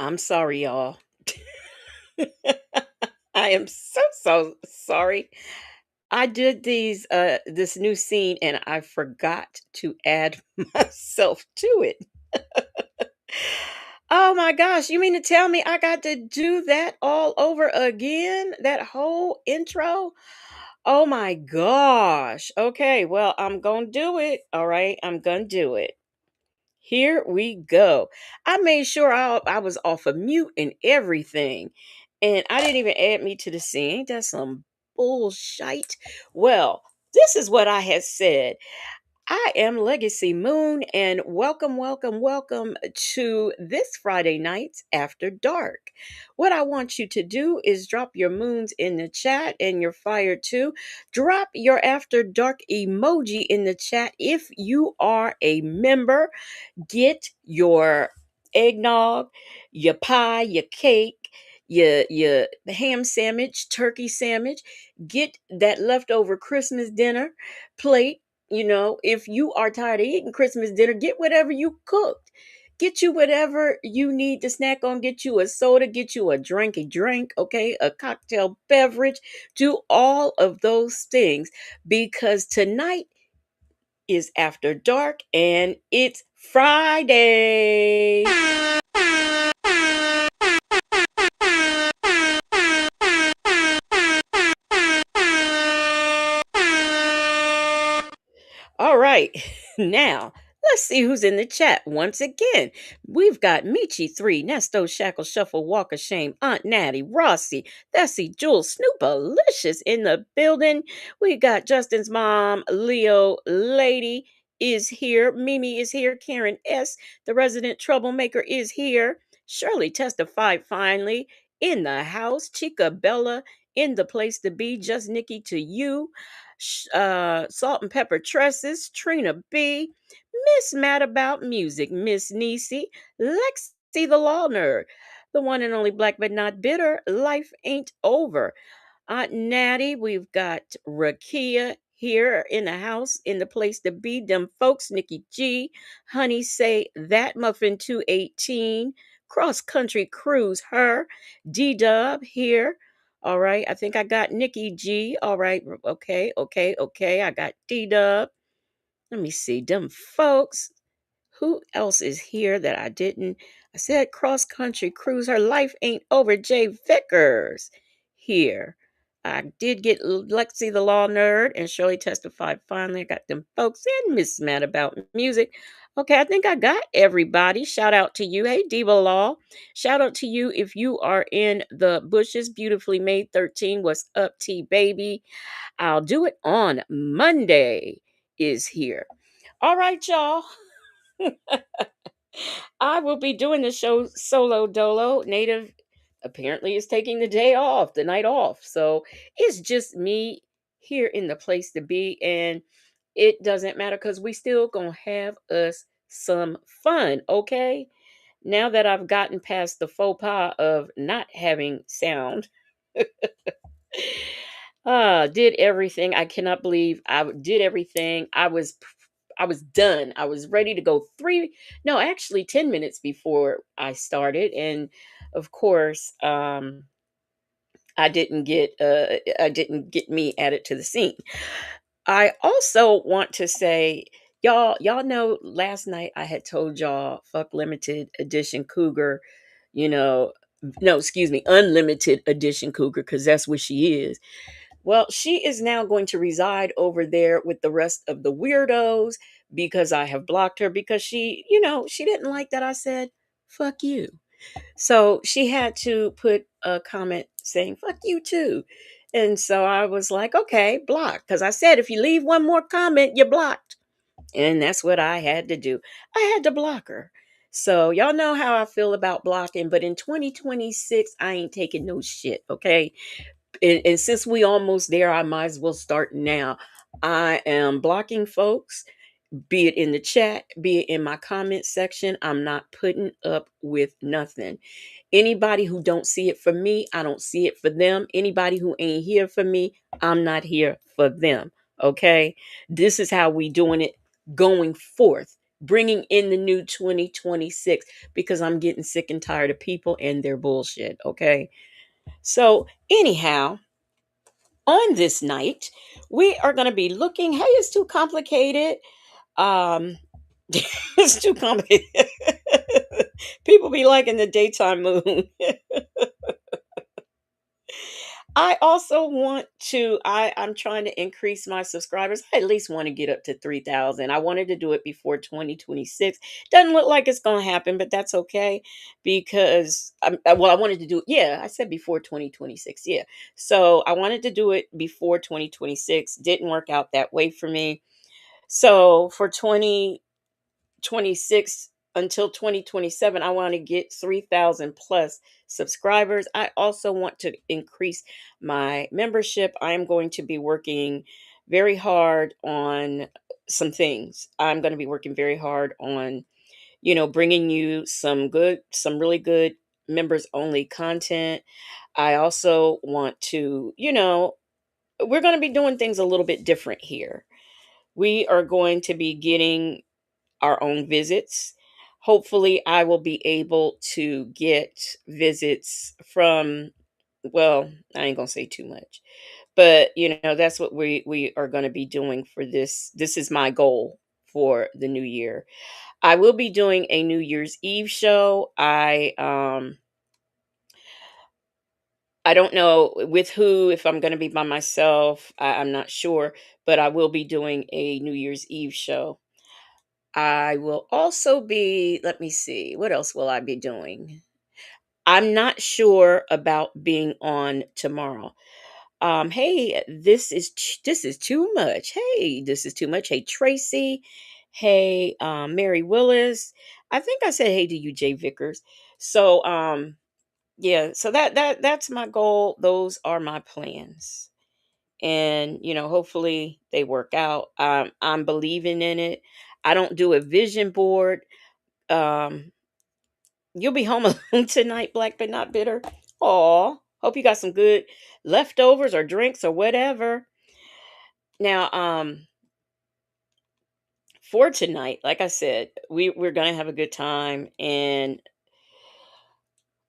I'm sorry, y'all. I am so sorry. I did this new scene and I forgot to add myself to it. Oh my gosh, you mean to tell me I got to do that all over again? That whole intro? Oh my gosh. Okay, well, I'm going to do it. All right, I'm going to do it. Here we go. I made sure I was off of mute and everything. And I didn't even add me to the scene. Ain't that some bullshit? Well, this is what I had said. I am Legacy Moon, and welcome to this Friday night's After Dark. What I want you to do is drop your moons in the chat and your fire too. Drop your After Dark emoji in the chat if you are a member. Get your eggnog, your pie, your cake, your ham sandwich, turkey sandwich. Get that leftover Christmas dinner plate. You know, if you are tired of eating Christmas dinner, get whatever you cooked. Get you whatever you need to snack on. Get you a soda, get you a drink, okay? A cocktail beverage. Do all of those things because tonight is After Dark and it's Friday. All right, now let's see who's in the chat once again. We've got Michi3, Nesto, Shackle, Shuffle, Walk of Shame, Aunt Natty, Rossi, Thessie, Jules, Snoopalicious in the building. We got Justin's mom, Leo, Lady is here. Mimi is here. Karen S., the resident troublemaker, is here. Shirley testified finally in the house. Chica Bella in the place to be. Just Nikki to you. Salt and Pepper Tresses, Trina B, Miss Mad About Music, Miss Niecy, Lexi the Law Nerd, the one and only Black but Not Bitter, Life Ain't Over. Aunt Natty, we've got Rakia here in the house, in the place to be. Them folks, Nikki G, Honey Say That, Muffin 218, Cross Country Cruise, her, D Dub here. All right, I think I got Nikki G. All right, okay. I got D Dub. Let me see, them folks. Who else is here that I didn't? I said cross country cruise. Her life ain't over. Jay Vickers here. I did get Lexi the Law Nerd and Shirley testified finally. I got them folks and Miss Mad About Music. Okay, I think I got everybody. Shout out to you. Hey, Diva Law. Shout out to you if you are in the bushes. Beautifully made 13. What's up, T Baby? I'll do it on Monday is here. All right, y'all. I will be doing the show solo dolo. Native apparently is taking the day off, the night off. So it's just me here in the place to be. And it doesn't matter because we still gonna have us some fun, okay? Now that I've gotten past the faux pas of not having sound, did everything. I cannot believe I did everything. I was done. I was ready to go no, actually 10 minutes before I started. And of course, I didn't get me added to the scene. I also want to say, y'all know last night I had told y'all fuck limited edition cougar, you know, no, excuse me, unlimited edition cougar, because that's what she is. Well, she is now going to reside over there with the rest of the weirdos because I have blocked her because she didn't like that I said, fuck you. So she had to put a comment saying, fuck you too. And so I was like, okay, block. Because I said, if you leave one more comment, you're blocked. And that's what I had to do. I had to block her. So y'all know how I feel about blocking, but in 2026, I ain't taking no shit, okay? And since we almost there, I might as well start now. I am blocking folks, be it in the chat, be it in my comment section. I'm not putting up with nothing. Anybody who don't see it for me, I don't see it for them. Anybody who ain't here for me, I'm not here for them. Okay? This is how we doing it going forth. bringing in the new 2026 because I'm getting sick and tired of people and their bullshit. Okay. So, anyhow, on this night, we are going to be looking. Hey, it's too complicated. Um, it's too complicated. People be liking the daytime moon. I also want to I'm trying to increase my subscribers. I at least want to get up to 3,000. I wanted to do it before 2026. Doesn't look like it's going to happen, but that's okay because well, I wanted to do, yeah, I said before 2026. Yeah. So, I wanted to do it before 2026. Didn't work out that way for me. So, for 2026 until 2027, I want to get 3,000 plus subscribers. I also want to increase my membership. I am going to be working very hard on some things. I'm going to be working very hard on, bringing you some really good members only content. I also want to, we're going to be doing things a little bit different here. We are going to be getting our own visits. Hopefully, I will be able to get visits from, well, I ain't going to say too much. But, that's what we are going to be doing for this. This is my goal for the new year. I will be doing a New Year's Eve show. I don't know with who, if I'm going to be by myself. I'm not sure, but I will be doing a New Year's Eve show. I will also be, let me see, what else will I be doing? I'm not sure about being on tomorrow. Hey, this is too much. Hey, this is too much. Hey, Tracy. Hey, Mary Willis. I think I said hey to you, Jay Vickers. So, yeah, so that's my goal. Those are my plans. And, hopefully they work out. I'm believing in it. I don't do a vision board. um, you'll be home alone tonight, Black but not bitter. Aw, hope you got some good leftovers or drinks or whatever. Now, for tonight, like I said, we're gonna have a good time, and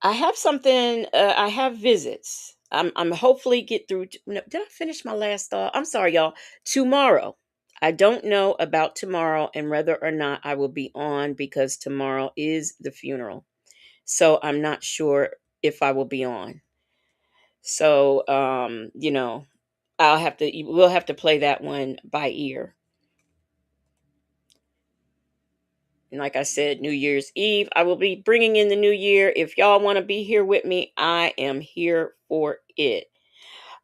I have something. I have visits. I'm hopefully get through. No, did I finish my last thought? I'm sorry, y'all. Tomorrow. I don't know about tomorrow and whether or not I will be on because tomorrow is the funeral. So I'm not sure if I will be on. So we'll have to play that one by ear. And like I said, New Year's Eve, I will be bringing in the new year. If y'all want to be here with me, I am here for it.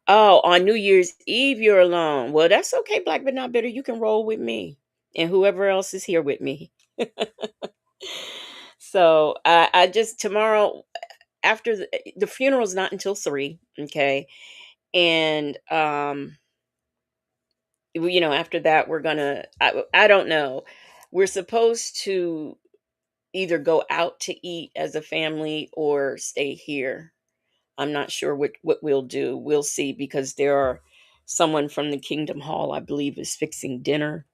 Oh, on New Year's Eve, you're alone. Well, that's okay, Black but not bitter. You can roll with me and whoever else is here with me. So I just tomorrow after the funeral's not until 3, okay, and after that we're gonna I don't know, we're supposed to either go out to eat as a family or stay here. I'm not sure what we'll do. We'll see because there are someone from the Kingdom Hall, I believe, is fixing dinner.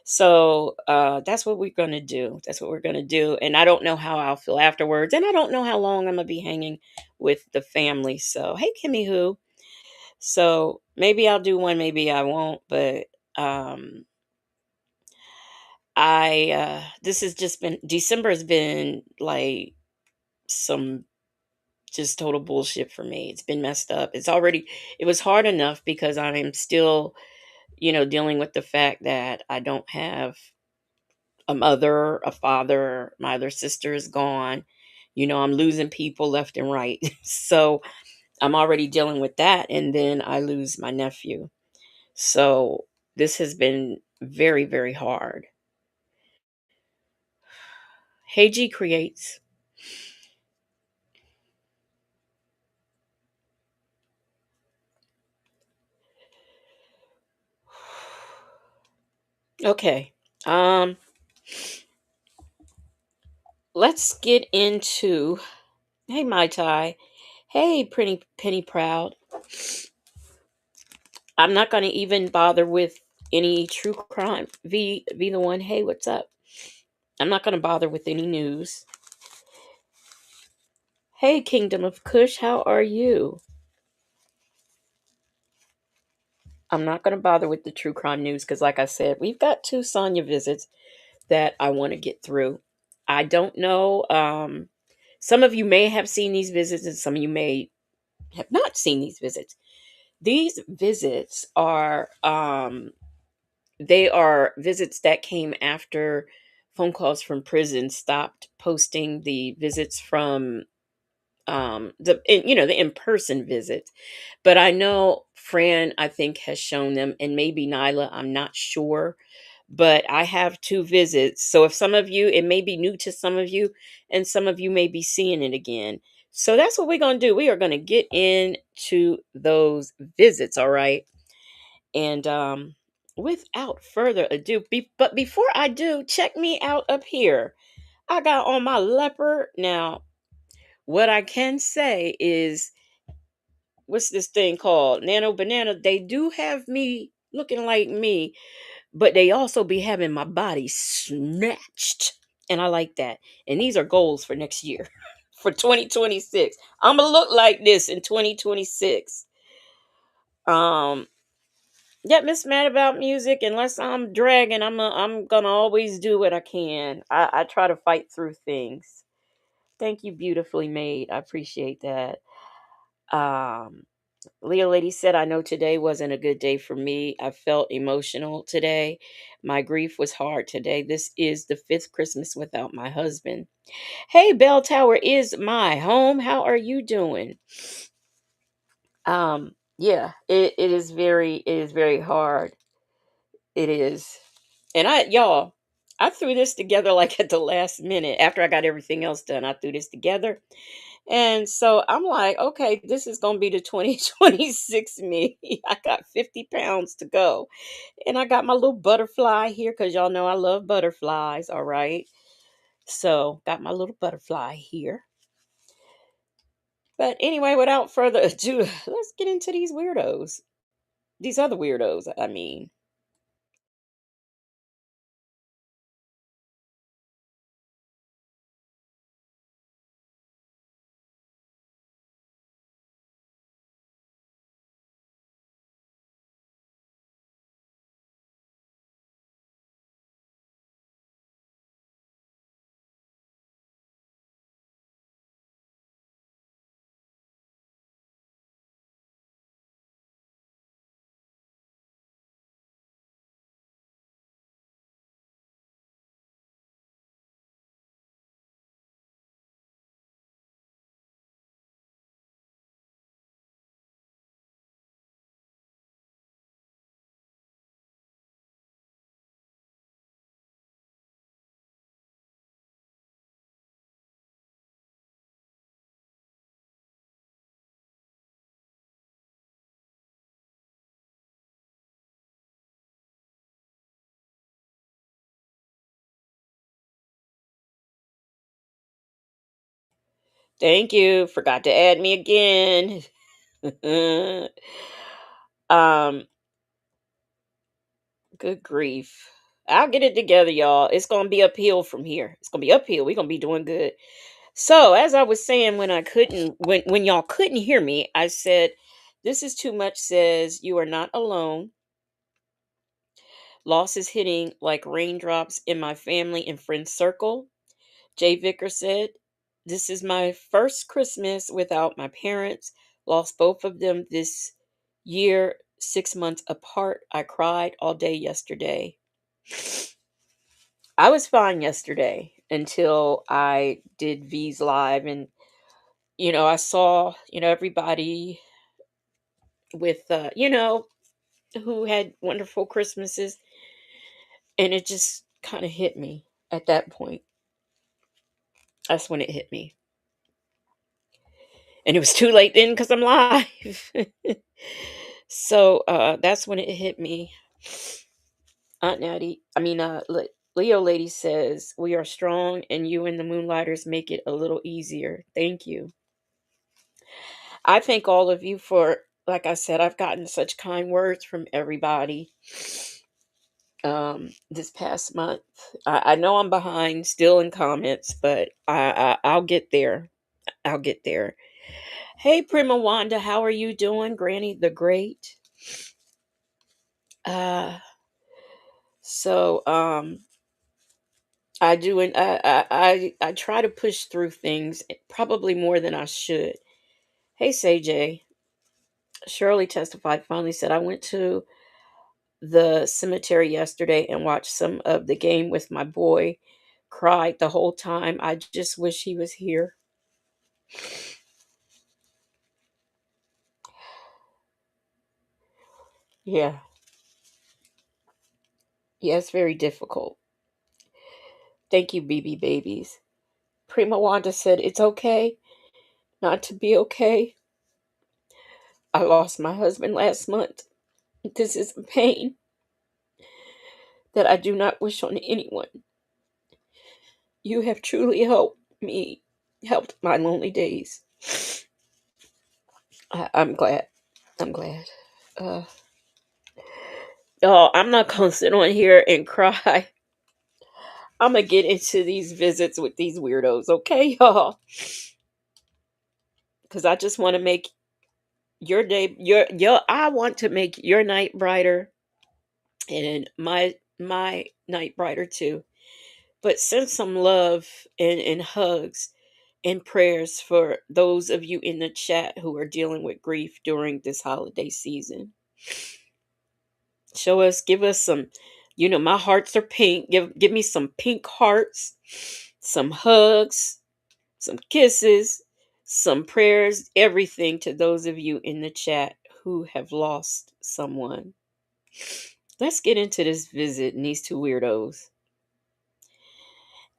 So that's what we're gonna do. That's what we're gonna do. And I don't know how I'll feel afterwards. And I don't know how long I'm gonna be hanging with the family. So hey, Kimmy Who. So maybe I'll do one, maybe I won't. But um I this has just been December has been like some just total bullshit for me. It's been messed up. It was hard enough because I am still, dealing with the fact that I don't have a mother, a father, my other sister is gone. I'm losing people left and right. So I'm already dealing with that. And then I lose my nephew. So this has been very, very hard. Hey G creates. Okay. Um, let's get into, hey Mai Tai. Hey pretty Penny Proud. I'm not gonna even bother with any true crime. V the one, hey, what's up? I'm not going to bother with any news. Hey, Kingdom of Kush, how are you? I'm not going to bother with the true crime news because, like I said, we've got two Sonya visits that I want to get through. I don't know. Some of you may have seen these visits, and some of you may have not seen these visits. These visits are they are visits that came after phone calls from prison stopped posting the visits from the in-person visits. But I know Fran, I think, has shown them, and maybe Nyla, I'm not sure. But I have two visits. So if some of you, it may be new to some of you, and some of you may be seeing it again. So that's what we're going to do. We are going to get into those visits, all right? And without further ado, but before I do, check me out up here. I got on my leopard. Now, what I can say is, what's this thing called? Nano Banana. They do have me looking like me, but they also be having my body snatched. And I like that. And these are goals for next year, for 2026. I'm going to look like this in 2026. Um, Get Miss Mad about music. Unless I'm dragging, I'm gonna always do what I can. I try to fight through things. Thank you, beautifully made. I appreciate that. Um, Leo Lady said, I know today wasn't a good day for me. I felt emotional today. My grief was hard today. This is the fifth Christmas without my husband. Hey, Bell Tower is my home. How are you doing? Yeah, it is very hard. It is. And I threw this together like at the last minute after I got everything else done. I threw this together. And so I'm like, okay, this is going to be the 2026 me. I got 50 pounds to go. And I got my little butterfly here because y'all know I love butterflies. All right. So got my little butterfly here. But anyway, without further ado, let's get into these weirdos. These other weirdos, I mean. Thank you. Forgot to add me again. um, Good grief. I'll get it together, y'all. It's gonna be uphill from here. It's gonna be uphill. We're gonna be doing good. So, as I was saying, when y'all couldn't hear me, I said, "This is too much." Says you are not alone. Loss is hitting like raindrops in my family and friend circle. Jay Vicker said, "This is my first Christmas without my parents. Lost both of them this year, 6 months apart. I cried all day yesterday." I was fine yesterday until I did V's live, and I saw, everybody with who had wonderful Christmases, and it just kind of hit me at that point. That's when it hit me. And it was too late then cuz I'm live. So, that's when it hit me. Aunt Natty, I mean Leo Lady says, "We are strong and you and the Moonlighters make it a little easier." Thank you. I thank all of you for, like I said, I've gotten such kind words from everybody. this past month. I know I'm behind still in comments, but I'll get there. I'll get there. Hey, Prima Wanda, how are you doing? Granny the Great. Uh, so I do, and I try to push through things probably more than I should. Hey, CJ. Shirley testified. Finally said I went to the cemetery yesterday and watched some of the game with my boy. Cried the whole time. I just wish he was here. Yeah, yeah, it's very difficult. Thank you, BB babies. Prima Wanda said it's okay not to be okay. I lost my husband last month. This is a pain that I do not wish on anyone. You have truly helped my lonely days. I'm glad. I'm glad. Uh, oh, I'm not gonna sit on here and cry. I'm gonna get into these visits with these weirdos, okay, y'all? Because I just want to make your day, your. I want to make your night brighter, and my night brighter too. But send some love and hugs and prayers for those of you in the chat who are dealing with grief during this holiday season. Show us, give us some, my hearts are pink. Give me some pink hearts, some hugs, some kisses, some prayers, everything to those of you in the chat who have lost someone. Let's get into this visit and these two weirdos.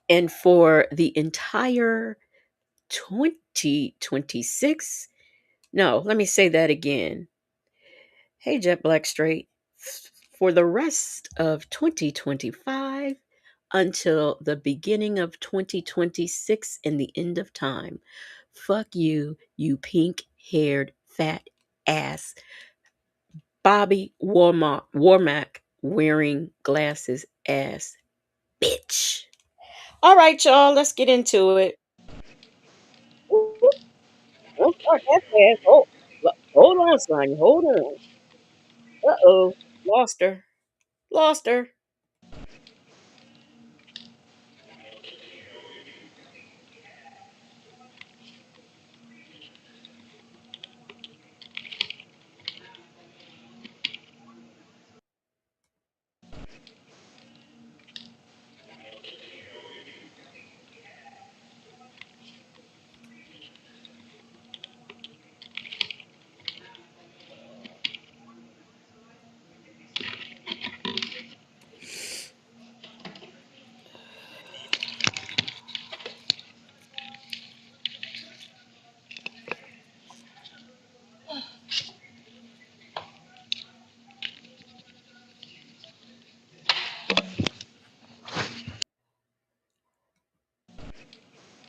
And for the entire 2026, no, let me say that again. Hey, Jet Black Straight. For the rest of 2025 until the beginning of 2026 and the end of time, fuck you, you pink haired fat ass Bobby Warmack wearing glasses ass bitch. All right, y'all, let's get into it. Ooh, don't start that fast. Oh, hold on, Sonya. Hold on. Uh-oh. Lost her. Lost her.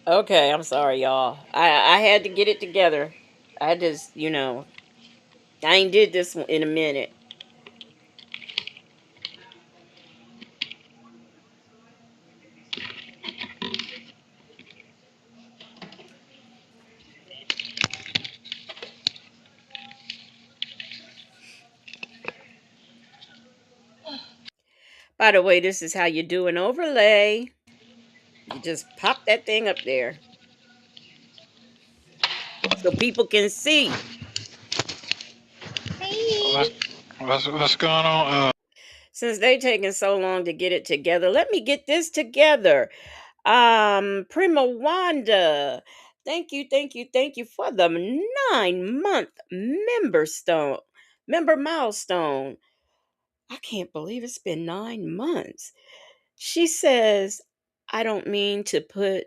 Okay, I'm sorry, y'all. I had to get it together. I just, I ain't did this one in a minute. By the way, this is how you do an overlay. You just pop that thing up there so people can see. What, Hey. what's going on? Since they taking so long to get it together, let me get this together. Prima Wanda, thank you for the 9 month member milestone. I can't believe it's been 9 months. She says, I don't mean to put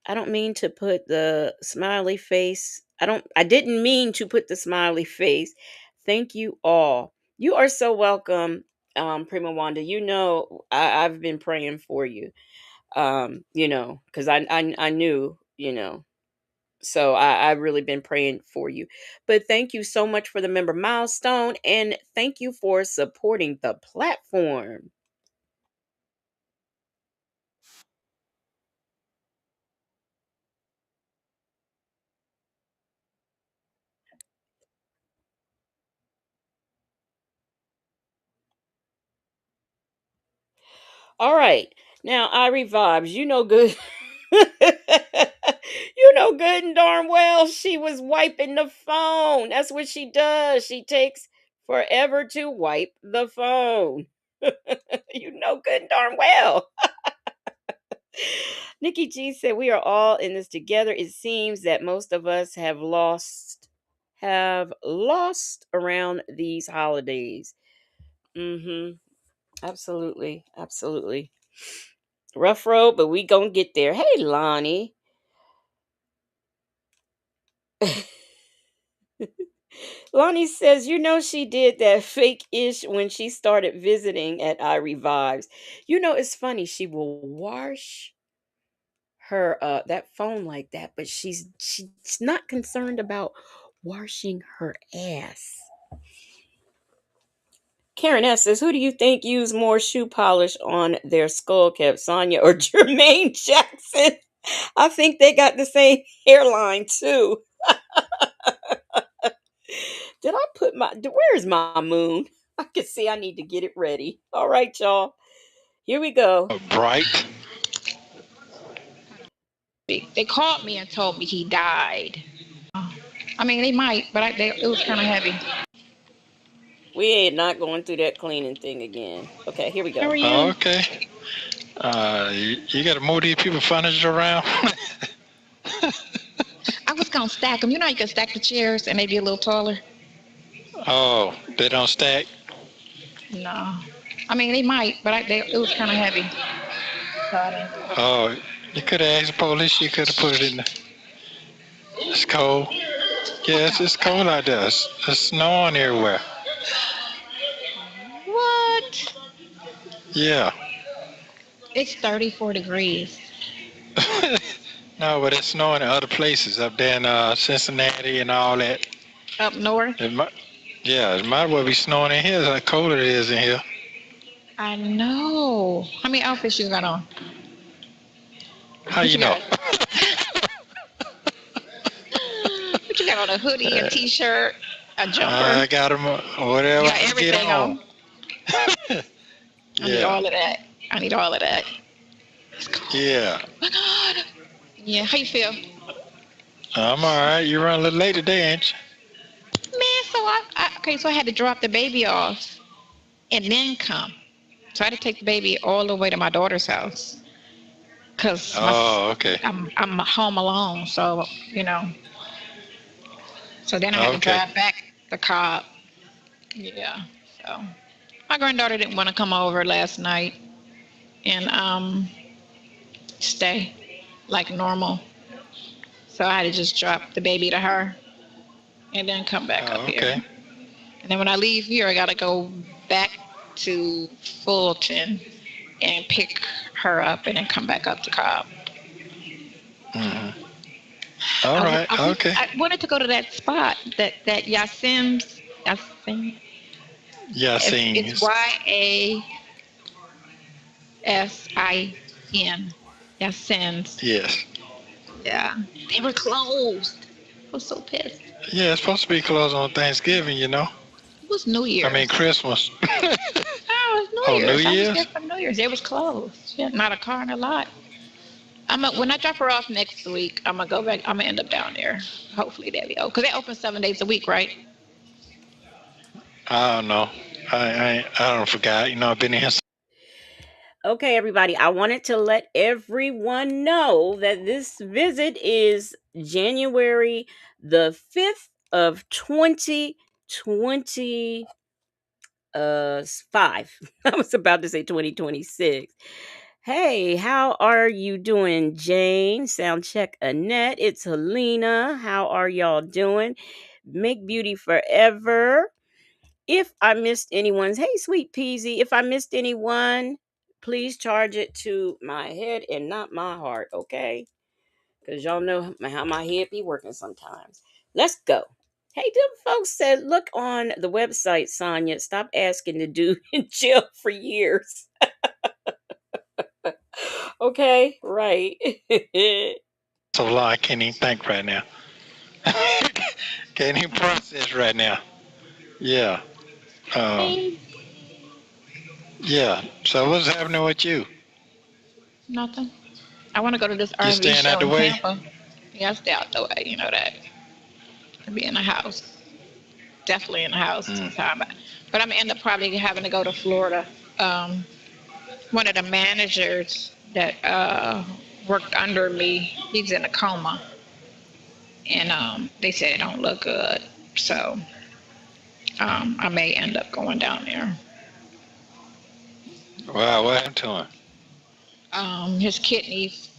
I don't mean to put the smiley face. I didn't mean to put the smiley face. Thank you all. You are so welcome, Prima Wanda. I've been praying for you. Because I knew. So I've really been praying for you. But thank you so much for the member milestone and thank you for supporting the platform. All right. Now I revives. You know good. You know good and darn well she was wiping the phone. That's what she does. She takes forever to wipe the phone. You know good and darn well. Nikki G said, "We are all in this together. It seems that most of us have lost around these holidays." Mhm. Absolutely. Absolutely. Rough road, but we gonna get there. Hey, Lonnie. Lonnie says, she did that fake ish when she started visiting at I Revives. It's funny. She will wash her that phone like that, but she's not concerned about washing her ass. Karen S says, who do you think used more shoe polish on their skull cap, Sonya or Jermaine Jackson? I think they got the same hairline too. Did I put where's my moon? I can see I need to get it ready. All right, y'all. Here we go. Bright. They called me and told me he died. I mean, they might, but it was kind of heavy. We ain't not going through that cleaning thing again. Okay, here we How are go. Oh, you? okay. You got to move these people furniture around. I was gonna stack them. You know, you can stack the chairs and they be a little taller. Oh, they don't stack. No, I mean they might, but it was kind of heavy. So I didn't do it. Oh, you could have asked the police. You could have put it in the. It's cold. What Yeah, kind of it's cold out there. It's snowing everywhere. What? Yeah. It's 34 degrees No, but it's snowing in other places up there in Cincinnati and all that. up north. It might, yeah, it might well be snowing in here. It's how cold it is in here. I know. How many outfits you got on? How What you you know? got? What you got on? A hoodie, a t-shirt, a jumper. I got them You whatever I got can get everything on. on. I need Yeah, all of that. I need all of that. It's cold. yeah. Oh my God. Yeah. How you feel? I'm all right. You run a little late today, ain't you? Man, okay, so I had to drop the baby off and then come. So I had to take the baby all the way to my daughter's house because Oh, okay. I'm home alone. So so then I had to Okay. drive back the Cobb. Yeah. So my granddaughter didn't want to come over last night and stay like normal. So I had to just drop the baby to her and then come back up Oh, here. okay. And then when I leave here, I gotta go back to Fulton and pick her up and then come back up to Cobb. Mm-hmm. All right. Okay. I wanted to go to that spot that Yasim's. Yasim. Yeah, It's scenes. Yasin. Yasim's. Yes. Yeah, they were closed. I was so pissed. Yeah, it's supposed to be closed on Thanksgiving, you know. It was New I mean Year's. Christmas. Oh, it was New Oh, New Year's. I was there Year's. for New Year's. It was closed. Yeah, not a car in a lot. When I drop her off next week, I'm gonna go back. I'm gonna end up down there. Hopefully they'll be open because they open 7 days a week, right? I don't know. I don't forgot. You know, I've been in here. Okay, everybody, I wanted to let everyone know that this visit is January the 5th of 2020 5. I was about to say 2026. Hey, how are you doing, Jane? Sound check Annette. It's Helena. How are y'all doing? Make beauty forever. If I missed anyone's, hey, sweet peasy. If I missed anyone, please charge it to my head and not my heart, okay? Because y'all know how my head be working sometimes. Let's go. Hey, them folks said, look on the website, Sonya. Stop asking the dude in jail for years. Okay, right. So long, I can't even think right now. Can't even process right now. Yeah. Um, yeah. So what's happening with you? Nothing. I want to go to this You RV staying out show the in way? Tampa. Yeah, I stay out the way. You know that. To be in the house. Definitely in the house Mm. sometime. But I'm gonna end up probably having to go to Florida. Um, One of the managers that worked under me, he's in a coma, and they said it don't look good. So I may end up going down there. Wow, what happened to him? His kidneys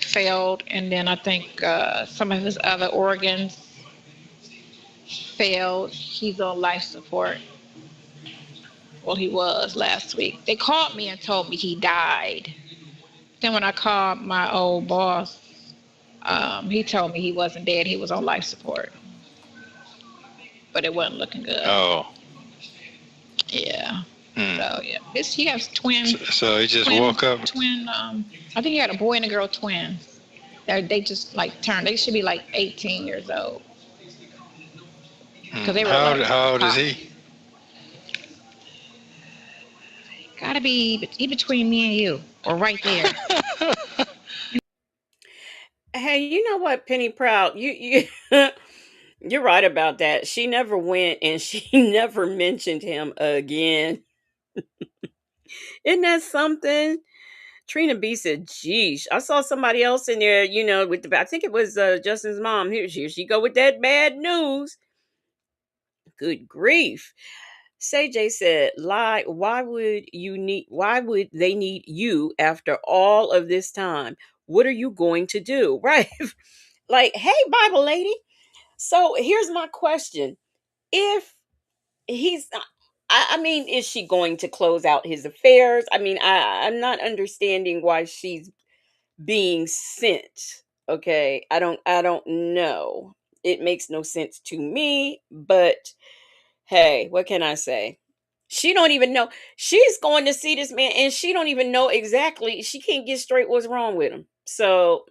failed, and then I think some of his other organs failed. He's on life support. Well, he was last week. They called me and told me he died. Then when I called my old boss, he told me he wasn't dead. He was on life support, but it wasn't looking good. Oh. Yeah. Mm. So yeah, he has So he just woke up. twin. I think he had a boy and a girl twins. They just like turned. They should be like 18 years old because Mm. they were like How old is pop. he? Gotta be he between me and you, or right there. Hey, you know what, Penny Proud? You you're right about that. She never went and she never mentioned him again. Isn't that something? Trina B said, "Geesh, I saw somebody else in there. With the I think it was Justin's mom. Here she go with that bad news. Good grief." Say J said, "Lie. Why would they need you after all of this time? What are you going to do?" Right? Like, hey, Bible lady. So here's my question: if he's not, I mean, is she going to close out his affairs? I mean, I'm not understanding why she's being sent. Okay, I don't know. It makes no sense to me, but hey, what can I say? She don't even know. She's going to see this man and she don't even know exactly. She can't get straight what's wrong with him. So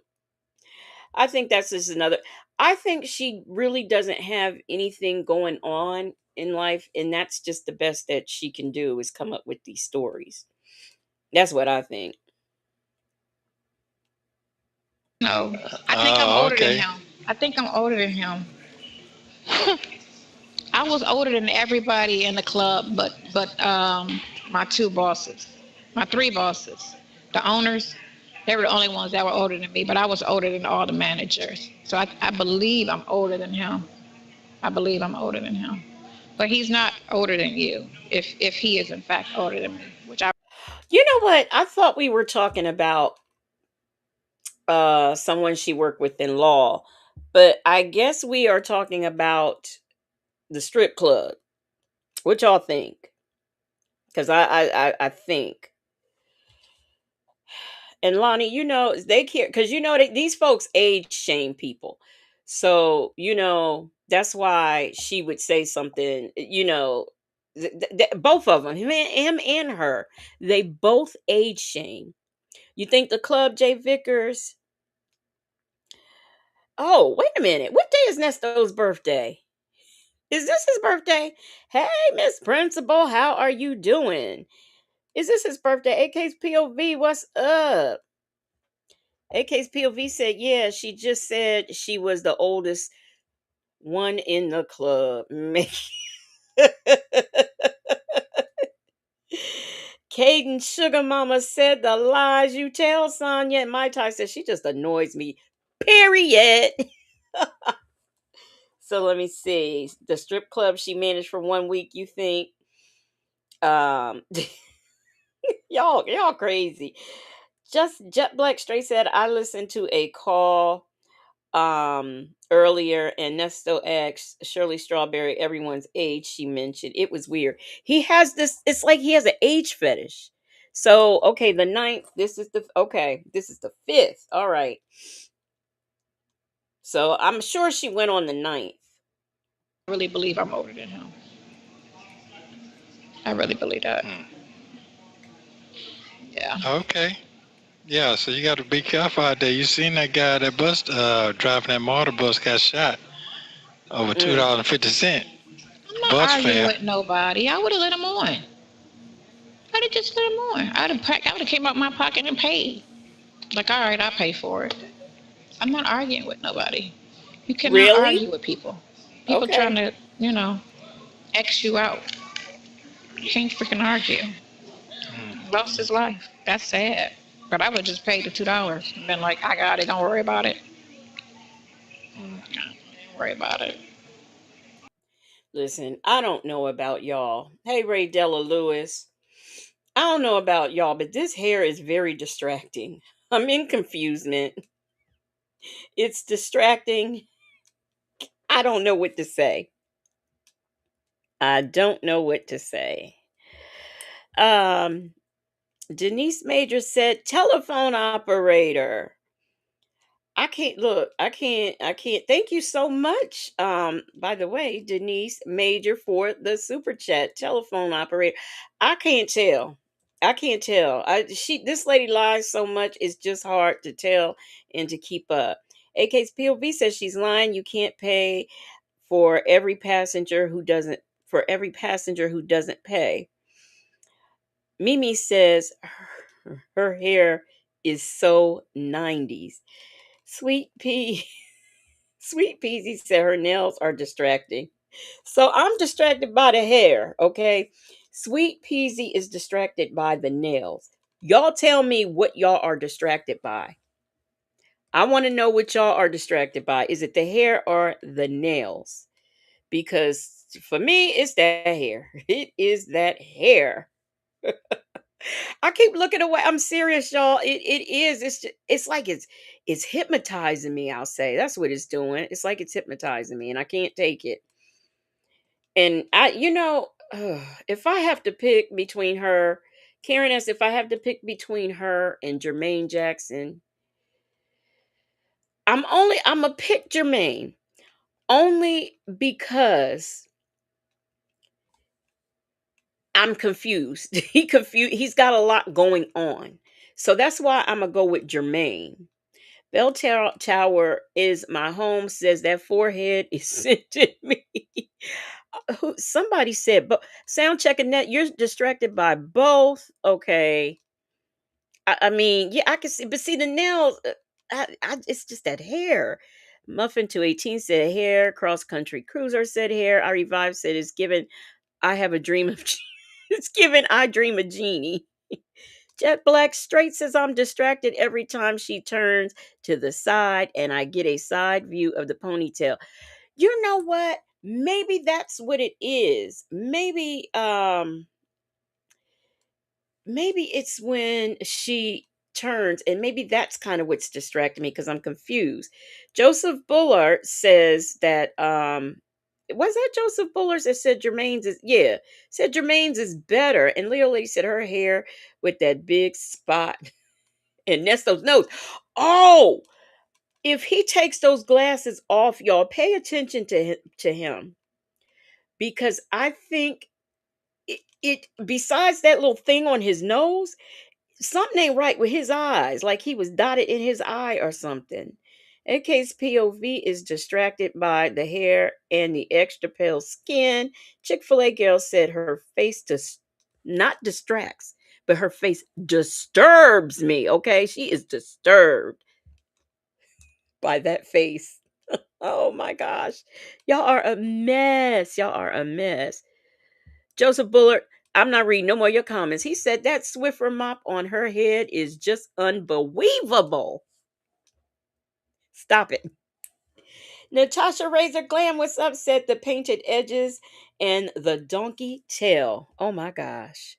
I think that's just another. I think she really doesn't have anything going on in life, and that's just the best that she can do is come up with these stories. That's what I think. No, I think I'm Oh, older than okay. him. I think I'm older than him. I was older than everybody in the club, but my two bosses, my three bosses, the owners, they were the only ones that were older than me. But I was older than all the managers, so I believe I'm older than him. I believe I'm older than him, but he's not older than you. If he is in fact older than me, which I You know what? I thought we were talking about someone she worked with in law, but I guess we are talking about the strip club. What y'all think? Because I think. And Lonnie, they care because these folks age shame people. So, that's why she would say something, both of them, him and her, they both age shame. You think the club, Jay Vickers? Oh, wait a minute. What day is Nesto's birthday? Is this his birthday? Hey, Miss Principal, how are you doing? Is this his birthday? AK's POV, what's up? AK's POV said, yeah, she just said she was the oldest one in the club. Caden Sugar Mama said the lies you tell, Sonya. And Mai Tai said she just annoys me. Period. So let me see. The strip club she managed for 1 week, you think? Um y'all crazy. Just Jet Black Straight said I listened to a call earlier and Nesto asked Shirley Strawberry everyone's age she mentioned. It was weird. He has this, it's like he has an age fetish. So, okay, the ninth. This is the fifth. All right. So I'm sure she went on the ninth. I really believe I'm older than him. I really believe that. Hmm. Yeah. Okay. Yeah, so you got to be careful out there. You seen that guy, that bus driving that motor bus got shot over Mm. $2.50 I'm not bus arguing fare. with nobody. I would have let him on. I'd have just let him on. I would have came out my pocket and paid. Like, all right, I'll pay for it. I'm not arguing with nobody. You cannot Really? argue with people. People trying Okay. to, X you out. You can't freaking argue. Hmm. He lost his life. That's sad. But I would have just paid the $2 and been like, I got it. Don't worry about it. Hmm. Don't worry about it. Listen, I don't know about y'all. Hey, Ray Della Lewis. I don't know about y'all, but this hair is very distracting. I'm in confusement. It's distracting. I don't know what to say. I don't know what to say. Um, Denise Major said, telephone operator. I can't look. I can't. Thank you so much. By the way, Denise Major for the super chat telephone operator. I can't tell. I can't tell. This lady lies so much. It's just hard to tell and to keep up. AK's POV says she's lying. You can't pay for every passenger who doesn't pay. Mimi says her hair is so 90s. Sweet pea Sweet Peasy said her nails are distracting. So I'm distracted by the hair, okay? Sweet Peasy is distracted by the nails. Y'all tell me what y'all are distracted by. I want to know what y'all are distracted by. Is it the hair or the nails? Because for me, it's that hair. It is that hair. I keep looking away. I'm serious, y'all. It is. It's like it's hypnotizing me. I'll say that's what it's doing. It's like it's hypnotizing me, and I can't take it. And if I have to pick between her, Karen asks if I have to pick between her and Jermaine Jackson, I'm a pick Jermaine only because I'm confused. He's got a lot going on. So that's why I'm gonna go with Jermaine. Tower is my home, says that forehead is sending me. Somebody said, but sound checking that you're distracted by both. Okay. I mean, yeah, I can see, but see the nails. It's just that hair. Muffin 218 said hair. Cross country cruiser said hair. I revived said it's given. I have a dream of. It's given. I dream of Genie. Jet Black Straight says I'm distracted every time she turns to the side and I get a side view of the ponytail. You know what? Maybe that's what it is. Maybe it's when she turns and maybe that's kind of what's distracting me because I'm confused. Joseph Bullard says that was that Joseph Bullard that said Jermaine's is said Jermaine's is better and Leo Lady said her hair with that big spot and Nesto's nose. Oh, if he takes those glasses off, y'all pay attention to him because I think it besides that little thing on his nose, something ain't right with his eyes, like he was dotted in his eye or something. AK's POV is distracted by the hair and the extra pale skin. Chick-fil-A girl said her face not distracts, but her face disturbs me. Okay, she is disturbed by that face. Oh my gosh. Y'all are a mess. Y'all are a mess. Joseph Bullard, I'm not reading no more of your comments. He said that Swiffer mop on her head is just unbelievable. Stop it. Natasha Razor Glam, what's up? Said the painted edges and the donkey tail. Oh my gosh.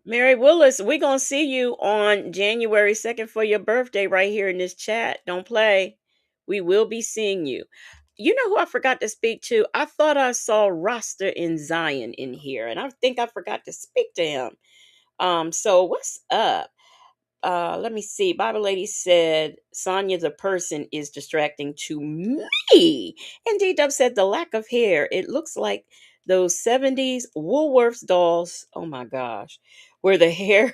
Mary Willis, we're going to see you on January 2nd for your birthday right here in this chat. Don't play. We will be seeing you. you know who I forgot to speak to? I thought I saw Roster in Zion in here, and I think I forgot to speak to him. So what's up? Let me see. Bible Lady said Sonya the person is distracting to me. And D Dub said the lack of hair. It looks like those 70s Woolworths dolls. Oh my gosh. Where the hair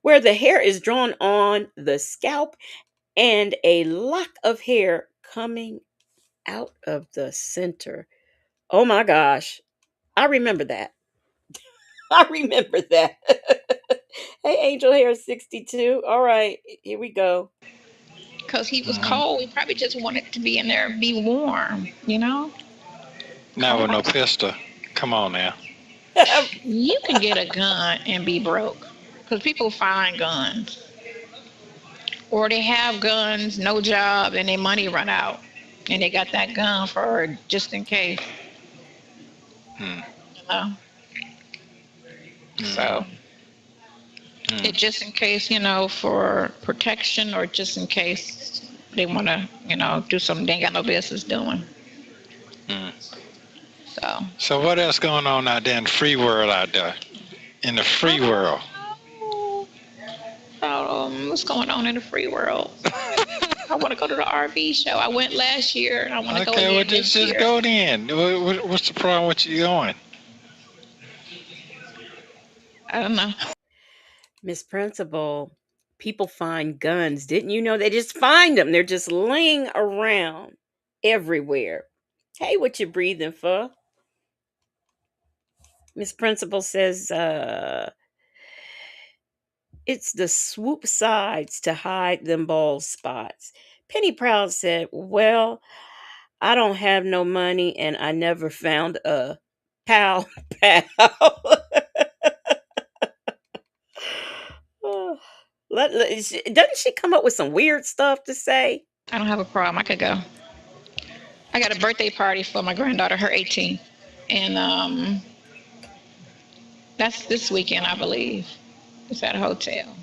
where the hair is drawn on the scalp and a lock of hair coming out of the center. Oh my gosh. I remember that. I remember that. Hey, Angel Hair 62. All right, here we go. Because he was Hmm. cold. We probably just wanted to be in there and be warm, you know? Not Cold with no outside. pistol. Come on now. You can get a gun and be broke. Because people find guns. Or they have guns, no job, and their money run out. And they got that gun for just in case, Hmm. you know? Hmm. So Hmm. it just in case, for protection or just in case they want to, do something they ain't got no business doing. Hmm. So So what else going on out there in the free world out there? In the I free world. don't know about what's going on in the free world. I want to go to the RV show. I went last year and I want to go Okay, well again just this just year. go then. What's the problem with you going? I don't know. Miss Principal, people find guns. Didn't you know they just find them? They're just laying around everywhere. Hey, what you breathing for? Miss Principal says, it's the swoop sides to hide them bald spots. Penny Proud said, well, I don't have no money and I never found a pal pal. Oh, doesn't she come up with some weird stuff to say? I don't have a problem. I could go. I got a birthday party for my granddaughter, her 18th, and that's this weekend, I believe. It's at a hotel,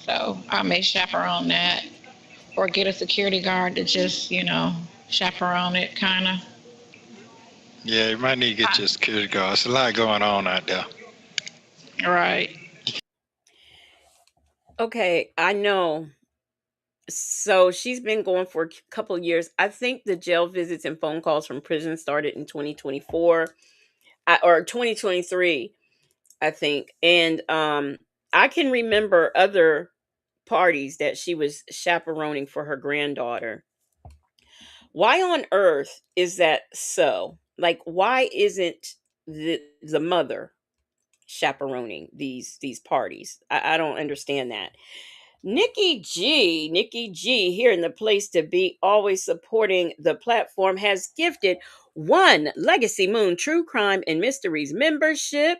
so I may chaperone that or get a security guard to just, chaperone it, kind of. Yeah, you might need to get your security guard. There's a lot going on out there. Right. Okay, I know. So she's been going for a couple of years. I think the jail visits and phone calls from prison started in 2024 or 2023, I think. And I can remember other parties that she was chaperoning for her granddaughter. Why on earth is that so? Like, why isn't the mother chaperoning these parties? I don't understand that. Nikki G, here in the place to be, always supporting the platform, has gifted one Legacy Moon True Crime and Mysteries membership.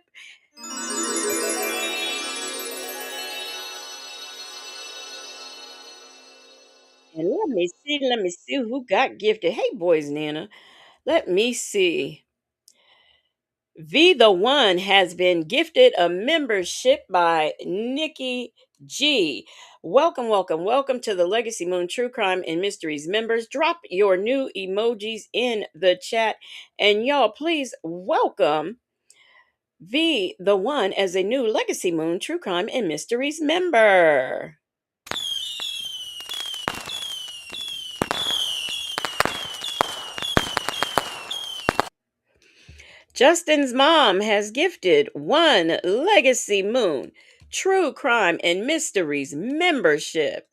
And let me see who got gifted. Hey, boys, Nana, let me see. V the One has been gifted a membership by Nikki G. Welcome, welcome, welcome to the Legacy Moon True Crime and Mysteries members. Drop your new emojis in the chat. And y'all, please welcome V the One as a new Legacy Moon True Crime and Mysteries member. Justin's mom has gifted one Legacy Moon True Crime and Mysteries membership.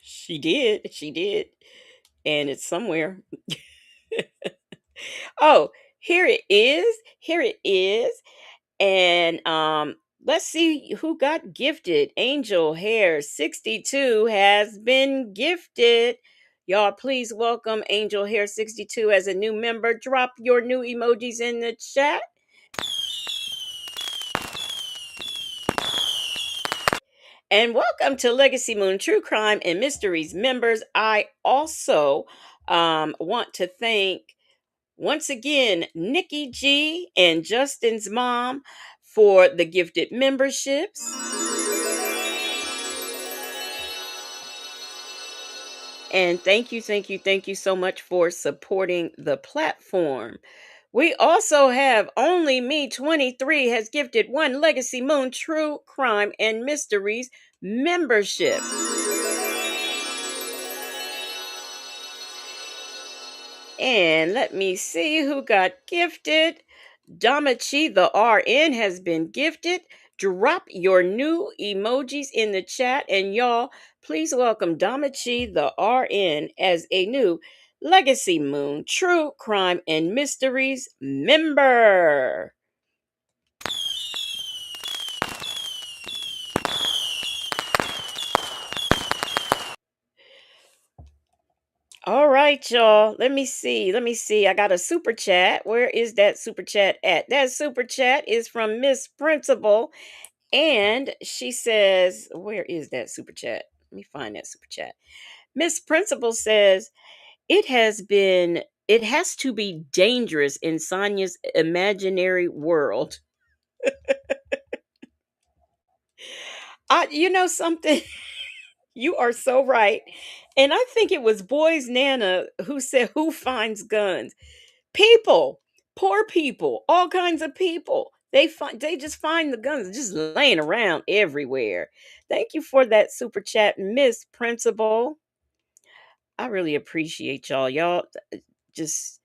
She did. She did. And it's somewhere. Oh, here it is. Here it is. And let's see who got gifted. Angel Hair 62 has been gifted. Y'all, please welcome Angel Hair 62 as a new member. Drop your new emojis in the chat. And welcome to Legacy Moon True Crime and Mysteries members. I also want to thank once again Nikki G and Justin's mom for the gifted memberships. And thank you so much for supporting the platform. We also have Only Me 23 has gifted one Legacy Moon True Crime and Mysteries membership. And let me see who got gifted. Damachi the RN has been gifted. Drop your new emojis in the chat. And y'all, please welcome Damachi the RN as a new Legacy Moon True Crime and Mysteries member. All right, y'all. Let me see. Let me see. I got a super chat. Where is that super chat at? That super chat is from Miss Principal. And she says, where is that super chat? Let me find that super chat. Miss Principal says, it has to be dangerous in Sonia's imaginary world. You know something? You are so right. And I think it was Boys Nana who said, who finds guns? People, poor people, all kinds of people. They just find the guns just laying around everywhere. Thank you for that super chat, Miss Principal. I really appreciate y'all. Y'all just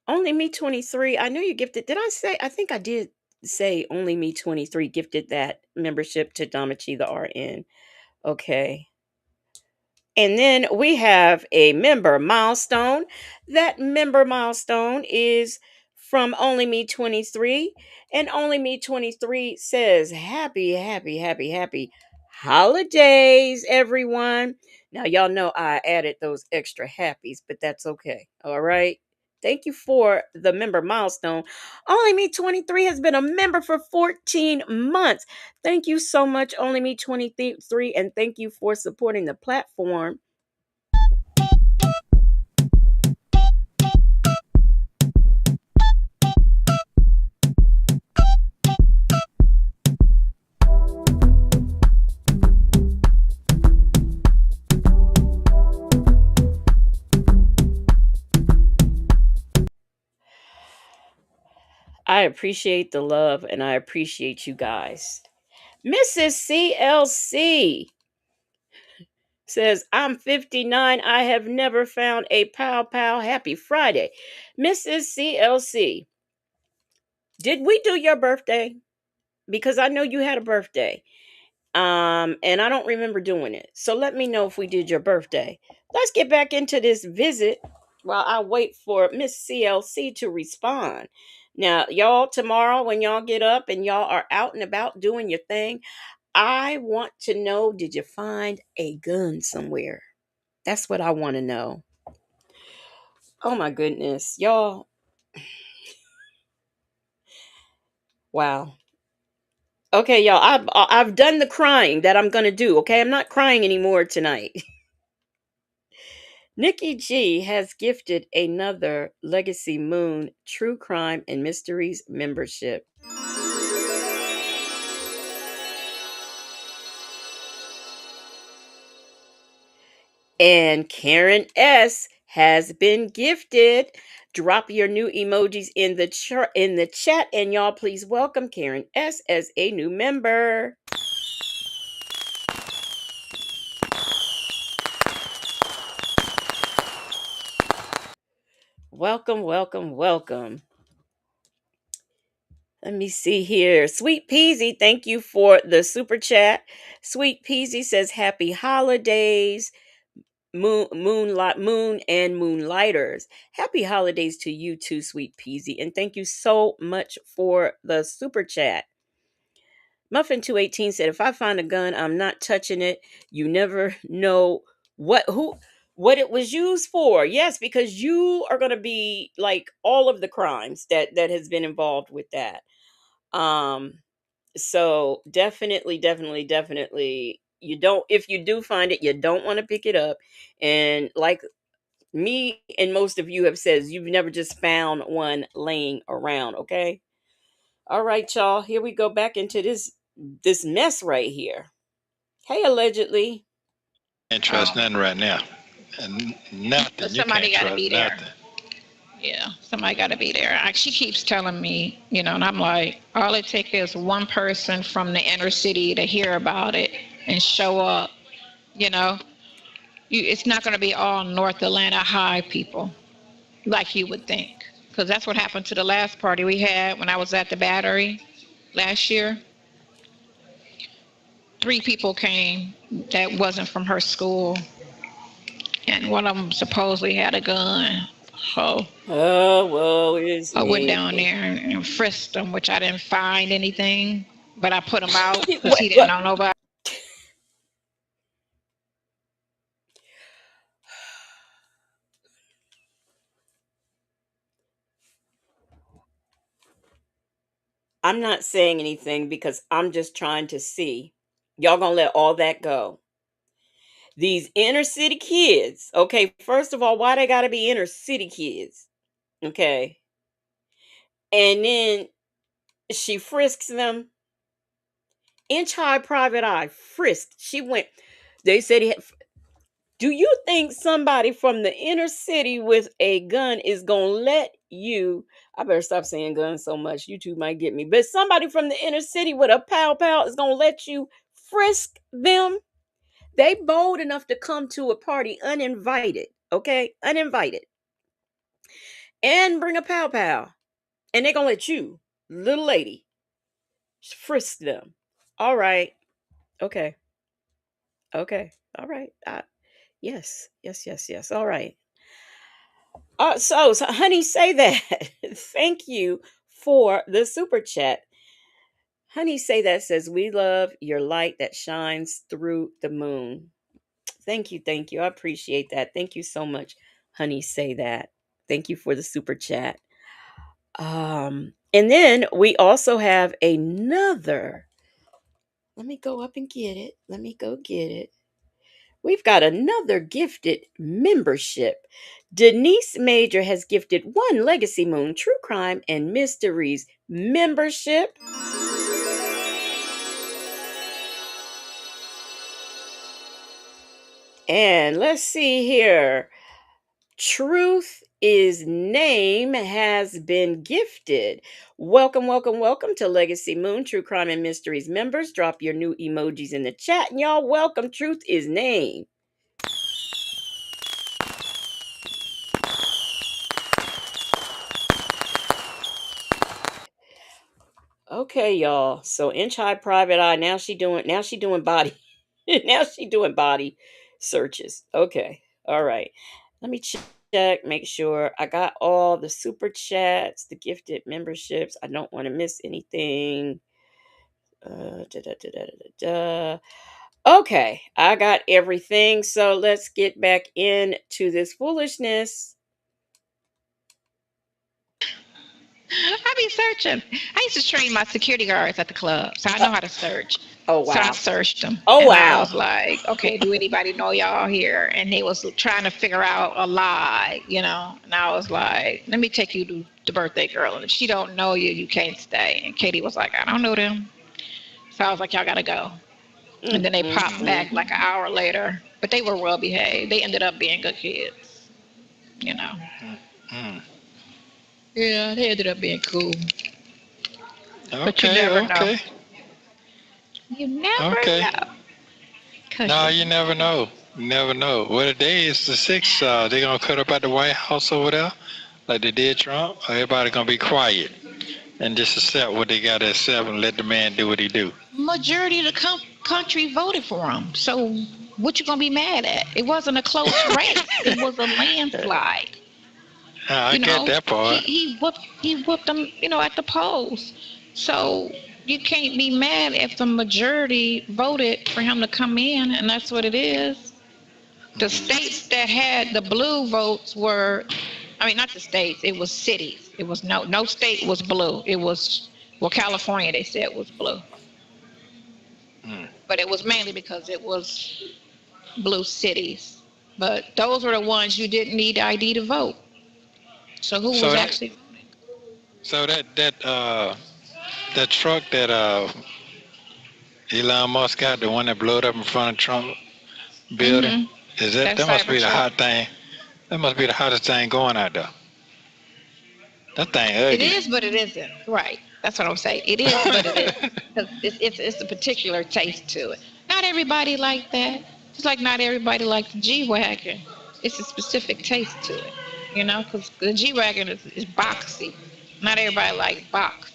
Only Me 23. I know you gifted. Did I say? I think I did say Only Me 23 gifted that membership to Damachi the RN. Okay. And then we have a member milestone. That member milestone is from Only Me 23. And Only Me 23 says, happy, happy, happy, happy holidays, everyone. Now, y'all know I added those extra happies, but that's okay. All right. Thank you for the member milestone. Only Me 23 has been a member for 14 months. Thank you so much, Only Me 23, and thank you for supporting the platform. I appreciate the love and I appreciate you guys. Mrs. CLC says, I'm 59. I have never found a pow pow. Happy Friday. Mrs. CLC, did we do your birthday? Because I know you had a birthday. And I don't remember doing it. So let me know if we did your birthday. Let's get back into this visit while I wait for Miss CLC to respond. Now, y'all, tomorrow when y'all get up and y'all are out and about doing your thing, I want to know, did you find a gun somewhere? That's what I want to know. Oh my goodness, y'all. Wow. Okay, y'all, I've done the crying that I'm going to do, okay? I'm not crying anymore tonight. Nikki G has gifted another Legacy Moon True Crime and Mysteries membership. And Karen S has been gifted. Drop your new emojis in the chat, and y'all please welcome Karen S as a new member. Welcome, welcome, welcome. Let me see here. Sweet Peasy, thank you for the super chat. Sweet Peasy says happy holidays. Moon and Moonlighters. Happy holidays to you too, Sweet Peasy. And thank you so much for the super chat. Muffin 218 said, if I find a gun, I'm not touching it. You never know what it was used for. Yes, because you are gonna be like all of the crimes that has been involved with that. Um so definitely you don't, if you do find it, you don't want to pick it up. And like me and most of you have said, you've never just found one laying around, okay? All right, y'all. Here we go back into this mess right here. Hey, allegedly. Can't trust Um, nothing right now. And but nothing. You somebody can't got to trust be there. nothing. Yeah, somebody got to be there. She keeps telling me, and I'm like, all it takes is one person from the inner city to hear about it and show up. You know, it's not going to be all North Atlanta high people like you would think, because that's what happened to the last party we had when I was at the Battery last year. 3 people came that wasn't from her school, and one of them supposedly had a gun. So Oh, woe is I went me. down there and frisked him, which I didn't find anything, but I put him out because What? he didn't What? know nobody. I'm not saying anything because I'm just trying to see. Y'all gonna let all that go. These inner city kids, okay, first of all, why they gotta be inner city kids? Okay. And then she frisks them. Inch high private eye, frisked. She went, they said he had, do you think somebody from the inner city with a gun is gonna let you? I better stop saying gun so much. You two might get me. But somebody from the inner city with a pow is gonna let you frisk them? They bold enough to come to a party uninvited, okay? Uninvited. And bring a pow. And they gonna let you, little lady, frisk them. All right. Okay. Okay. All right. Yes. All right. So, honey, say that. Thank you for the super chat. Honey, say that says, we love your light that shines through the moon. Thank you. Thank you. I appreciate that. Thank you so much. Honey, say that. Thank you for the super chat. And then we also have another. Let me go up and get it. Let me go get it. We've got another gifted membership. Denise Major has gifted one Legacy Moon True Crime and Mysteries membership. And let's see here. Truth is Name has been gifted. Welcome to Legacy Moon True Crime and Mysteries members. Drop your new emojis in the chat, and y'all welcome Truth is Name. Okay, y'all. So inch high private eye. Now she doing body. Now she doing body searches. Okay. All right. Let me check, make sure I got all the super chats, the gifted memberships. I don't want to miss anything. Da, da, da, da, da, da. Okay, I got everything. So let's get back into this foolishness. I be searching. I used to train my security guards at the club, so I Uh, know how to search. oh So I wow. searched them, Oh and I wow. was like, okay, do anybody know y'all here? And they was trying to figure out a lie, And I was like, let me take you to the birthday girl, and if she don't know you, you can't stay. And Katie was like, I don't know them. So I was like, y'all gotta go. And then they popped Mm. back like an hour later, but they were well behaved. They ended up being good kids, you know. Mm. Yeah, they ended up being cool, but you Okay, never know. okay, You never okay. know. Cause No, you you never know. You never know. Well, today is the 6th. They gonna cut up at the White House over there, like they did Trump. Everybody gonna be quiet and just accept what they gotta accept and let the man do what he do. majority of the country voted for him. So what you gonna be mad at? It wasn't a close race. It was a landslide. I get that He part. he whooped them. At the polls. So you can't be mad if the majority voted for him to come in, and that's what it is. The Hmm. states that had the blue votes were, I mean, not the states. It was cities. It was no state was blue. It was, well, California they said was blue, Mm. but it was mainly because it was blue cities. But those were the ones you didn't need ID to vote. So who was So that actually? so that that truck that Elon Musk got, the one that blew up in front of Trump building, Mm-hmm. is that That that must be the Cybertruck. hot thing? That must be the hottest thing going out there. That thing It ugly. is, but it isn't. Right. That's what I'm saying. It is, but it isn't. Because it's a particular taste to it. Not everybody like that. Just like not everybody like the G wagon. It's a specific taste to it. You know, because the G wagon is boxy. Not everybody likes box.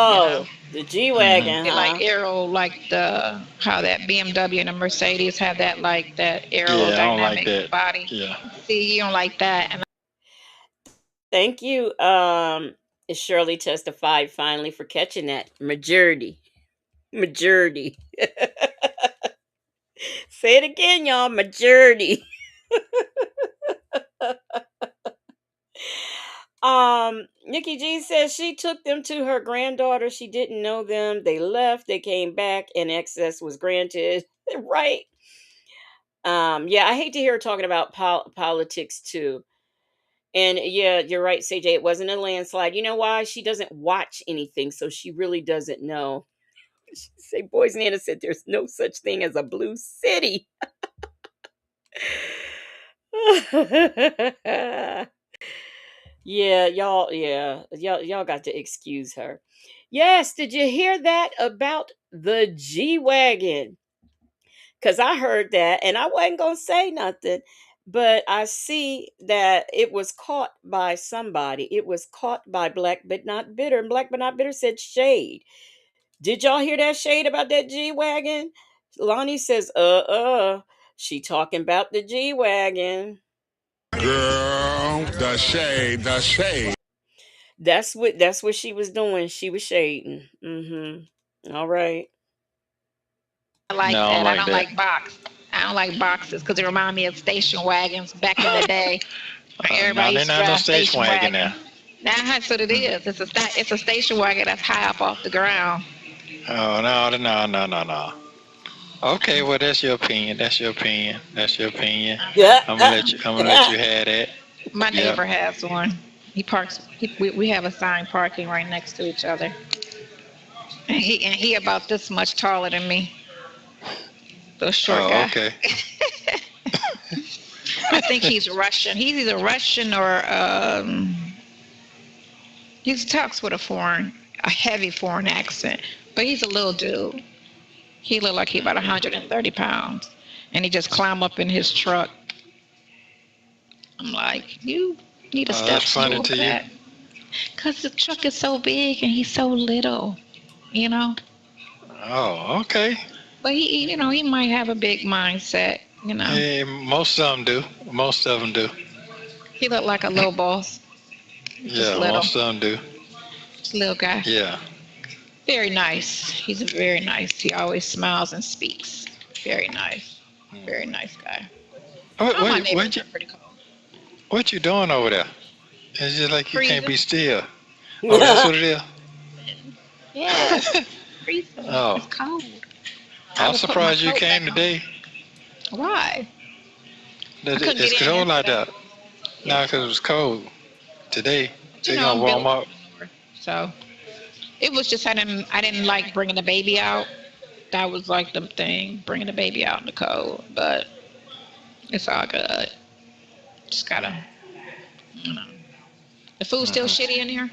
You know, Oh, the G hmm wagon, they like huh? aero, like the how that BMW and the Mercedes have that like that Yeah, I don't like aerodynamic that. body. Yeah. See, you don't like that, and Thank you. Shirley testified finally for catching that majority. Majority. Say it again, y'all. Majority. Nikki G says she took them to her granddaughter. She didn't know them. They left. They came back, and access was granted. Right. Yeah, I hate to hear her talking about politics too. And yeah, you're right, CJ. It wasn't a landslide. You know why? She doesn't watch anything, so she really doesn't know. She say Boys Nana said there's no such thing as a blue city. Yeah, y'all got to excuse her. Yes, did you hear that about the G Wagon? Because I heard that and I wasn't going to say nothing, but I see that it was caught by somebody. It was caught by Black But Not Bitter. And Black But Not Bitter said shade. Did y'all hear that shade about that G Wagon? Lonnie says, she talking about the G Wagon. Girl, the shade, the shade. That's what she was doing. She was shading. All right. I No, like I don't that. I like don't that. like box. I don't like boxes because they remind me of station wagons back in the day. No, Everybody they're used to not no drive station station wagon wagon. now. That's what it Mm. is. It's a station wagon that's high up off the ground. Oh no, no, no, no, no. Okay, well that's your opinion. That's your opinion. That's your opinion. Yeah. I'm gonna let you. I'm gonna let you have that. My Yep. neighbor has one. He parks. We have assigned parking right next to each other, and he about this much taller than me. The short Oh, guy. okay. I think he's Russian. He's either Russian or he talks with a heavy foreign accent. But he's a little dude. He looked like he about 130 pounds, and he just climb up in his truck. I'm like, you need a That's step funny stool to for you. that, cause the truck is so big and he's so little, you know. Oh, okay. But he might have a big mindset, you know. Hey, most of them do. Most of them do. He looked like a little boss, just Yeah, little, most of them do. just little guy. Yeah. Very nice. He's a very nice. He always smiles and speaks. Very nice. Very nice guy. What All my what what neighbors you are pretty cool. what you doing over there? It's just like you can't be Freezing. still. Oh, that's what it is. Yes. Freezing. Oh, It's cold. I I'm will put my surprised you coat came back on. today. Why? I That couldn't it's get in cold like yesterday. that. Yeah, Now it's 'cause it cold. was cold today. But They gonna I'm warm built up. from the north, so it was just I didn't like bringing the baby out. That was like the thing, bringing the baby out in the cold. But it's all good. Just gotta, you know. The food's still Hmm shitty in here.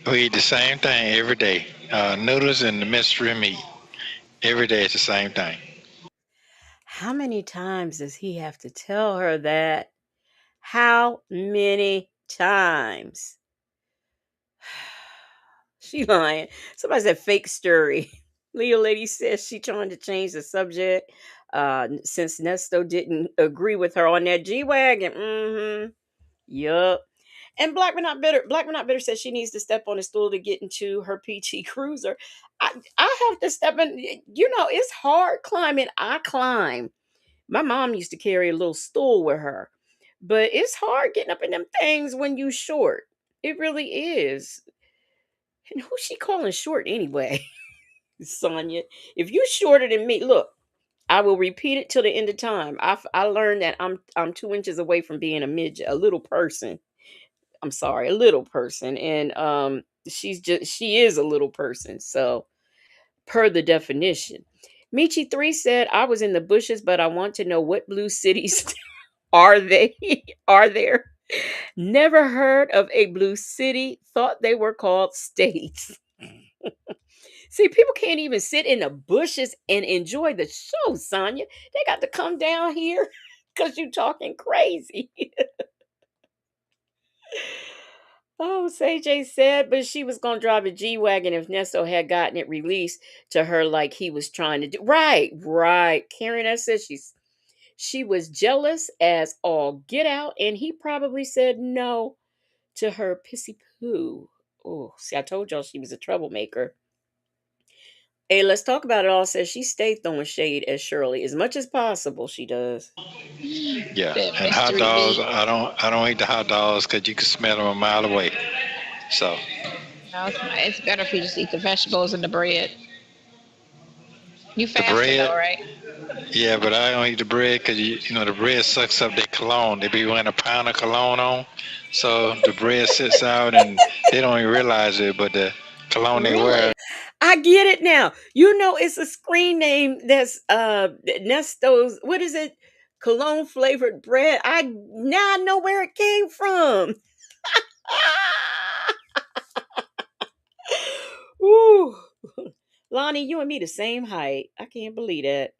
We eat the same thing every day. Noodles and the mystery meat. Every day it's the same thing. How many times does he have to tell her that? How many times? She lying. Somebody said fake story. Leo lady says she trying to change the subject. Since Nesto didn't agree with her on that G wagon. Yup. And Black but not bitter says she needs to step on a stool to get into her PT Cruiser. I have to step in. It's hard climbing. I climb. My mom used to carry a little stool with her, but it's hard getting up in them things when you short. It really is. And who's she calling short anyway? Sonya. If you shorter than me, look, I will repeat it till the end of time. I learned that I'm 2 inches away from being a midget, a little person. I'm sorry, a little person, and she is a little person. So per the definition. Michi 3 said, I was in the bushes, but I want to know what blue cities are they? Are there? Never heard of a blue city, thought they were called states. See, people can't even sit in the bushes and enjoy the show, Sonya. They got to come down here because you talking crazy. Oh, Say J said, but she was gonna drive a G Wagon if Nesto had gotten it released to her like he was trying to do. Right, right. Karen that says she was jealous as all get out, and he probably said no to her pissy poo. Oh, see, I told y'all she was a troublemaker. Hey, let's talk about it all. Says she stayed throwing shade at Shirley as much as possible. She does. Yeah, That and hot mystery dogs. meat. I don't eat the hot dogs because you can smell them a mile away. So No, it's better if you just eat the vegetables and the bread. You the fasting though, bread, right? yeah, but I don't eat the bread because you know the bread sucks up their cologne. They be wearing a pound of cologne on, so the bread sits out and they don't even realize it. But the cologne they wear, Really? I get it now. You know, it's a screen name that's Nesto's. What is it? Cologne flavored bread. I know where it came from. Ooh. Lonnie, you and me the same height. I can't believe that.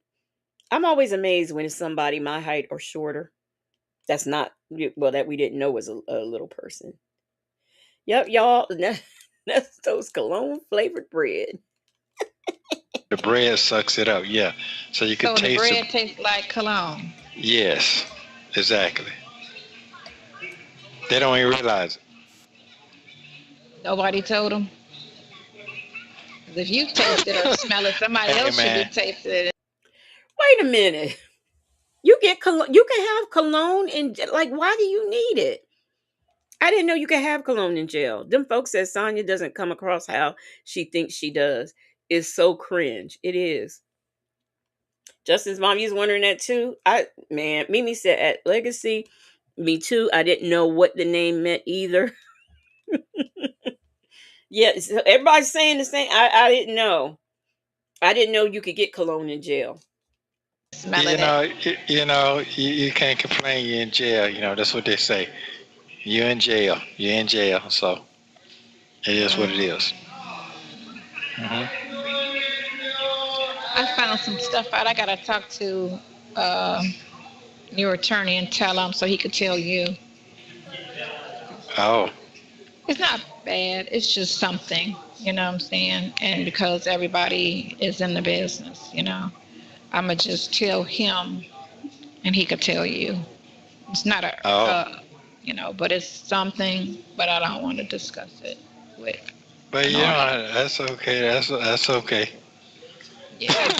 I'm always amazed when it's somebody my height or shorter. That's not well that we didn't know was a little person. Yep, y'all. Nesto's cologne flavored bread. the bread sucks it up. Yeah, so you could So the taste it. bread tastes like cologne. Yes, exactly. They don't even realize Nobody told them. 'Cause if you taste it or it. smell it, somebody Hey else should be man, tasting it. Wait a minute. You get cologne. You can have cologne in like. Why do you need it? I didn't know you could have cologne in jail. Them folks said Sonya doesn't come across how she thinks she does. It's so cringe. It is. Justin's mom, you was wondering that too. Mimi said at Legacy, me too. I didn't know what the name meant either. Yeah, so everybody's saying the same. I didn't know. I didn't know you could get cologne in jail. Smelling it. you can't complain. You're in jail. You know that's what they say. You're in jail. You're in jail. So it is what it Mm. is. Hmm. I found some stuff out. I gotta talk to uh, your attorney and tell him so he could tell you. Oh, It's not bad. It's just something. You know what I'm saying? And because everybody is in the business, I'ma just tell him, and he could tell you. It's not oh. but it's something. But I don't want to discuss it with But an you audience. know that's okay. That's okay. Yeah,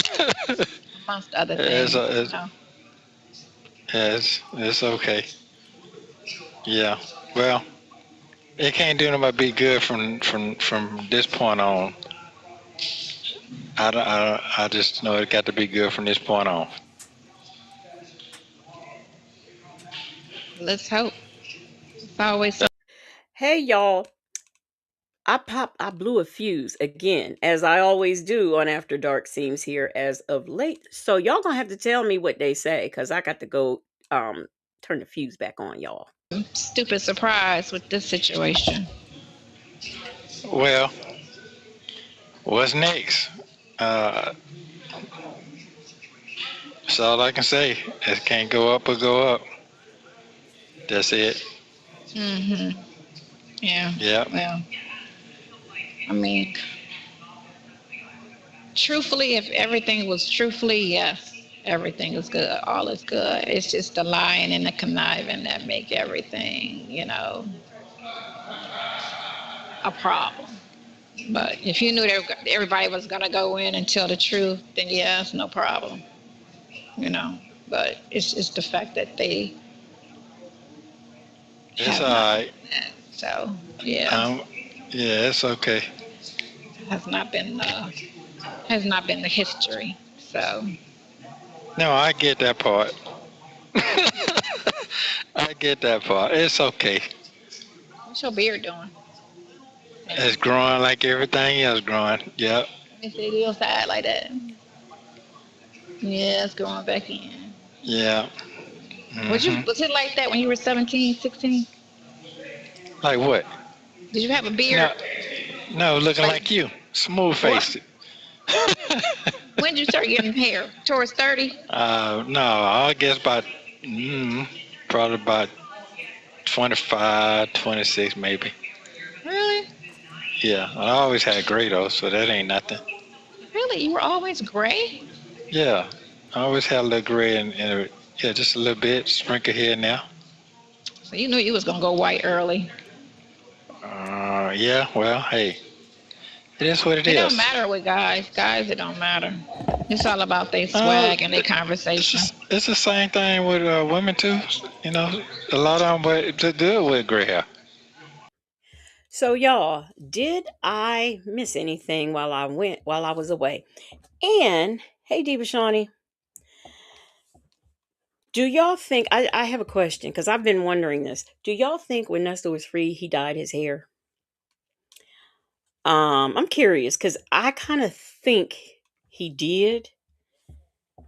amongst other it's, things. it's, it's okay. Yeah. Well, it can't do nothing but be good from this point on. I just know it got to be good from this point on. Let's hope. It's always Hey y'all, I blew a fuse again, as I always do on After Dark seems here as of late. So y'all gonna have to tell me what they say, cause I got to go turn the fuse back on, y'all. stupid surprise with this situation. Well, what's next? Uh, that's all I can say. It can't go up or go up. That's it. Hmm. Yeah. Yep. Well, I mean, truthfully, if everything was truthfully, yes, everything is good. All is good. It's just the lying and the conniving that make everything, a problem. But if you knew that everybody was gonna go in and tell the truth, then yes, no problem. You know. But it's the fact that they It's have all not right. done that. So yeah, Um, yeah, it's okay. has not been has not been the history. So No, I get that part. I get that part. It's okay. What's your beard doing? Let me It's see. growing like everything else growing. Yep. Let me see the other side like that. Yeah, it's growing back in. Yeah. Was it like that when you were 17, 16? Like what? Did you have a No, beard? no, looking Like like you, smooth what? faced. When did you start getting hair? Towards 30? No, I guess about mm, probably about 25, 26 maybe. Really? Yeah, I always had gray though, so that ain't nothing. Really? You were always gray? Yeah, I always had a little gray and yeah, just a little bit, sprinkle here and there. So you knew you was gonna go white early. Yeah, well, hey, it is what it It don't is. matter with guys. Guys, it don't matter. It's all about their Uh, swag and their conversation. it's the same thing with women too. You know, a lot of them to do it with gray hair. So y'all, did I miss anything while I was away? And hey Diva Shawnee, do y'all think I have a question because I've been wondering this. Do y'all think when Nesto was free he dyed his hair? I'm curious because I kind of think he did,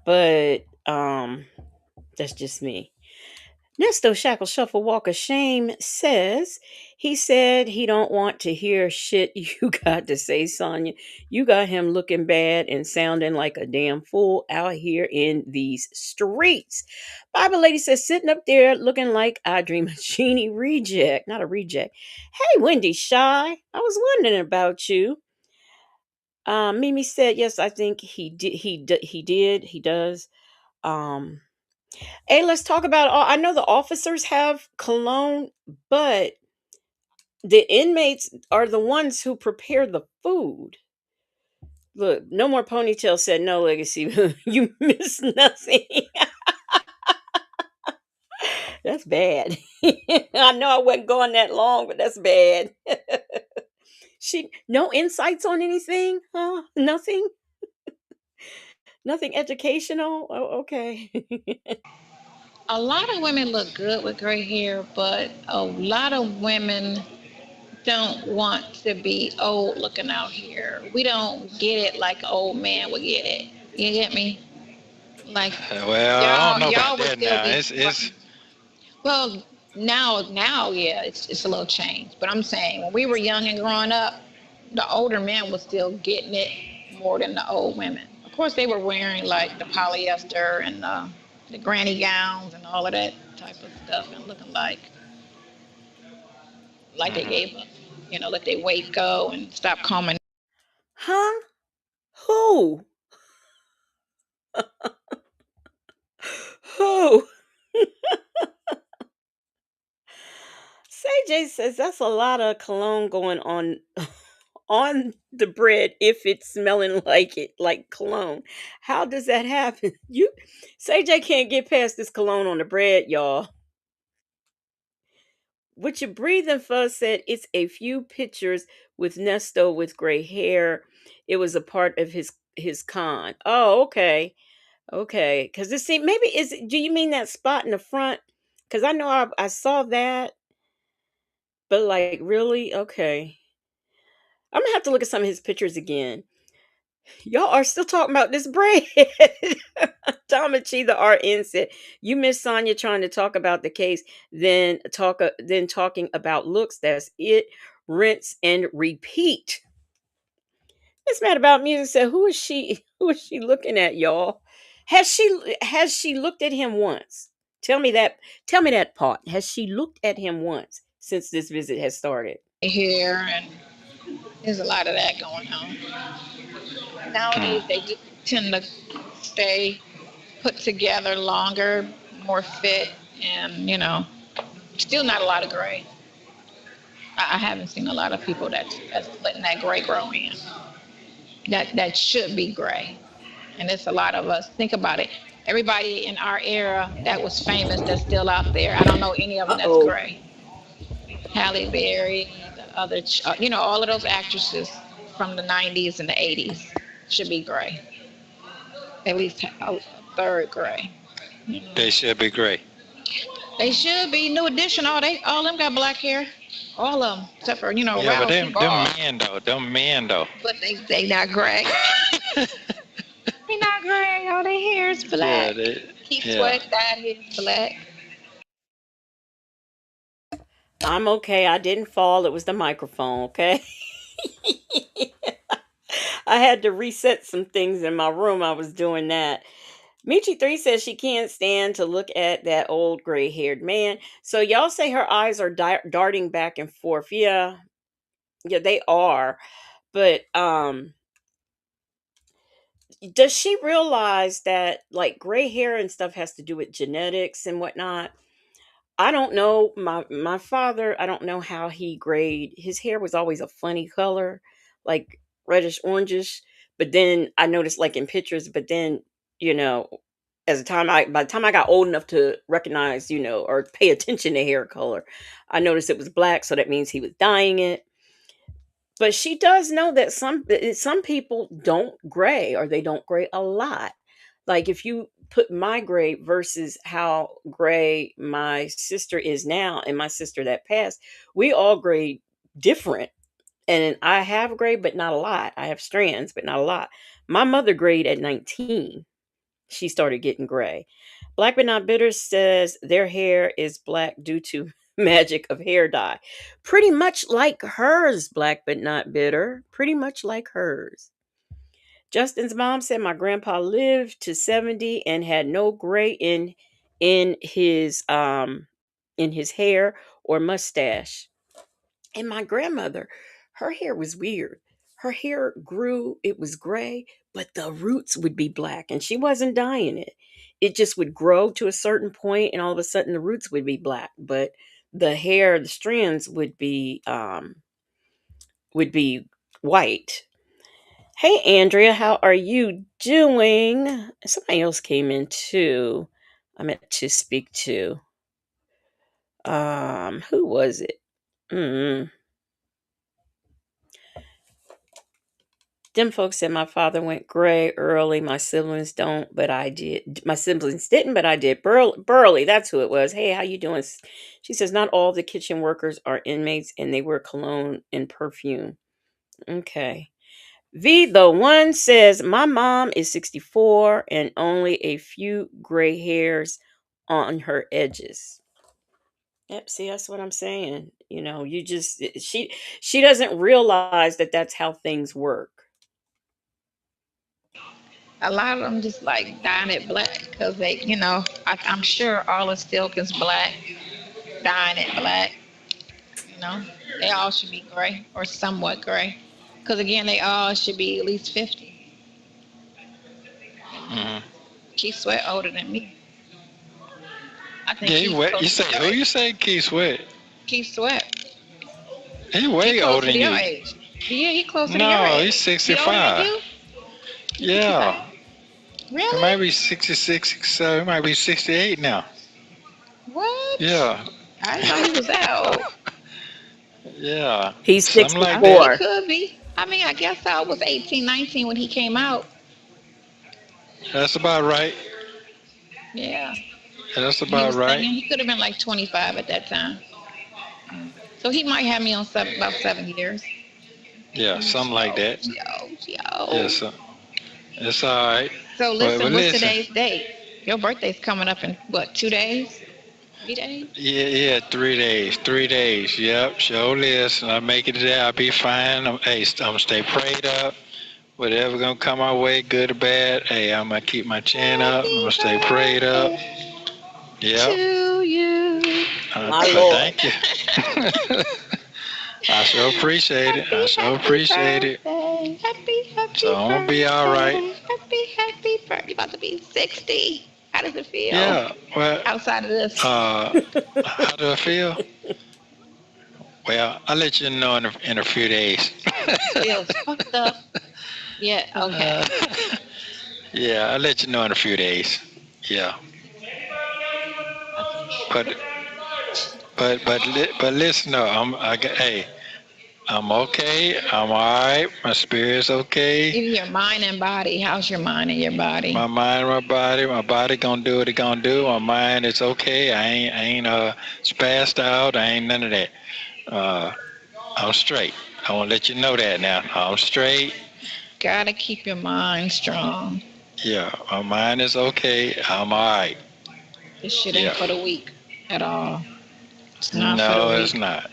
but that's just me. Nesto Shackle Shuffle Walk of Shame says he said he don't want to hear shit you got to say, Sonya. You got him looking bad and sounding like a damn fool out here in these streets. Bible Lady says sitting up there looking like I dream a genie reject, not a reject. Hey, Wendy Shy, I was wondering about you. Mimi said yes. I think he did. He did. He does. Um, Hey, let's talk about. I know the officers have cologne, but the inmates are the ones who prepare the food. Look, no more ponytail said no legacy. You miss nothing. That's bad. I know I wasn't going that long, but that's bad. She no insights on anything? Huh? Nothing? Nothing educational? Oh, okay. A lot of women look good with gray hair, but a lot of women don't want to be old looking out here. We don't get it like an old man would get it. You get me? Like Well, I don't y'all, know about y'all would that still now. be It's well. Now, yeah, it's a little changed. But I'm saying when we were young and growing up, the older men was still getting it more than the old women. Of course, they were wearing like the polyester and the granny gowns and all of that type of stuff, and looking like they gave up, let their weight go and stop combing. Huh? Who? Who? Say says that's a lot of cologne going on on the bread if it's smelling like it, like cologne. How does that happen? You Say can't get past this cologne on the bread, y'all. What you breathing for said it's a few pictures with Nesto with gray hair. It was a part of his con. Oh, okay. Okay. Cause this seem maybe do you mean that spot in the front? Cause I know I saw that, but like really? Okay. I'm gonna have to look at some of his pictures again. Y'all are still talking about this bread. Tamachi the RN said, "You miss Sonya trying to talk about the case, then talking about looks. That's it. Rinse and repeat." It's mad about music said, "Who is she? Who is she looking at, y'all? Has she looked at him once? Tell me that. Tell me that part. Has she looked at him once since this visit has started?" Hair, and there's a lot of that going on. Nowadays, they tend to stay put together longer, more fit, and still not a lot of gray. I haven't seen a lot of people that's letting that gray grow in. That should be gray, and it's a lot of us. Think about it. Everybody in our era that was famous that's still out there. I don't know any of them Uh that's oh. gray. Halle Berry, the other, all of those actresses from the '90s and the '80s should be gray. At least a third gray. they should be gray. They should be New Edition. All them got black hair. All of them, except for Yeah, but Ralph. He them bald, men though, them men though. but they not gray. They not gray. All their hair is Yeah, black. they, Keith yeah. Sweat dyed his black. I'm okay. I didn't fall. It was the microphone, okay? I had to reset some things in my room. I was doing that. Michi3 says she can't stand to look at that old gray haired man. So, y'all say her eyes are darting back and forth. Yeah, yeah, they are. But, does she realize that like gray hair and stuff has to do with genetics and whatnot? I don't know. My father, I don't know how he grayed. His hair was always a funny color, like reddish orangish. But then I noticed like in pictures, but then, you know, as the time I by the time I got old enough to recognize, or pay attention to hair color, I noticed it was black, so that means he was dyeing it. But she does know that some people don't gray, or they don't gray a lot. Like if you put my gray versus how gray my sister is now and my sister that passed, we all gray different. And I have gray, but not a lot. I have strands, but not a lot. My mother grayed at 19. She started getting gray. Black but not bitter says their hair is black due to magic of hair dye. Pretty much like hers, black but not bitter. Pretty much like hers. Justin's mom said my grandpa lived to 70 and had no gray in his hair or mustache. And my grandmother, her hair was weird. Her hair grew, it was gray, but the roots would be black and she wasn't dyeing it. It just would grow to a certain point and all of a sudden the roots would be black, but the hair, the strands would be white. Hey Andrea, how are you doing? Somebody else came in too. I meant to speak to. Who was it? Mm. Them folks said my father went gray early. My siblings don't, but I did. My siblings didn't, but I did. Burley, that's who it was. Hey, how you doing? She says not all the kitchen workers are inmates, and they wear cologne and perfume. Okay. V the one says my mom is 64 and only a few gray hairs on her edges. Yep, see that's what I'm saying. You just she doesn't realize that that's how things work. A lot of them just like dyeing it black because I'm sure all the silk is black, dyeing it black. You know, they all should be gray or somewhat gray. Because again, they all should be at least 50. Hmm. Keith Sweat older than me. I think Yeah, he he's way. You closer say to your who? You age. say Keith Sweat? Keith Sweat. He He way older closer to than your you. age. Yeah, he closer to your No, he's age. He older than 65. you? He's Yeah, 65? he might Really? be 66, 67. He might be 68 now. What? Yeah, I didn't know he was that old. yeah, He's something I like mean, that. he 64. could be. I mean, I guess I was 18, 19 when he came out. That's about right. Yeah. That's He about was right. singing. He could have been like 25 at that time. So he might have me on about 7 years. Yeah, something like Yo, that. yo, yo. Yes, it's all right. So But listen, what's listen, today's date? Your birthday's coming up in what, 2 days? 3 days? yeah, 3 days, 3 days. Yep, sure listen. I make it there. I'll be fine. I'm gonna stay prayed up. Whatever gonna come our way, good or bad. Hey, I'm gonna keep my chin up. I'm Happy gonna stay prayed up. birthday Yep. to you. My Lord. Thank you. I sure appreciate it. I Happy, sure happy appreciate it. birthday. Happy, So happy I'm gonna be all right. birthday. Happy, happy birthday. You're about to be 60. How does it feel Yeah. Well, outside of this? how do I feel? Well, I'll let you know in a few days. Feels fucked up. Yeah, okay. Uh, yeah, I'll let you know in a few days. Yeah. But but listen, no, hey, I'm okay. I'm all right. My spirit's okay. Even your mind and body. How's your mind and your body? My mind, my body gonna do what it gonna do. My mind is okay. I ain't spazzed out. I ain't none of that. Uh, I'm straight. I want to let you know that now. I'm straight. Gotta keep your mind strong. Yeah, my mind is okay. I'm all right. This shit ain't Yeah. for the weak at all. It's not for the No, it's weak. not.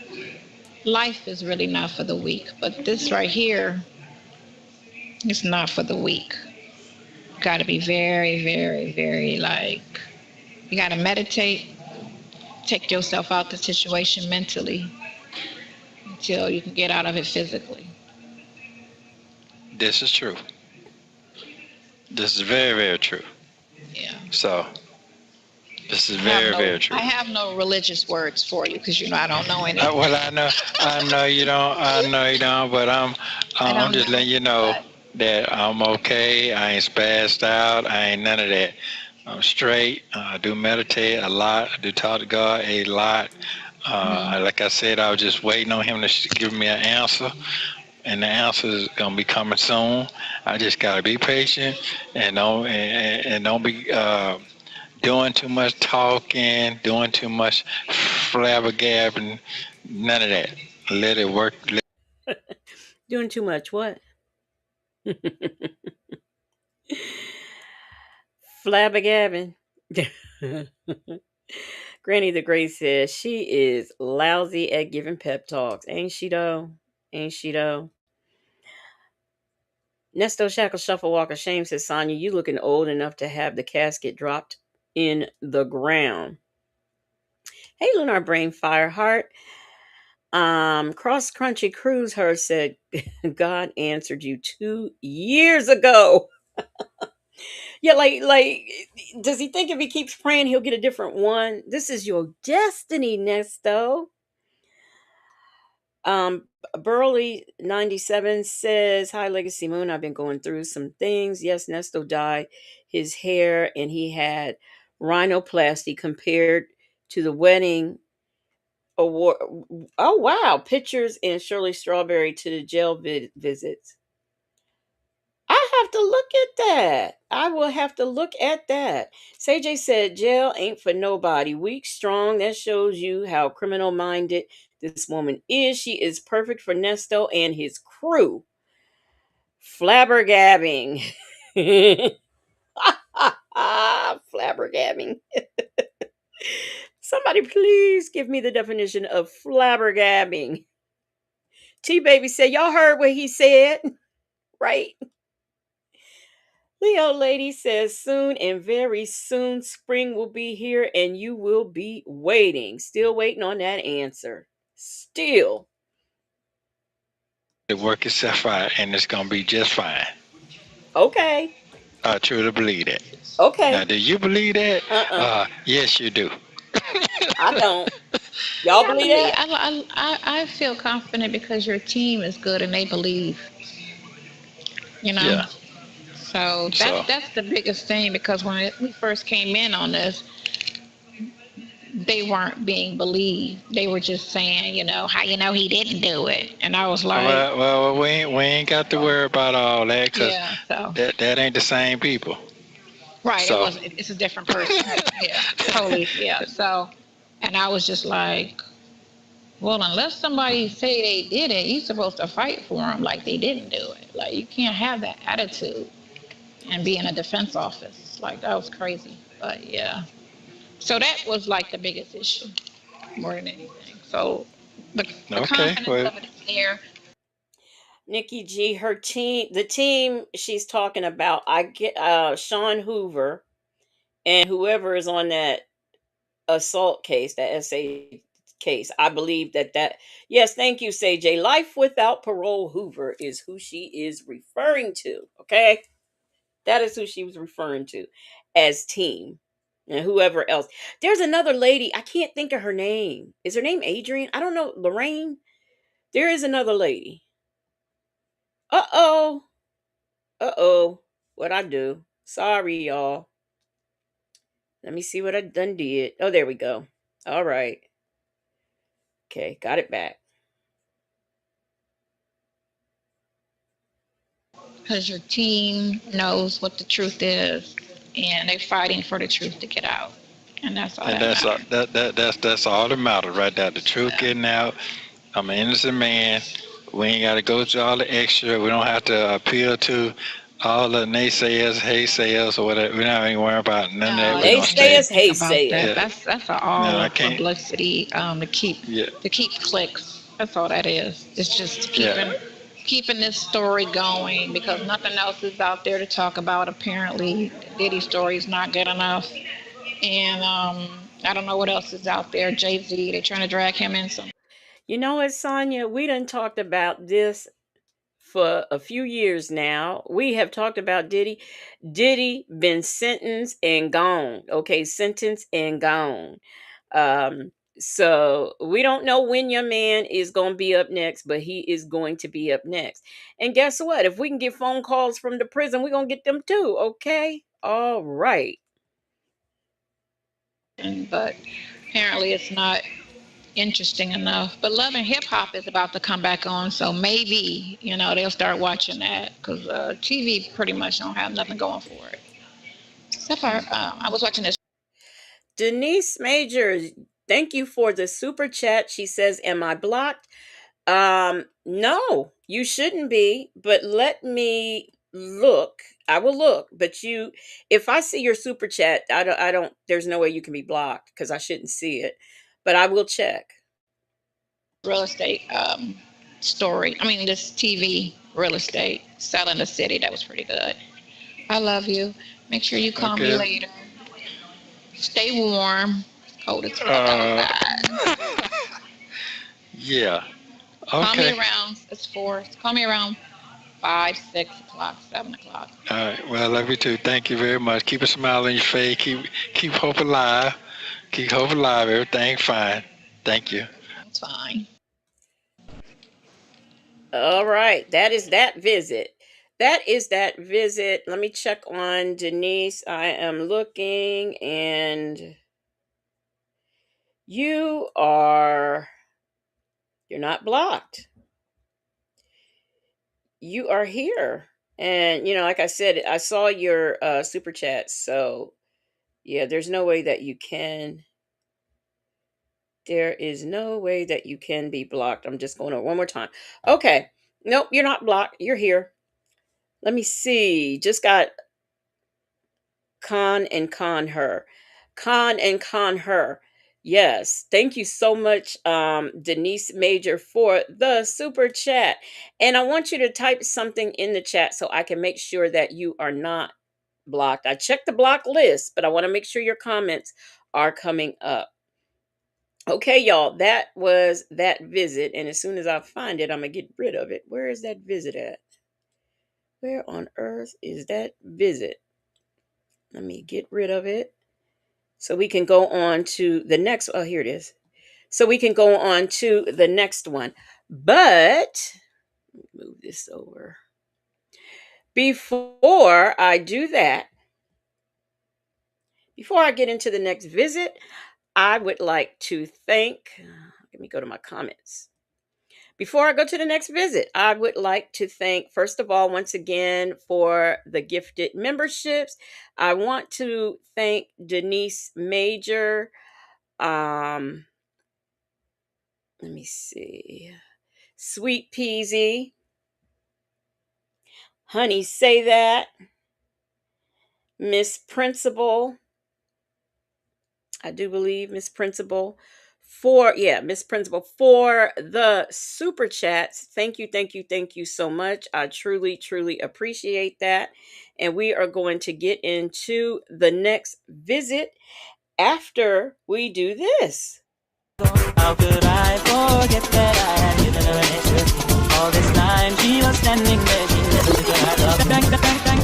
Life is really not for the weak, but this right here is not for the weak. Got to be very, very, very like, you got to meditate, take yourself out the situation mentally until you can get out of it physically. This is true. This is very, very true. Yeah. So, this is very, very true. I have no religious words for you because you know I don't know any. Well, I know you don't, I know you don't, but I I'm don't just know, letting you know but that I'm okay. I ain't spazzed out. I ain't none of that. I'm straight. I do meditate a lot. I do talk to God a lot. mhm. Like I said, I was just waiting on him to give me an answer, and the answer is gonna be coming soon. I just gotta be patient and don't be doing too much talking, doing too much flabbergabbing. None of that. Let it work. Doing too much what? Flabbergabbing. Granny the Great says she is lousy at giving pep talks. Ain't she though? Ain't she though? Nesto Shackle Shuffle Walk of Shame says, Sonya, you looking old enough to have the casket dropped in the ground. Hey, Lunar Brain Fireheart. Cross Crunchy Cruise her said, God answered you 2 years ago. Yeah, does he think if he keeps praying, he'll get a different one? This is your destiny, Nesto. Burley 97 says, Hi, Legacy Moon. I've been going through some things. Yes, Nesto dyed his hair and he had rhinoplasty compared to the wedding award. Oh, wow. Pictures and Shirley Strawberry to the jail visits. I have to look at that. I will have to look at that. J said, jail ain't for nobody. Weak, strong. That shows you how criminal minded this woman is. She is perfect for Nesto and his crew. Flabbergabbing. Flabbergabbing. Somebody please give me the definition of flabbergabbing. T Baby said, y'all heard what he said, right? Leo Lady says soon and very soon spring will be here and you will be waiting. Still waiting on that answer. Still. It work itself out, and it's gonna be just fine. Okay. I truly believe that. Now, Okay. do you believe that? Uh-uh. Yes, you do. I don't. Y'all Yeah, I believe believe. that? I feel confident because your team is good and they believe. You know, Yeah. so So, that's the biggest thing because when we first came in on this, they weren't being believed. They were just saying, you know, how you know he didn't do it, and I was like, we ain't got to worry about all that because yeah. So that ain't the same people. right, it So, was. It's a different person. Yeah, totally. Yeah. So, and I was just like, well, unless somebody say they did it, you're supposed to fight for them like they didn't do it. Like you can't have that attitude and be in a defense office. Like that was crazy. But yeah. So that was like the biggest issue more than anything. So the okay. confidence Well, of it is there. Nikki G, her team, the team she's talking about, I get Sean Hoover and whoever is on that assault case, that SA case. I believe that yes, thank you, J. Life without parole Hoover is who she is referring to. Okay, that is who she was referring to as team, and whoever else. There's another lady. I can't think of her name. Is her name Adrian? I don't know. Lorraine. There is another lady. Uh oh. Uh oh. What I do? Sorry, y'all. Let me see what I done did. Oh, there we go. All right. Okay, got it back. Because your team knows what the truth is and they're fighting for the truth to get out. And that's all and that matters. that's all that matters right there. The truth Yeah. getting out. I'm an innocent man. We ain't got to go through all the extra. We don't have to appeal to all the naysayers, haysayers, or whatever. We're not even worrying about none of that. No, We're you gonna don't need to stay. Naysayers, think about haysayers. that. Yeah. That's No, all I of can't. publicity Yeah. to keep clicks. That's all that is. It's just Yeah. keeping this story going because nothing else is out there to talk about. Apparently, Diddy's story is not good enough, and I don't know what else is out there. Jay Z, they're trying to drag him in some. You know what, Sonya? We done talked about this for a few years now. We have talked about Diddy. Diddy been sentenced and gone. Okay, sentenced and gone. So we don't know when your man is going to be up next, but he is going to be up next. And guess what? If we can get phone calls from the prison, we're going to get them too. Okay. All right. But apparently, it's not interesting enough. But Love and Hip Hop is about to come back on, so maybe they'll start watching that because TV pretty much don't have nothing going for it. Except for I was watching this. Denise Majors, thank you for the super chat. She says, "Am I blocked?" No, you shouldn't be, but let me look. I will look, but if I see your super chat, I don't, there's no way you can be blocked because I shouldn't see it, but I will check. Real estate story. I mean, this TV real estate selling the city. That was pretty good. I love you. Make sure you call me Okay. later. Stay warm. It's cold as fuck Uh. outside. Yeah. Call me Okay. around. It's 4. Call me around 5, 6 o'clock, 7 o'clock. All right. Well, I love you too. Thank you very much. Keep a smile on your face. Keep hope alive. Keep hope alive. Everything fine. Thank you. It's fine. All right, that is that visit. That is that visit. Let me check on Denise. I am looking, and you are, you're not blocked. You are here. And like I said, I saw your super chat. So yeah, there's no way that you can. There is no way that you can be blocked. I'm just going over one more time. Okay. Nope, you're not blocked. You're here. Let me see. Just got con her. Con her. Yes. Thank you so much, Denise Major, for the super chat. And I want you to type something in the chat so I can make sure that you are not blocked. I checked the block list, but I want to make sure your comments are coming up. Okay, y'all, that was that visit. And as soon as I find it, I'm going to get rid of it. Where is that visit at? Where on earth is that visit? Let me get rid of it so we can go on to the next. Oh, here it is. So we can go on to the next one. But move this over. Before I do that, before I get into the next visit, I would like to thank, let me go to my comments. Before I go to the next visit, I would like to thank, first of all, once again, for the gifted memberships. I want to thank Denise Major. Let me see. Sweet Peasy. Honey, say that. Miss Principal. I do believe Miss Principal Miss Principal for the super chats. Thank you, thank you, thank you so much. I truly, truly appreciate that. And we are going to get into the next visit after we do this. How could I forget that I had given her an extra? All this time she was standing there, she never took her eyes off.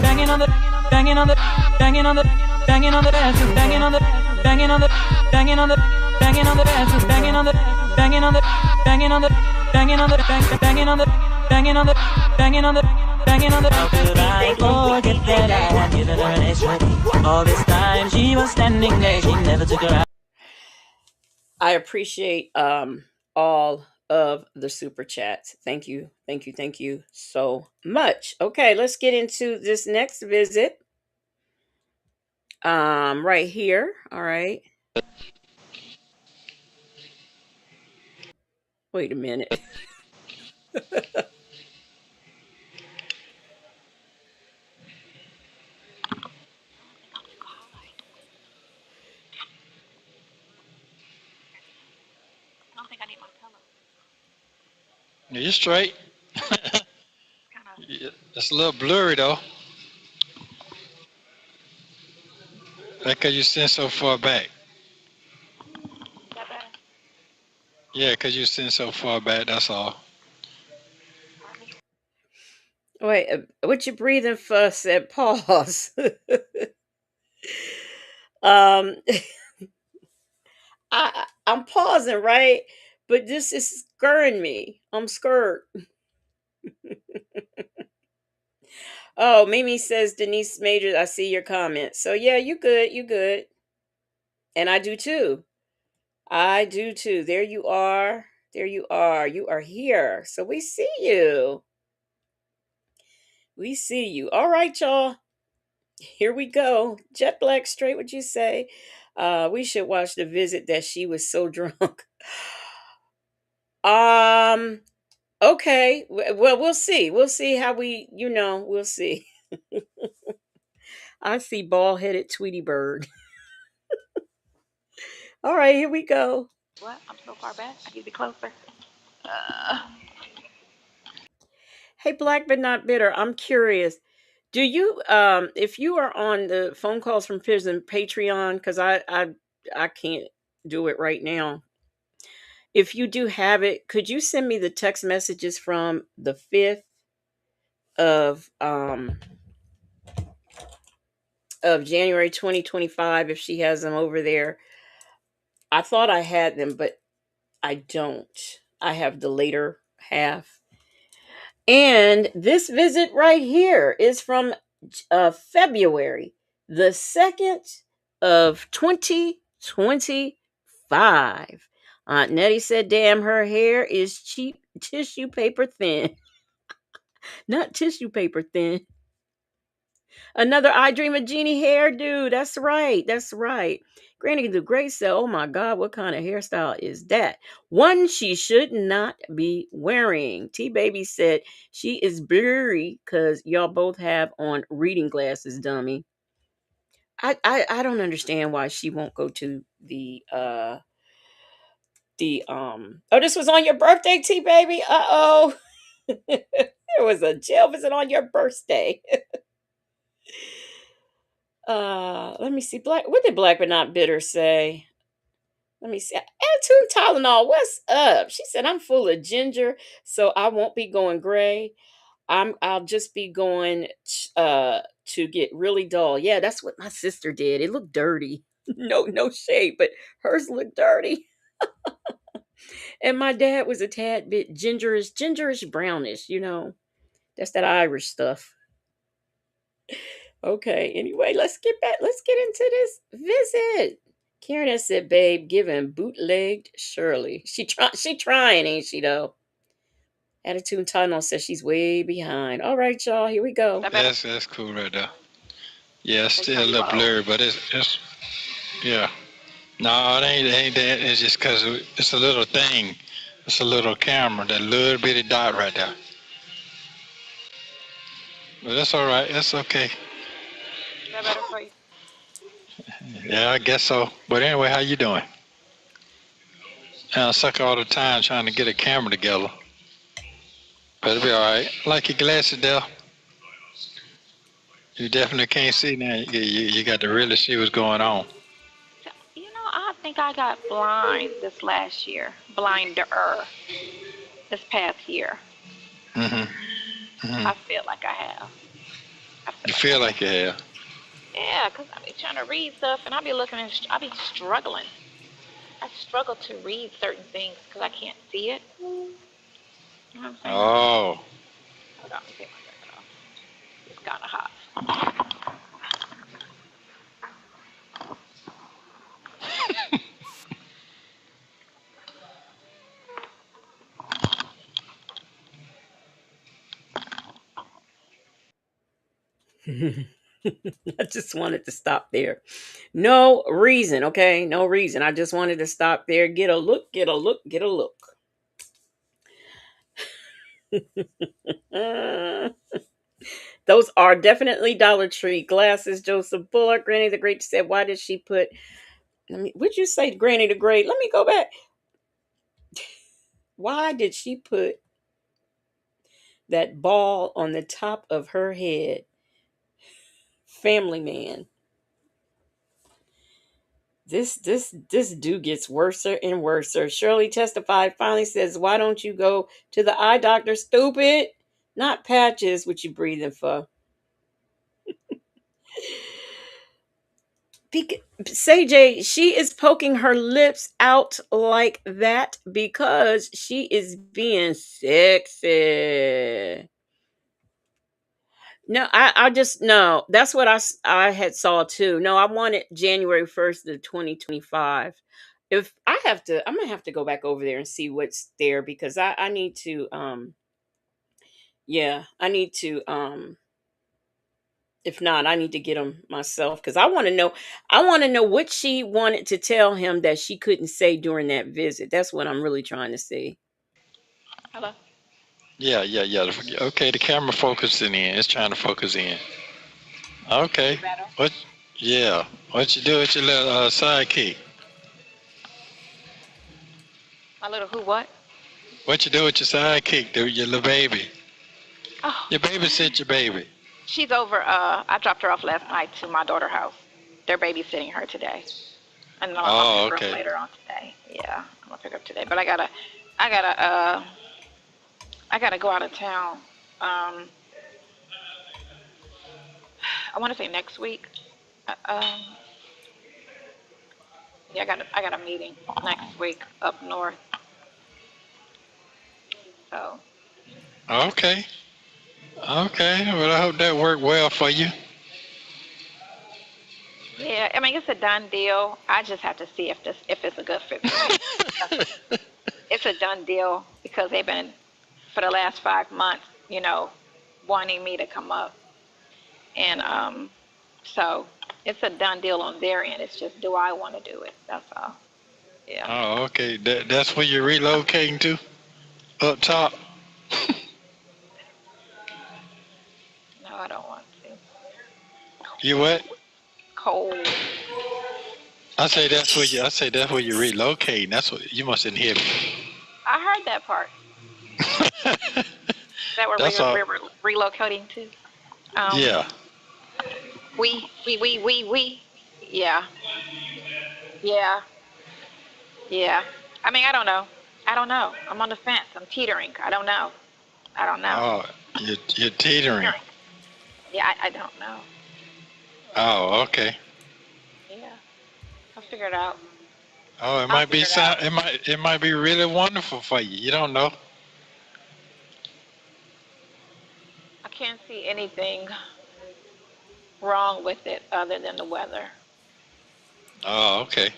Banging on the, banging on the, banging on the, banging on the bathroom, banging on the, banging on the, banging on the, banging on the bathroom, banging on the, banging on the, banging on the, banging on the, banging on the, banging on the, banging on the, banging on the. How could I forget that I had given her an extra? All this time she was standing there, she never took her eyes. I appreciate all of the super chats. Thank you. Thank you. Thank you so much. Okay, let's get into this next visit. Right here. All right. Wait a minute. Yeah, you're straight. Yeah, it's a little blurry though. That's because you sitting so far back. Yeah, because you sitting so far back. That's all. Wait, what you breathing for? Said pause. um, I'm pausing, right? But this is scurring me. I'm scared. Oh, Mimi says Denise Majors. I see your comment. So yeah, you good. You good. And I do too. I do too. There you are. There you are. You are here. So we see you. We see you. All right, y'all. Here we go. Jet black straight, would you say? We should watch the visit that she was so drunk. um, okay. Well, we'll see. We'll see how we'll see. I see bald headed Tweety Bird. All right, here we go. Hey, Black but not bitter. I'm curious. Do you if you are on the phone calls from prison Patreon, because I can't do it right now. If you do have it, could you send me the text messages from the 5th of of January 2025 if she has them over there? I thought I had them, but I don't. I have the later half. And this visit right here is from February the 2nd of 2025. Aunt Nettie said, damn, her hair is cheap tissue paper thin. Not tissue paper thin. Another I Dream of Jeannie hairdo. That's right. That's right. Granny the Great said, oh my God, what kind of hairstyle is that? One she should not be wearing. T Baby said she is blurry because y'all both have on reading glasses, dummy. I don't understand why she won't go to the oh, this was on your birthday, T Baby. Uh-oh. There was a jail visit on your birthday. Let me see. Black. What did Black but not bitter say? Let me see. Attitude Tylenol. What's up? She said I'm full of ginger, so I won't be going gray. I'll just be going to get really dull. Yeah, that's what my sister did. It looked dirty. No shade, but hers looked dirty. And my dad was a tad bit gingerish brownish. That's that Irish stuff. Okay. Anyway, let's get back. Let's get into this visit. Karen has said, "Babe, giving bootlegged Shirley. She trying, ain't she though?" Attitude Tunnel says she's way behind. All right, y'all, here we go. That's cool right there. Yeah, it's still a little blurry, but it's yeah. No, it ain't that. It's just because it's a little thing. It's a little camera, that little bitty dot right there. But that's all right. That's okay. Yeah, I guess so. But anyway, how you doing? I suck all the time trying to get a camera together. But it'll be all right. Like your glasses, there. You definitely can't see now. You got to really see what's going on. Mm-hmm. Mm-hmm. You feel like you have. Oh. I just wanted to stop there. No reason, okay? No reason. I just wanted to stop there, get a look, get a look, get a look. Uh, those are definitely Dollar Tree glasses. Joseph Bullock, Granny the Great said, "Why did she put?" Would you say Granny the Great? Let me go back. Why did she put that ball on the top of her head? Family Man. This dude gets worser and worser. Shirley testified, finally says, "Why don't you go to the eye doctor, stupid? Not patches, what you breathing for?" Say Jay, she is poking her lips out like that because she is being sexy. No, I just no. That's what I had saw too. No, I want it January 1st of 2025. If I have to, I'm gonna have to go back over there and see what's there because I need to yeah, I need to if not, I need to get them myself because I want to know what she wanted to tell him that she couldn't say during that visit. That's what I'm really trying to see. Hello. Yeah, yeah, yeah. Okay, the camera focusing in. It's trying to focus in. Is Okay. it better? What? Yeah. What you do with your little sidekick? My little who? What? What you do with your sidekick, dude? Your little baby. Oh, Your babysit your baby. she's over. I dropped her off last night to my daughter's house. They're babysitting her today, and I'll pick Oh, her up okay. later on today. Yeah, I'm gonna pick her up today. But I gotta, I gotta go out of town. Um, I want to say next week. Um, yeah, I got a meeting next week up north. So Okay. Okay. Well, I hope that worked well for you. yeah, I mean it's a done deal. I just have to see if it's a good fit for me. That's all. It's a done deal because they've been for the last 5 months, wanting me to come up, and so it's a done deal on their end. It's just do I want to do it? That's all. Yeah. Oh, okay. That's where you're relocating to? Up top? No, I don't want to. You what? Cold. I say that's where you're relocating. That's what you mustn't hear me. I heard that part. That we're That's all. relocating to. Um, Yeah. we. Yeah, yeah, yeah. I mean, I don't know. I don't know. I'm on the fence. I'm teetering. I don't know. I don't know. Oh, you're teetering. Teetering. Yeah, I don't know. Oh, okay. Yeah, I'll figure it out. Oh, I'll figure it out. it might be really wonderful for you. You don't know. I can't see anything wrong with it other than the weather. Oh, okay.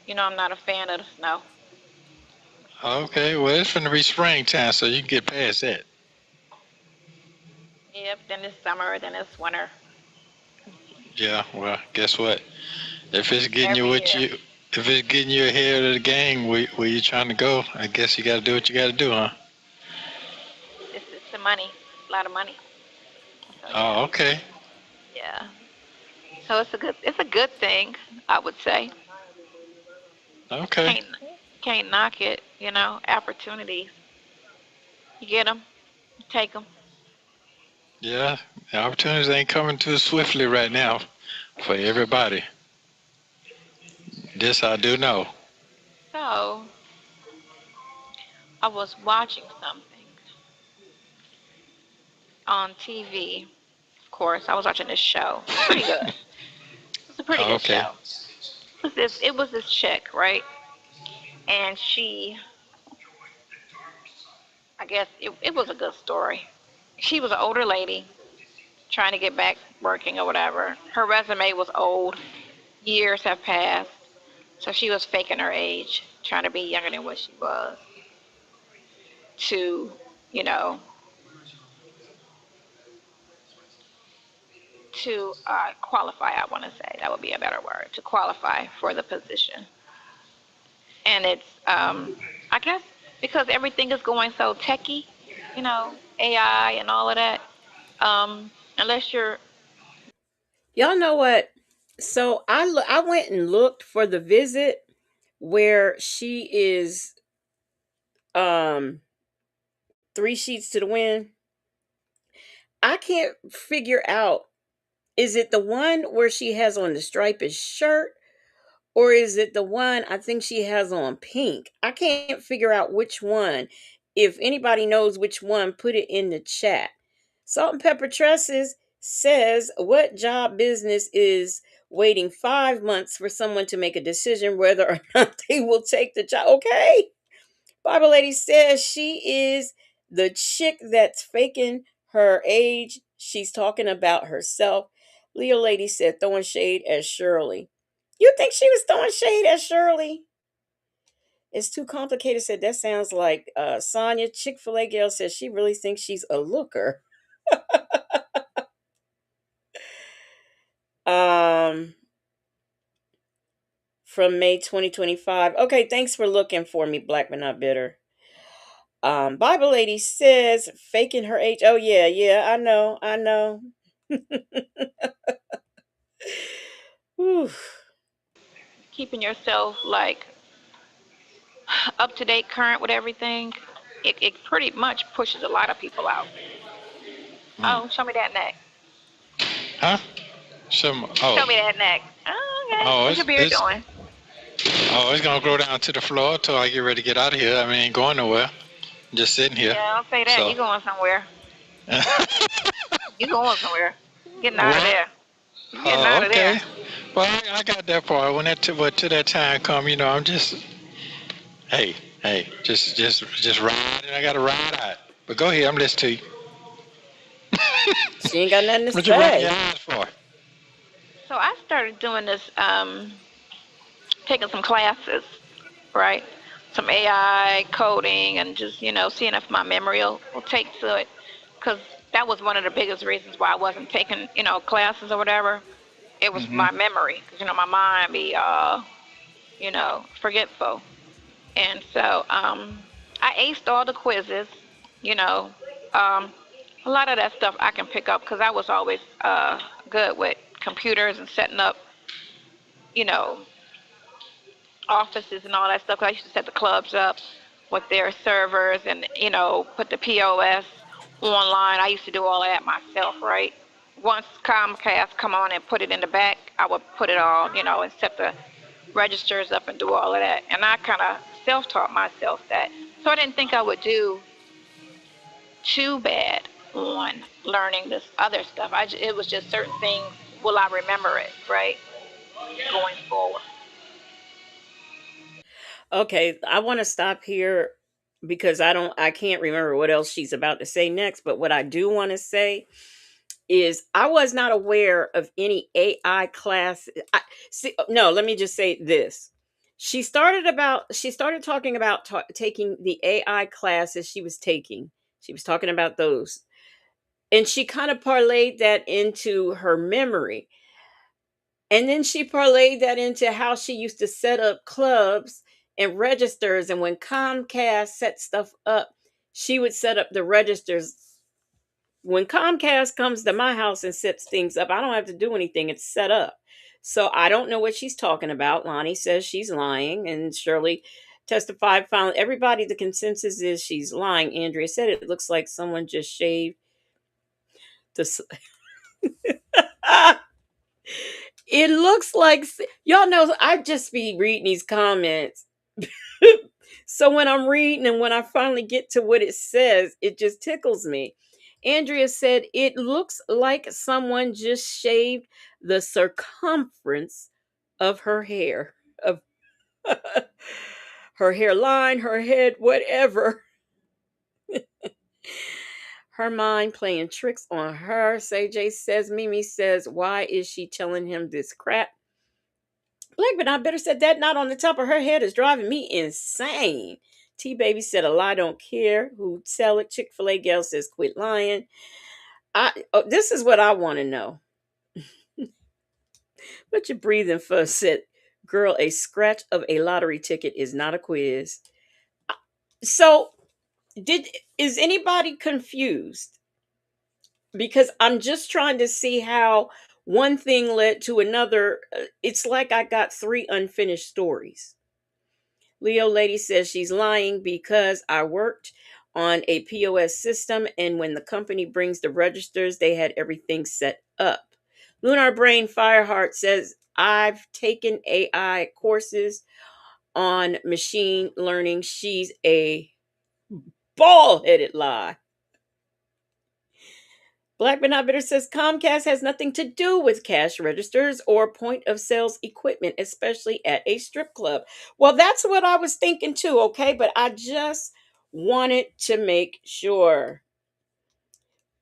I'm not a fan of the snow. Okay. Well, it's gonna be springtime, so you can get past that. Yep, then it's summer, then it's winter. Yeah. Well, guess what? If it's getting you Every what year. you if it's getting you ahead of the game where you're trying to go, I guess you got to do what you got to do, huh? It's the money. It's a lot of money. So yeah, Oh, okay. yeah. So it's a good thing, I would say. Okay. Can't knock it. Opportunities. You get them, you take them. Yeah. The opportunities ain't coming too swiftly right now for everybody. This I do know. So I was watching something on TV. Of course, I was watching this show. It's pretty good. It's a pretty good Okay. show. It was this chick, right? And I guess it was a good story. She was an older lady trying to get back working or whatever. Her resume was old. Years have passed. So she was faking her age, trying to be younger than what she was to, you know, to qualify, I want to say. That would be a better word, to qualify for the position. And it's, I guess, because everything is going so techy, AI and all of that. Unless you're Y'all know what? So I went and looked for the visit where she is um 3 sheets to the wind. I can't figure out, is it the one where she has on the striped shirt, or is it the one I think she has on pink? I can't figure out which one. If anybody knows which one, put it in the chat. Salt and Pepper Tresses says, what job business is waiting 5 months for someone to make a decision whether or not they will take the job? Okay. Bible Lady says she is the chick that's faking her age. She's talking about herself. Leo Lady said throwing shade at Shirley. You think she was throwing shade at Shirley? It's too complicated. Said that sounds like Sonya. Chick-fil-A girl says she really thinks she's a looker. Um, from May 2025. Okay, thanks for looking for me, Black but not bitter. Bible Lady says faking her age. Oh yeah, yeah, I know, I know. Whew. keeping yourself like up to date, current with everything, it pretty much pushes a lot of people out. Mm. Oh, show me that neck. Huh? Some. Show Oh. me that neck. Oh, okay. Oh, What's your beard doing? it's gonna go down to the floor till I get ready to get out of here. I mean, ain't going nowhere. I'm just sitting here. Yeah, I'll say that. So. You going somewhere? You going somewhere? Getting out of What? there. You getting Oh, out of okay. there. Well, I got that part. When to that time come, I'm just, hey, just riding. I got to ride out. But go ahead, I'm listening to you. She ain't got nothing to What you running your say. eyes for? So I started doing this, taking some classes, right? Some AI coding and just, seeing if my memory will take to it. Because that was one of the biggest reasons why I wasn't taking, classes or whatever. It was Mm-hmm. my memory. Because, my mind be, forgetful. And so I aced all the quizzes, you know. Um, a lot of that stuff I can pick up because I was always good with computers and setting up, you know, offices and all that stuff. I used to set the clubs up with their servers and put the POS online. I used to do all that myself, right? Once Comcast come on and put it in the back, I would put it all, and set the registers up and do all of that. And I kind of self-taught myself that, so I didn't think I would do too bad on learning this other stuff. It was just certain things. Will I remember it, right? Going forward. Okay, I want to stop here because I can't remember what else she's about to say next, but what I do want to say is I was not aware of any AI class. See, no, let me just say this. She started talking about taking the AI classes she was taking. She was talking about those. And she kind of parlayed that into her memory. And then she parlayed that into how she used to set up clubs and registers. And when Comcast set stuff up, she would set up the registers. When Comcast comes to my house and sets things up, I don't have to do anything. It's set up. So I don't know what she's talking about. Lonnie says she's lying, and Shirley testified. Found everybody. The consensus is she's lying. Andrea said it looks like someone just shaved the. It looks like y'all know I just be reading these comments. So when I'm reading and when I finally get to what it says, it just tickles me. Andrea said it looks like someone just shaved the circumference of her hair, of her hairline, her head, whatever. Her mind playing tricks on her. Say J says, Mimi says, why is she telling him this crap? Black but not bitter said that not on the top of her head is driving me insane. T Baby said a lie don't care. Who tell it? Chick-fil-A gal says quit lying. This is what I want to know. What you breathing for? Said girl, a scratch of a lottery ticket is not a quiz. So Did is anybody confused? Because I'm just trying to see how one thing led to another. It's like I got three unfinished stories. Leo Lady says she's lying because I worked on a POS system, and when the company brings the registers, they had everything set up. Lunar Brain Fireheart says I've taken AI courses on machine learning. She's a bald headed lie. Black but not bitter says Comcast has nothing to do with cash registers or point of sales equipment, especially at a strip club. Well, that's what I was thinking too, okay? But I just wanted to make sure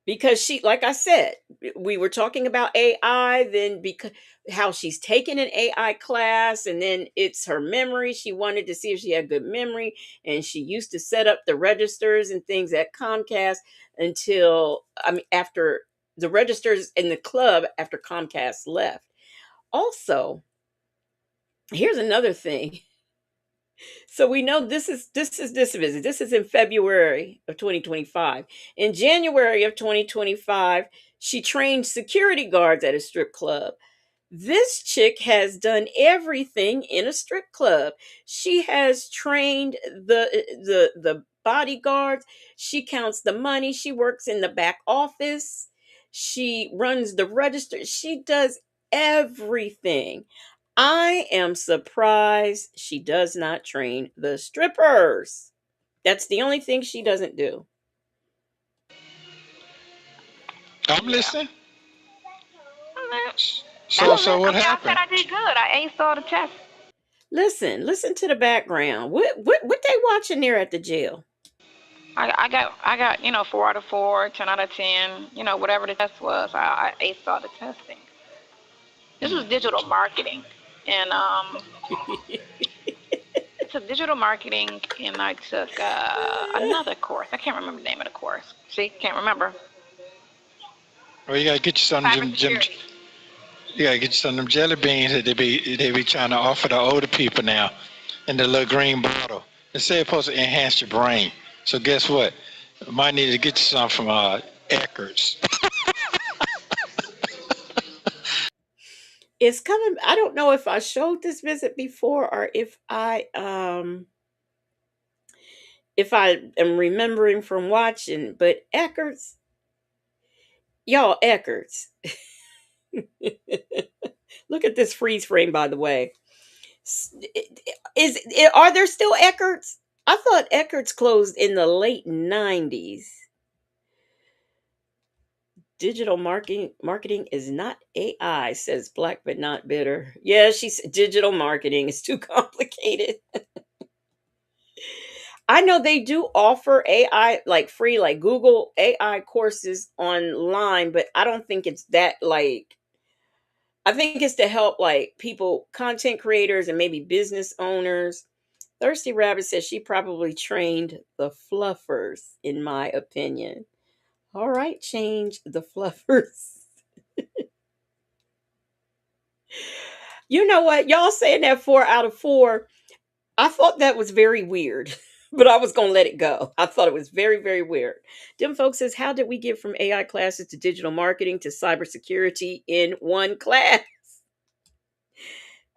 because she, like I said, we were talking about AI, then because how she's taken an AI class, and then it's her memory. She wanted to see if she had good memory, and she used to set up the registers and things at Comcast until I mean after the registers in the club after Comcast left. Also, here's another thing. So we know this is this visit. This is in February of 2025. In January of 2025, she trained security guards at a strip club. This chick has done everything in a strip club. She has trained the bodyguards. She counts the money. She works in the back office. She runs the register. She does everything. I am surprised she does not train the strippers. That's the only thing she doesn't do. I'm Yeah. listening. That So was so it. I what mean, I said happened? I did good. I aced all the tests. Listen to the background. What they watching there at the jail? I got 4 out of 4, 10 out of 10. Whatever the test was, I aced all the testing. This was digital marketing, and I took digital marketing, and I took another course. I can't remember the name of the course. See, can't remember. Well, you gotta get you some of them. Cybersecurity. You gotta get you some of them jelly beans that they be trying to offer the older people now in the little green bottle. They say it's supposed to enhance your brain. So guess what? Might need to get you some from Eckerd's. It's coming. I don't know if I showed this visit before or if I am remembering from watching, but Eckerd's, y'all, Eckerd's. Look at this freeze frame, by the way. Are there still Eckerd's? I thought Eckerd's closed in the late 90s. Digital marketing is not AI, says Black but not bitter. Yeah, she's digital marketing is too complicated. I know they do offer AI like free, like Google AI courses online, but I don't think it's that like I think it's to help like people, content creators, and maybe business owners. Thirsty Rabbit says she probably trained the fluffers, in my opinion. All right, change the fluffers. You know what? Y'all saying that 4 out of 4. I thought that was very weird, but I was going to let it go. I thought it was very, very weird. Dim folks says, how did we get from AI classes to digital marketing to cybersecurity in one class?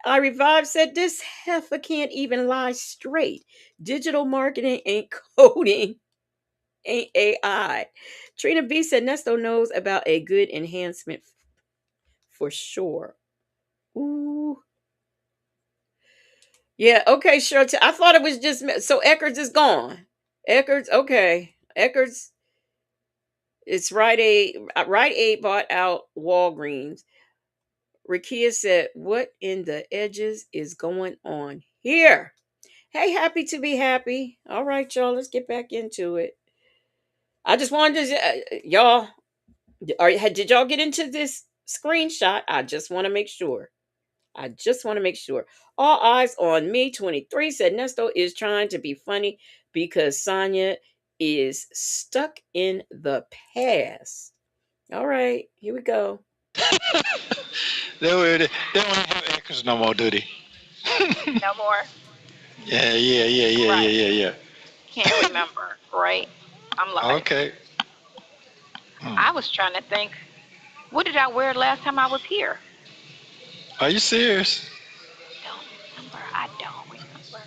I revived said, this heifer can't even lie straight. Digital marketing ain't coding, ain't AI. Trina B said, Nesto knows about a good enhancement for sure. Ooh. Yeah, okay, sure. I thought it was just so Eckerd's is gone. Eckerd's, okay. Eckerd's, it's Rite Aid bought out Walgreens. Rakia said, what in the edges is going on here? Hey, happy to be happy. All right, y'all, let's get back into it. I just wanted to, y'all, did y'all get into this screenshot? I just want to make sure. I just want to make sure. All eyes on me. 23 said Nesto is trying to be funny because Sonya is stuck in the past. All right, here we go. They don't have Eckerd's no more, do they? No more. Yeah, yeah, yeah, yeah, yeah, Right. yeah, yeah. can't remember, right? I'm like, Okay. Hmm. I was trying to think, what did I wear last time I was here? Are you serious? Don't remember. I don't remember.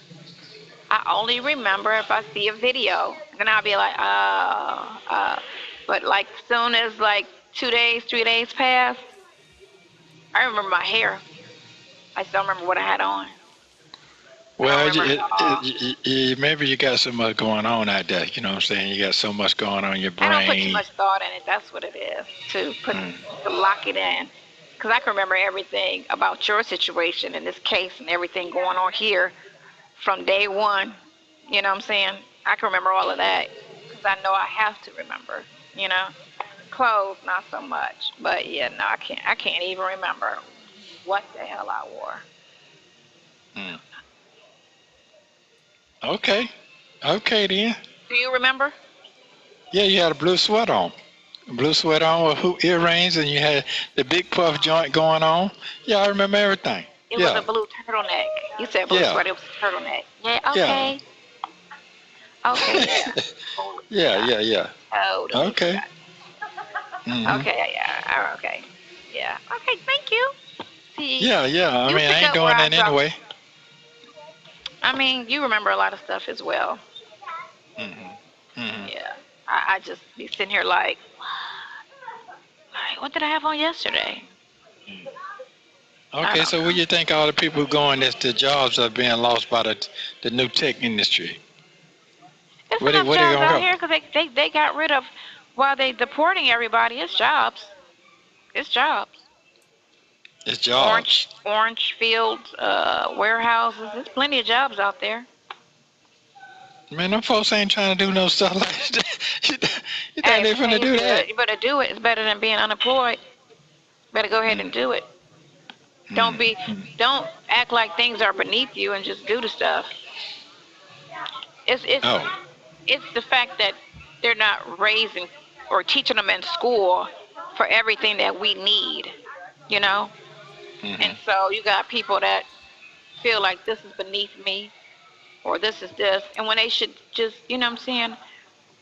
I only remember if I see a video. Then I'll be like, but like soon as like 2 days, 3 days pass, I remember my hair. I still remember what I had on. I don't Well, remember at all. maybe you got so much going on out there. You know what I'm saying? You got so much going on in your I don't put too brain. much thought in it. That's what it is. Hmm. To lock it in, because I can remember everything about your situation in this case and everything going on here from day one. You know what I'm saying? I can remember all of that because I know I have to remember. You know, clothes not so much, but yeah, no, I can't. I can't even remember what the hell I wore. Hmm. Okay. Okay then. Do you remember? Yeah, you had a blue sweat on. Blue sweat on with hoop earrings, and you had the big puff joint going on. Yeah, I remember everything. It was a Yeah. blue turtleneck. You said blue Yeah. sweater. It was a turtleneck. Yeah. Yeah. Okay. Okay. Yeah. Totally Yeah. forgot. Yeah. Yeah. Totally Okay. forgot. Hmm. Okay. Yeah. Okay. Yeah. Okay. Thank you. See, Yeah. Yeah. I you mean, I pick ain't up where doing I that drop. anyway. I mean, you remember a lot of stuff as well. Hmm. Hmm. Yeah. I just be sitting here like, what did I have on yesterday? I Okay, don't so what know. do you think all the people who going that's the jobs are being lost by the new tech industry? There's Where they enough where they jobs gonna out go? here because they got rid of while they deporting everybody. It's jobs. It's jobs. It's jobs. Orange fields, warehouses. There's plenty of jobs out there. Man, them folks ain't trying to do no stuff like that. You Hey, think if they it finna pays do that? good, you better do it. It's better than being unemployed. Better go ahead Mm, and do it. Don't mm, be, mm. don't act like things are beneath you and just do the stuff. It's it's Oh. it's the fact that they're not raising or teaching them in school for everything that we need, you know. And Hmm. so you got people that feel like this is beneath me or this is this, and when they should just, you know what I'm saying,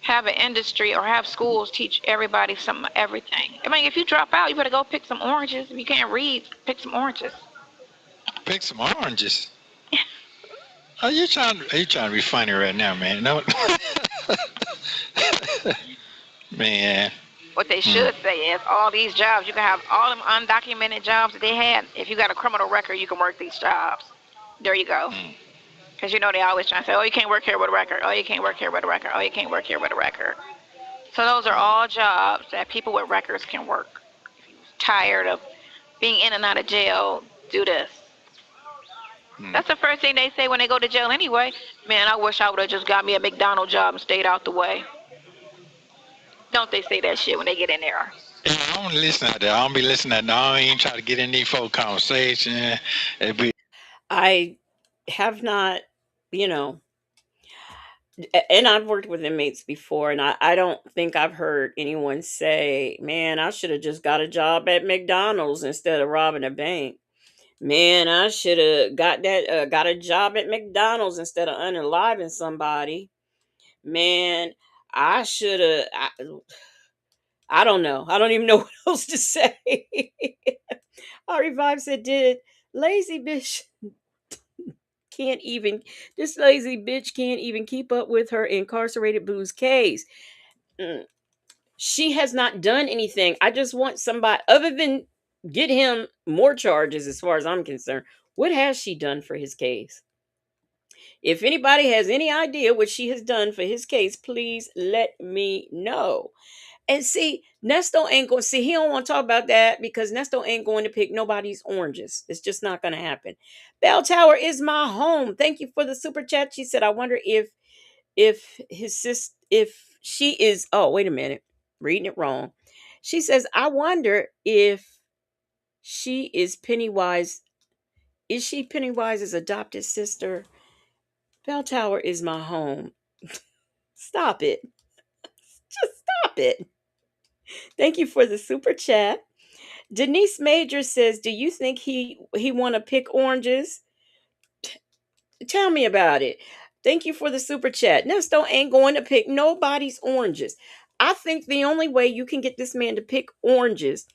have an industry or have schools teach everybody some everything. I mean, if you drop out, you better go pick some oranges. If you can't read, pick some oranges. Pick some oranges. Are you trying to be funny right now, man? No. Man. What they Mm, should say is all these jobs, you can have all them undocumented jobs that they had. If you got a criminal record, you can work these jobs. There you go. mm, Because you know they always try to say, oh, you can't work here with a record. Oh, you can't work here with a record. Oh, you can't work here with a record. So those are mm, all jobs that people with records can work. If you're tired of being in and out of jail, do this. mm. That's the first thing they say when they go to jail anyway. Man, I wish I would have just got me a McDonald's job and stayed out the way. Don't they say that shit when they get in there? Yeah, I don't listen out there. I don't be listening. I don't even try to get in these folk conversation. It be I have not, you know, and I've worked with inmates before, and I don't think I've heard anyone say, man, I should have just got a job at McDonald's instead of robbing a bank. Man, I should have got a job at McDonald's instead of unaliving somebody. Man, I should have. I don't know. I don't even know what else to say. Our Revive said, "Did lazy bitch can't even this lazy bitch can't even keep up with her incarcerated boo's case. Mm, she has not done anything. I just want somebody other than get him more charges as far as I'm concerned. What has she done for his case? If anybody has any idea what she has done for his case, please let me know." And see, Nesto ain't going to see, he don't want to talk about that because Nesto ain't going to pick nobody's oranges. It's just not going to happen. Bell Tower is my home. Thank you for the super chat. She said, I wonder if his sis if she is oh, wait a minute. Reading it wrong. She says, I wonder if she is Pennywise. Is she Pennywise's adopted sister? Bell Tower is my home. Stop it. Just stop it. Thank you for the super chat. Denise Major says, "Do you think he want to pick oranges? Tell me about it." Thank you for the super chat. Nesto ain't going to pick nobody's oranges. I think the only way you can get this man to pick oranges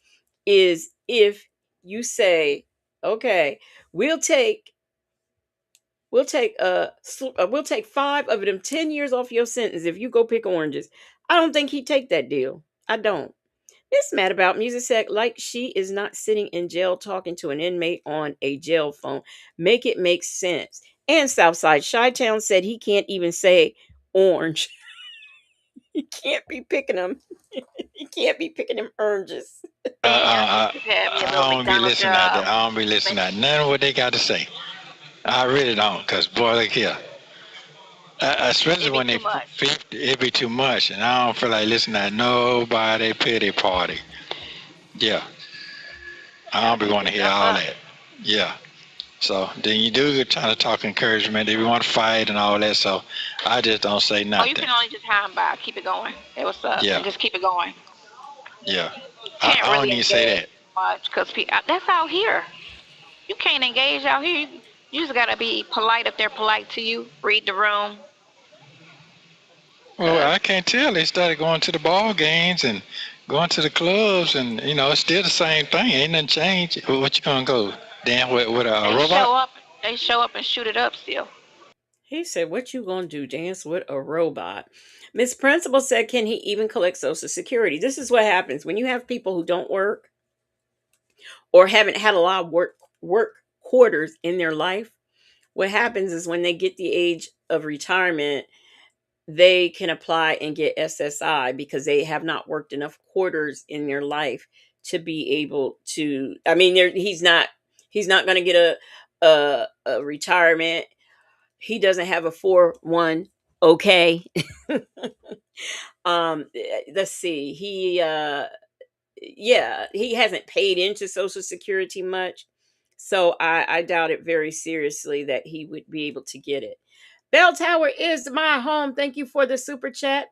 is if you say, okay, we'll take we'll take 5 of them 10 years off your sentence if you go pick oranges. I don't think he'd take that deal. I don't. Miss mad about music sec like she is not sitting in jail talking to an inmate on a jail phone. Make it make sense. And Southside Chi-Town said he can't even say orange. He can't be picking them. He can't be picking them oranges. Sonya, you should have me a I little don't be McDonald's listening out there. job. I don't be listening to none of what they got to say. I really don't, because boy, look here. Especially It'd be when they too much. it be too much, and I don't feel like listening to nobody pity party. Yeah, I Gotta don't be keep want to your hear stuff all up. that. Yeah. So then you do trying to talk encouragement. If you want to fight and all that, so I just don't say Oh, you nothing. can only just hang by. Keep it going. Hey, what's up? Yeah, And just keep it going. yeah. Can't I really don't even say engage that. much because that's out here. You can't engage out here. You just gotta be polite if they're polite to you. Read the room, Well, cause I can't tell. They started going to the ball games and going to the clubs, and it's still the same thing. Ain't nothing changed. What you gonna go? Damn, with a they robot? show up. They show up and shoot it up still. He said, "What you gonna do? Dance with a robot?" Miss Principal said, "Can he even collect Social Security?" This is what happens when you have people who don't work or haven't had a lot of work quarters in their life. What happens is when they get the age of retirement, they can apply and get SSI because they have not worked enough quarters in their life to be able to. I mean, he's not going to get a retirement. He doesn't have a 4-1. Okay. Let's see. He hasn't paid into Social Security much. So I doubt it very seriously that he would be able to get it. Bell Tower is my home. Thank you for the super chat.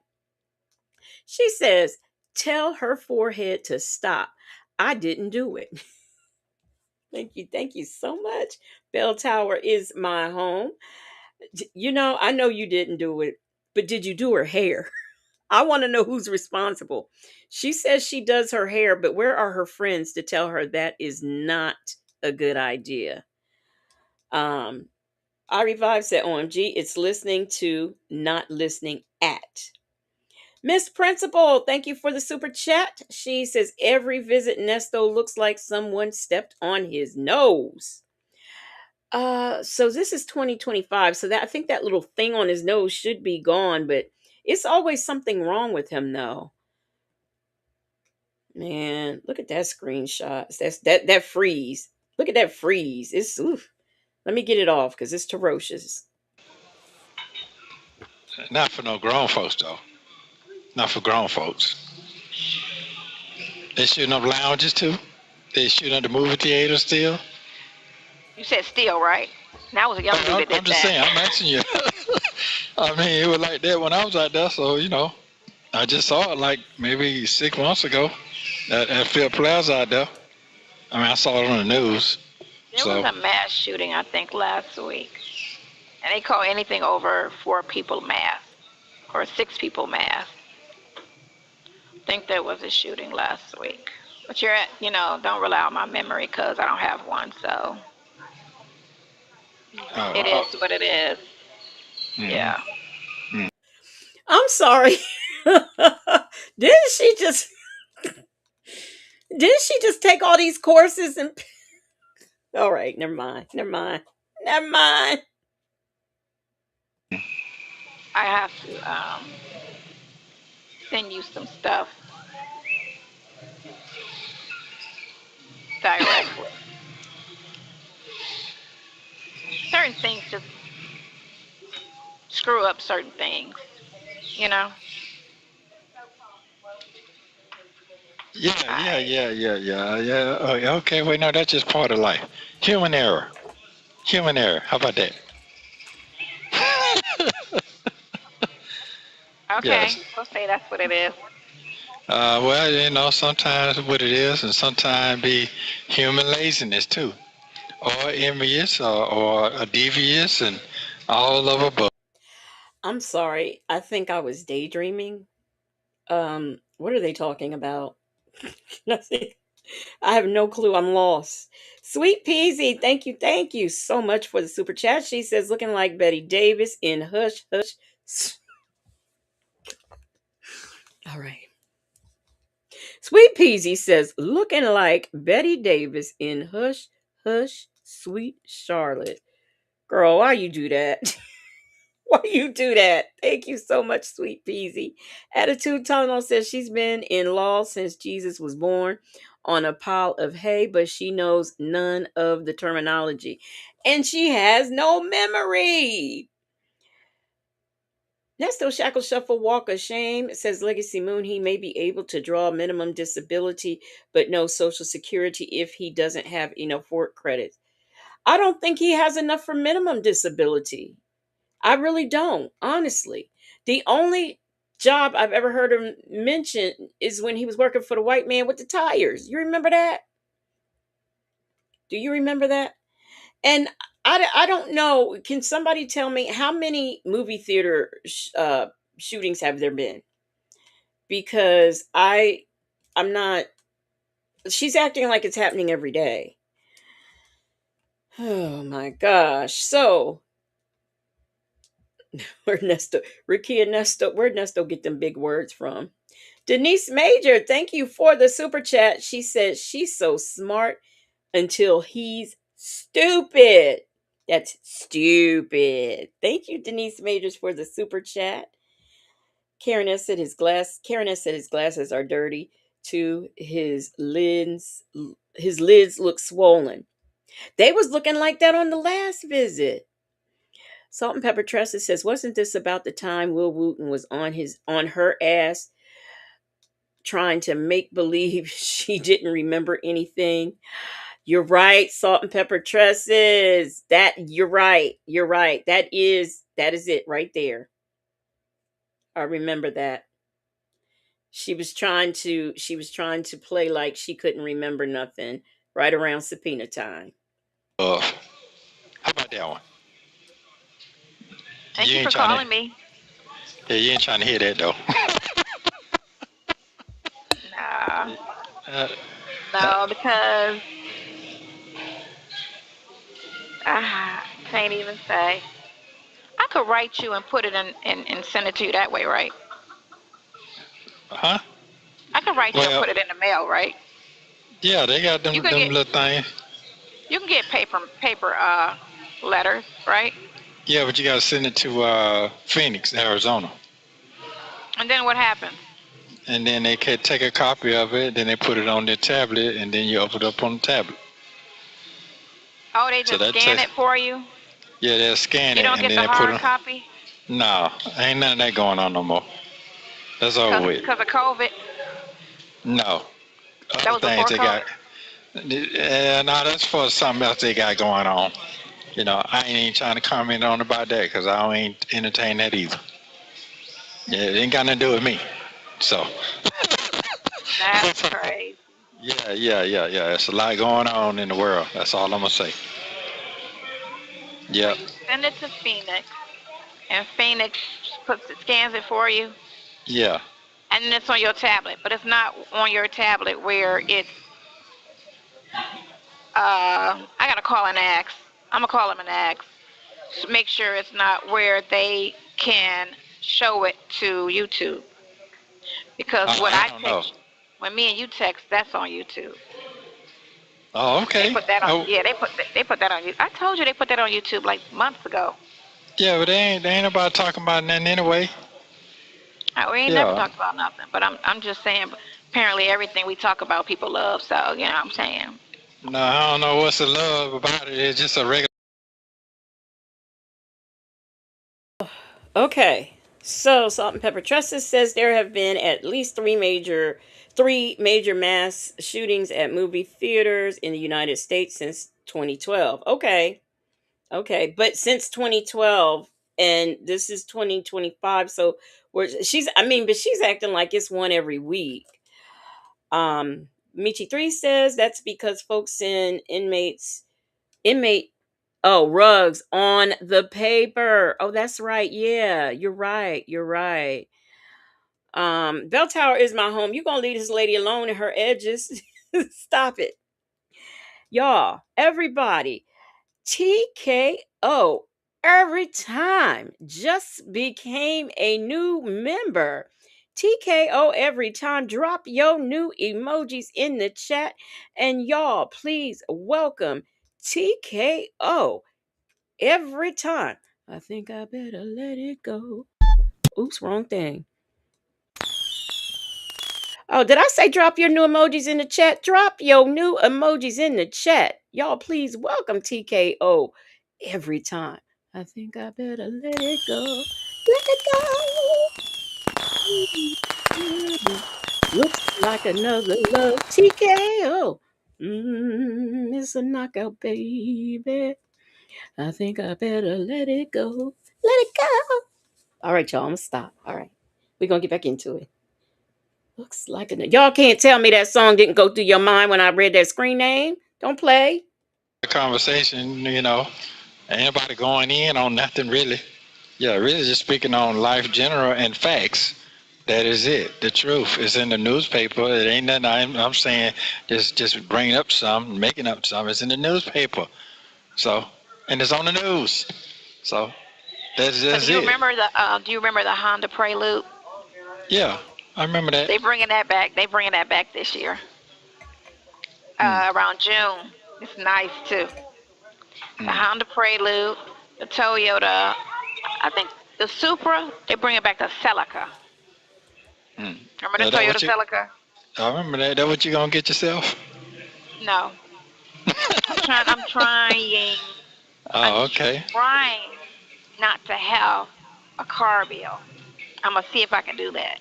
She says, tell her forehead to stop. I didn't do it. Thank you. Thank you so much. Bell Tower is my home. I know you didn't do it, but did you do her hair? I want to know who's responsible. She says she does her hair, but where are her friends to tell her that is not a good idea? Um, I revived said, OMG, it's listening to, not listening at. Miss Principal, thank you for the super chat. She says every visit Nesto looks like someone stepped on his nose. So this is 2025. So that I think that little thing on his nose should be gone, but it's always something wrong with him though. Man, look at that screenshot. That freeze. Look at that freeze. It's oof. Let me get it off because it's ferocious. Not for no grown folks though. Not for grown folks. They shooting up lounges too. They shooting up the movie theater still. You said still, right? That was a young dude that I'm did just saying. that. I'm asking you. I mean, it was like that when I was out there. So I just saw it like maybe 6 months ago at Phil Plaza out there. I mean, I saw it on the news. There was So a mass shooting, I think, last week, and they call anything over 4 people mass or 6 people mass. I think there was a shooting last week. But don't rely on my memory because I don't have one. So it oh, is what it is. mm, Yeah. I'm sorry. didn't she just didn't she just take all these courses and all right, never mind. Never mind. Never mind. I have to send you some stuff directly. Certain things just screw up certain things, you know? I yeah. Oh, yeah, okay, wait, no, that's just part of life. Human error. Human error. How about that? okay, Yes. we'll say that's what it is. Well, sometimes what it is, and sometimes be human laziness too, or envious, or devious, and all of above. I'm sorry. I think I was daydreaming. What are they talking about? Nothing. I have no clue. I'm lost. Sweet Peasy, thank you so much for the super chat. She says, looking like Betty Davis in Hush Hush. All right. Sweet Peasy says, looking like Betty Davis in Hush Hush, Sweet Charlotte. Girl, why you do that? Why you do that? Thank you so much, Sweet Peasy. Attitude Tunnel says she's been in law since Jesus was born on a pile of hay, but she knows none of the terminology. And she has no memory. Nesto Shackle Shuffle Walk of Shame says Legacy Moon, he may be able to draw minimum disability, but no social security if he doesn't have enough work credits. I don't think he has enough for minimum disability. I really don't, honestly. The only job I've ever heard him mention is when he was working for the white man with the tires. You remember that? Do you remember that? And I don't know. Can somebody tell me how many movie theater shootings have there been? Because I'm not. She's acting like it's happening every day. Oh my gosh! So where Nesto, Ricky and Nesto, where'd Nesto get them big words from? Denise Major, thank you for the super chat. She says she's so smart until he's stupid. That's stupid. Thank you, Denise Majors, for the super chat. Karen S said his glasses are dirty too. His lids look swollen. They was looking like that on the last visit. Salt and Pepper Tressa says, wasn't this about the time Will Wooten was on her ass trying to make believe she didn't remember anything? You're right, Salt and Pepper Tresses. That you're right. You're right. That is it right there. I remember that. She was trying to play like she couldn't remember nothing right around subpoena time. How about that one? Thank You you ain't for trying to. calling me. Yeah, you ain't trying to hear that though. Nah, uh, uh, no, because can't even say. I could write you and put it in and send it to you that way, right? huh? I could write you and Well, put it in the mail, right? yeah, they got You them can them get little things. you can get paper letters, right? Yeah, but you gotta send it to Phoenix, Arizona, And then what happens? and then they can take a copy of it. Then they put it on their tablet, and then you open it up on the tablet. Oh, they So just that scan takes. it for you. Yeah, they'll scan You it, don't and get then the they put hard it. copy No, ain't none of that going on no more. That's over with. because of COVID. No, That other was things before they got. COVID. No, that's for something else they got going on. I ain't even trying to comment on about that because I don't ain't entertain that either. Yeah, it ain't got nothing to do with me. So, That's crazy. yeah. It's a lot going on in the world. That's all I'm gonna say. So Yep. you send it to Phoenix, and Phoenix scans it for you, Yeah. and then it's on your tablet. But it's not on your tablet where it's. I gotta call and ask. I'm gonna call them and ask. Make sure it's not where they can show it to YouTube. Because what I I don't know. text, when me and you text, that's on YouTube. Oh, They okay. put that on. Oh, Yeah, they put that on you. I told you they put that on YouTube like months ago. yeah, but they ain't about talking about nothing anyway. We ain't never Yeah. talked about nothing. But I'm just saying. Apparently, everything we talk about, people love. So you know what I'm saying. No, I don't know what's the love about it. It's just a regular. Okay. So Salt and Pepper Trusses says there have been at least three major mass shootings at movie theaters in the United States since 2012. Okay. Okay. But since 2012 and this is 2025, so but she's acting like it's one every week. Michi 3 says that's because folks in inmate Oh, rugs on the paper. Oh, that's right. Yeah, you're right. You're right. Bell Tower is my home. You gonna leave this lady alone in her edges? Stop it, y'all. Everybody, TKO every time just became a new member. TKO every time. Drop your new emojis in the chat. And y'all, please welcome TKO every time. I think I better let it go. Oops, wrong thing. Oh, did I say drop your new emojis in the chat? Drop your new emojis in the chat. Y'all, please welcome TKO every time. I think I better let it go. Let it go. Looks like another love TKO. It's a knockout, baby. I think I better let it go. Let it go. All right, y'all, I'm gonna stop. All right. We're gonna get back into it. Looks like y'all can't tell me that song didn't go through your mind when I read that screen name. Don't play. Conversation, ain't nobody going in on nothing really. Yeah, really just speaking on life general and facts. That is it. The truth is in the newspaper. It ain't nothing I'm saying just bringing up some, making up some. It's in the newspaper. So, and it's on the news. So that's So just it. do you remember the Honda Prelude? Yeah, I remember that. They bringing that back. They bringing that back this year. Hmm. Around June. It's nice too. The Hmm. Honda Prelude, the Toyota. I think the Supra. They bring it back to Celica. Hmm. Remember the That Toyota what you? Celica? I remember that. That what you gonna get yourself? No. I'm trying. I'm trying. I'm Oh, okay. trying not to have a car bill. I'm gonna see if I can do that.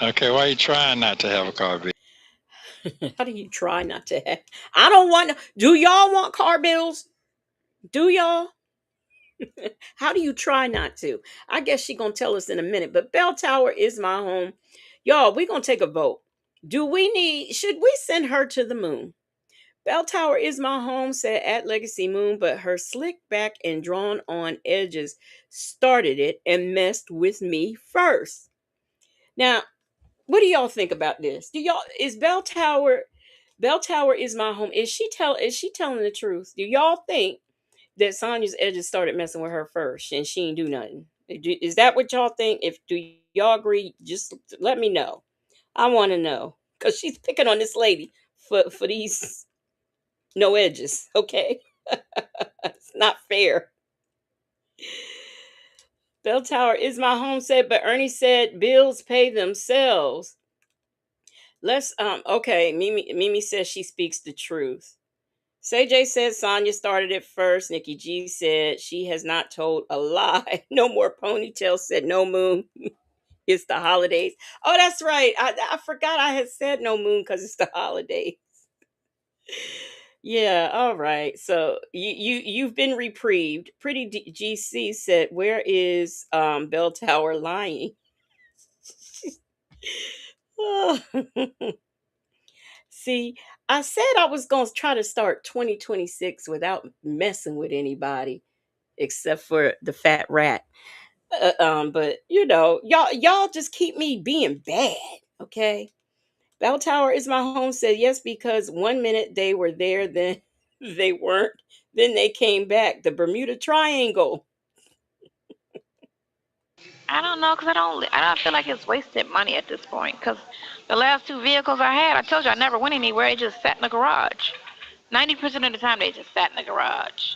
Okay. Why you trying not to have a car bill? How do you try not to have? I don't want. Do y'all want car bills? Do y'all? How do you try not to? I guess she gonna tell us in a minute. But Bell Tower is my home, y'all. We gonna take a vote. Do we need? Should we send her to the moon? Bell Tower is my home, said at Legacy Moon, but her slick back and drawn on edges started it and messed with me first. Now, what do y'all think about this? Do y'all is Bell Tower is my home? Is she telling the truth? Do y'all think that Sonya's edges started messing with her first and she ain't do nothing? Is that what y'all think? If do y'all agree, just let me know. I want to know because she's picking on this lady for these no edges. Okay, it's not fair. Bell Tower is my home, said, but Ernie said bills pay themselves. Let's okay. Mimi says she speaks the truth. Say J said Sonya started it first. Nikki G said she has not told a lie. No more ponytail, said no moon. It's the holidays. Oh, that's right. I forgot I had said no moon because it's the holidays. Yeah, all right. So you've been reprieved. Pretty GC said, "Where is Bell Tower lying?" See, I said I was going to try to start 2026 without messing with anybody except for the fat rat. But y'all just keep me being bad, okay? Bell Tower is my home, said yes because 1 minute they were there, then they weren't, then they came back. The Bermuda Triangle. I don't know because I don't feel like it's wasted money at this point because the last two vehicles I had, I told you I never went anywhere. They just sat in the garage. 90% of the time they just sat in the garage.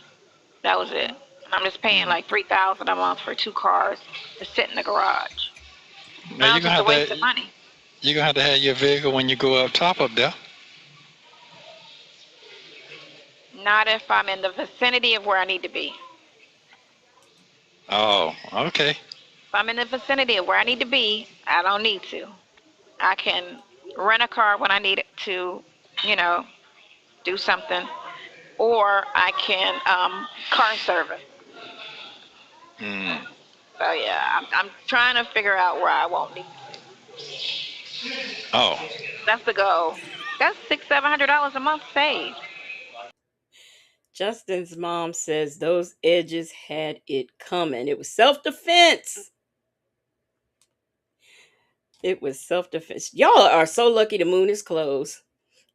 That was it. And I'm just paying like 3,000 a month for two cars to sit in the garage. Now Now it's just a waste of money. you're gonna have to have your vehicle when you go up top up there. Not if I'm in the vicinity of where I need to be. Oh, okay. If I'm in the vicinity of where I need to be, I don't need to. I can rent a car when I need it to, you know, do something, or I can car service. Mm. So yeah, I'm trying to figure out where I won't need to. Oh, That's the goal. That's $600-700 a month saved. Justin's mom says those edges had it coming. It was self defense. It was self defense. Y'all are so lucky the moon is closed.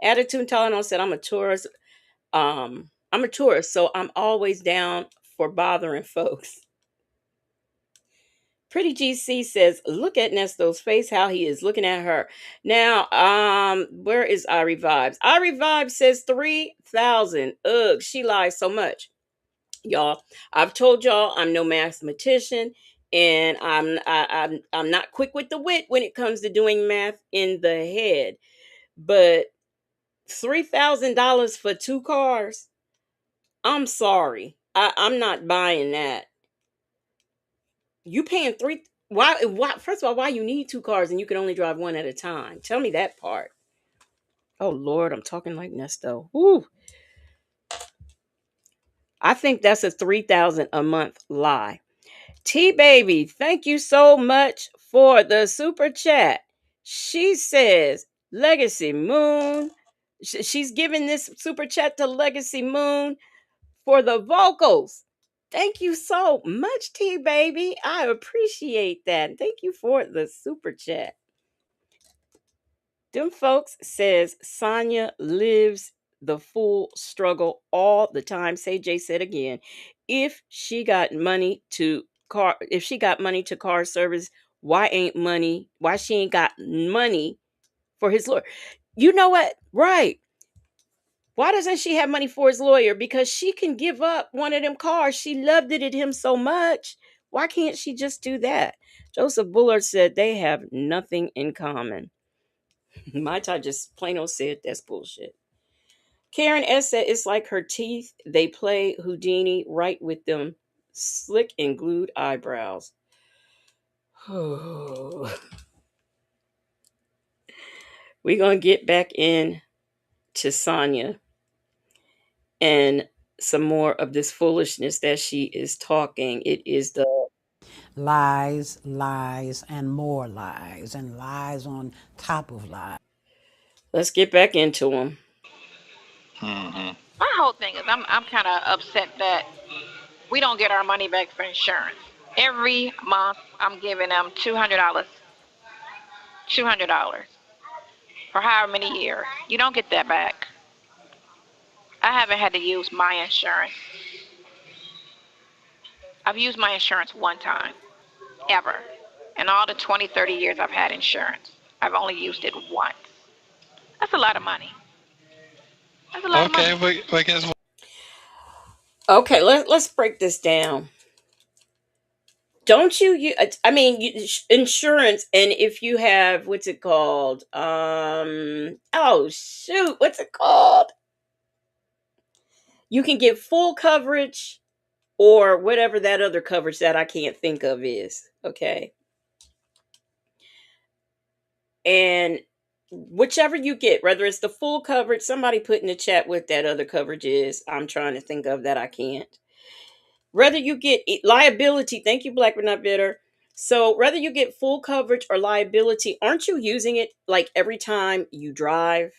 Attitude Talano said, I'm a tourist. I'm a tourist, so I'm always down for bothering folks. Pretty GC says, look at Nesto's face, how he is looking at her. Now, where is Irie Vibes? Irie Vibes says 3,000. Ugh, she lies so much. Y'all, I've told y'all I'm no mathematician, and I'm not quick with the wit when it comes to doing math in the head. But $3,000 for two cars? I'm sorry. I'm not buying that. You paying three? Why? Why? First of all, why you need two cars and you can only drive one at a time? Tell me that part. Oh Lord, I'm talking like Nesto. Woo. I think that's a 3,000 a month lie. T baby, thank you so much for the super chat. She says Legacy Moon. She's giving this super chat to Legacy Moon for the vocals. Thank you so much, T baby. I appreciate that. Thank you for the super chat. Them folks says Sonya lives the full struggle all the time. Say Jay said again. If she got money to car service, why she ain't got money for his lawyer? You know what? Right. Why doesn't she have money for his lawyer? Because she can give up one of them cars. She loved it at him so much. Why can't she just do that? Joseph Bullard said they have nothing in common. My Ty just plain old said that's bullshit. Karen S said it's like her teeth. They play Houdini right with them slick and glued eyebrows. We're going to get back in to Sonya and some more of this foolishness that she is talking. It is the lies, lies, and more lies, and lies on top of lies. Let's get back into them. Mm-hmm. My whole thing is I'm kind of upset that we don't get our money back for insurance. Every month I'm giving them $200, $200 for however many years. You don't get that back. I haven't had to use my insurance. I've used my insurance one time, ever. In all the 20, 30 years I've had insurance, I've only used it once. That's a lot of money. That's a lot of Okay, money. but guess what? Okay, let's break this down. Don't I mean insurance, and if you have what's it called? Oh shoot, what's it called? You can get full coverage or whatever that other coverage that I can't think of is. Okay. And whichever you get, whether it's the full coverage, somebody put in the chat what that other coverage is. I'm trying to think of that. I can't. Whether you get liability, thank you, Black but not bitter. So whether you get full coverage or liability, aren't you using it like every time you drive?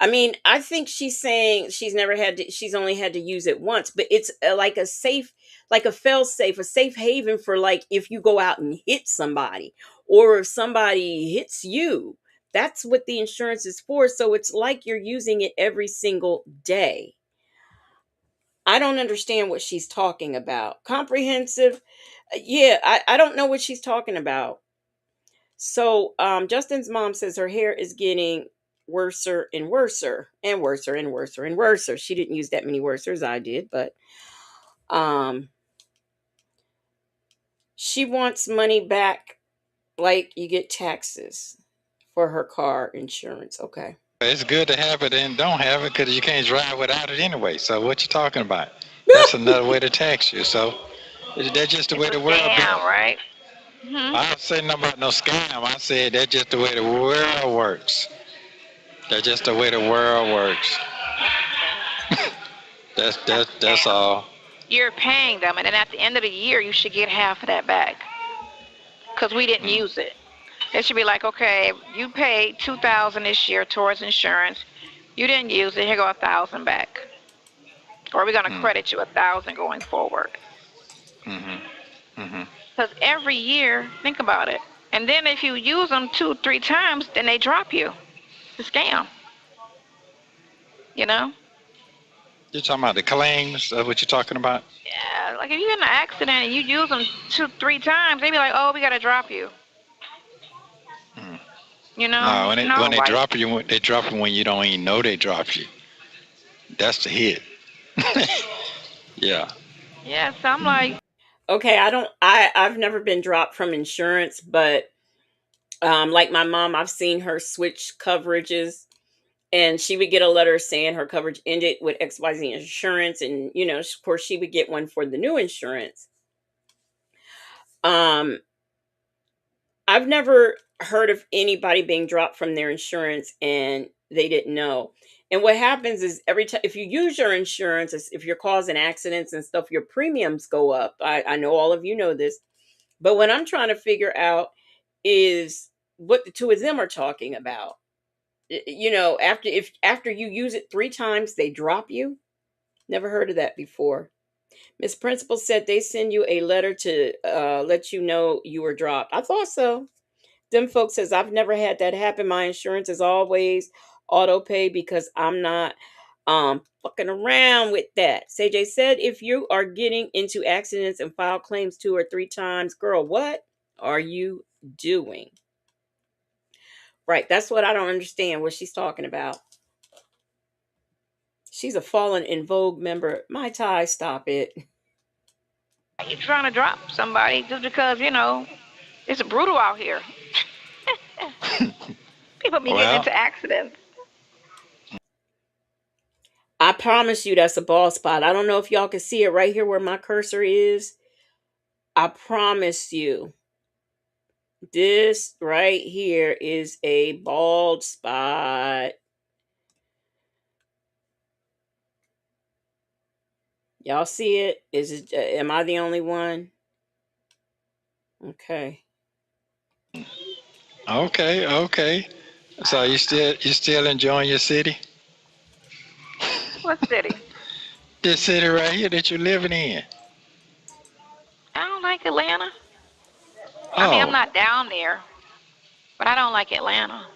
I mean, I think she's saying she's only had to use it once, but it's like a safe, like a fail safe, a safe haven for like if you go out and hit somebody or if somebody hits you. That's what the insurance is for. So it's like you're using it every single day. I don't understand what she's talking about. Comprehensive. Yeah, I don't know what she's talking about. So Justin's mom says her hair is getting worser and worser and worser and worser and worser. She didn't use that many worsers, I did, but um she wants money back like you get taxes for her car insurance. Okay. It's good to have it and don't have it because you can't drive without it anyway. So what you talking about? That's another way to tax you. So that's just the It's way a the world scam, been. right? Mm-hmm. I don't say nothing about no scam. I said that's just the way the world works. That's just the way the world works. That's a scam. That's a That's scam. all. You're paying them, and then at the end of the year, you should get half of that back because we didn't Mm. use it. It should be like, okay, you paid 2,000 this year towards insurance. You didn't use it. Here go 1,000 back. or we're going to Mm. credit you 1,000 going forward. Mhm. Mhm. Because every year, think about it. And then if you use them 2, 3 times, then they drop you. It's a scam, you know? You're talking about the claims? That's what you're talking about? Yeah, like if you're in an accident and you use them 2, 3 times, they be like, oh, we got to drop you. Mm. You know? No, when No, they why? drop you, they drop you when you don't even know they dropped you. That's the hit. Yeah. Yeah, so I'm like, Okay, I've never been dropped from insurance, but like my mom, I've seen her switch coverages, and she would get a letter saying her coverage ended with XYZ insurance, and of course she would get one for the new insurance. Um I've never heard of anybody being dropped from their insurance and they didn't know. And what happens is every time if you use your insurance, if you're causing accidents and stuff, your premiums go up. I know all of you know this. But what I'm trying to figure out is what the two of them are talking about. After you use it 3 times, they drop you. Never heard of that before. Miss Principal said they send you a letter to let you know you were dropped. I thought so. Them folks says I've never had that happen. My insurance is always auto pay because I'm not fucking around with that. CJ said if you are getting into accidents and file claims 2 or 3 times, girl, what are you doing? Right, that's what I don't understand what she's talking about. She's a fallen in vogue member. My tie, stop it. you're trying to drop somebody just because, it's brutal out here. People be getting Well, into accidents. I promise you that's a bald spot. I don't know if y'all can see it right here where my cursor is. I promise you. This right here is a bald spot. Y'all see it? Is it? Am I the only one? Okay. okay, okay. So you still enjoying your city? What city? This city right here that you're living in. I don't like Atlanta. I mean, I'm Oh, not down there, but I don't like Atlanta.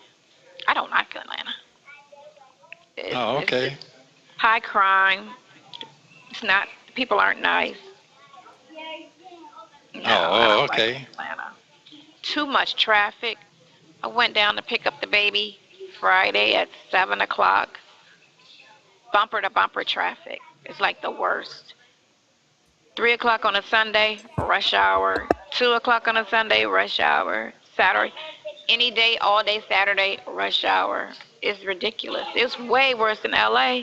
I don't like Atlanta. oh, It's just okay. high crime. It's not. People aren't nice. No, I Oh, don't like okay. Atlanta. Too much traffic. I went down to pick up the baby Friday at 7 o'clock. Bumper to bumper traffic. It's like the worst. 3 o'clock on a Sunday, rush hour. 2 o'clock on a Sunday, rush hour. Saturday, any day, all day Saturday, rush hour. It's ridiculous. It's way worse than LA.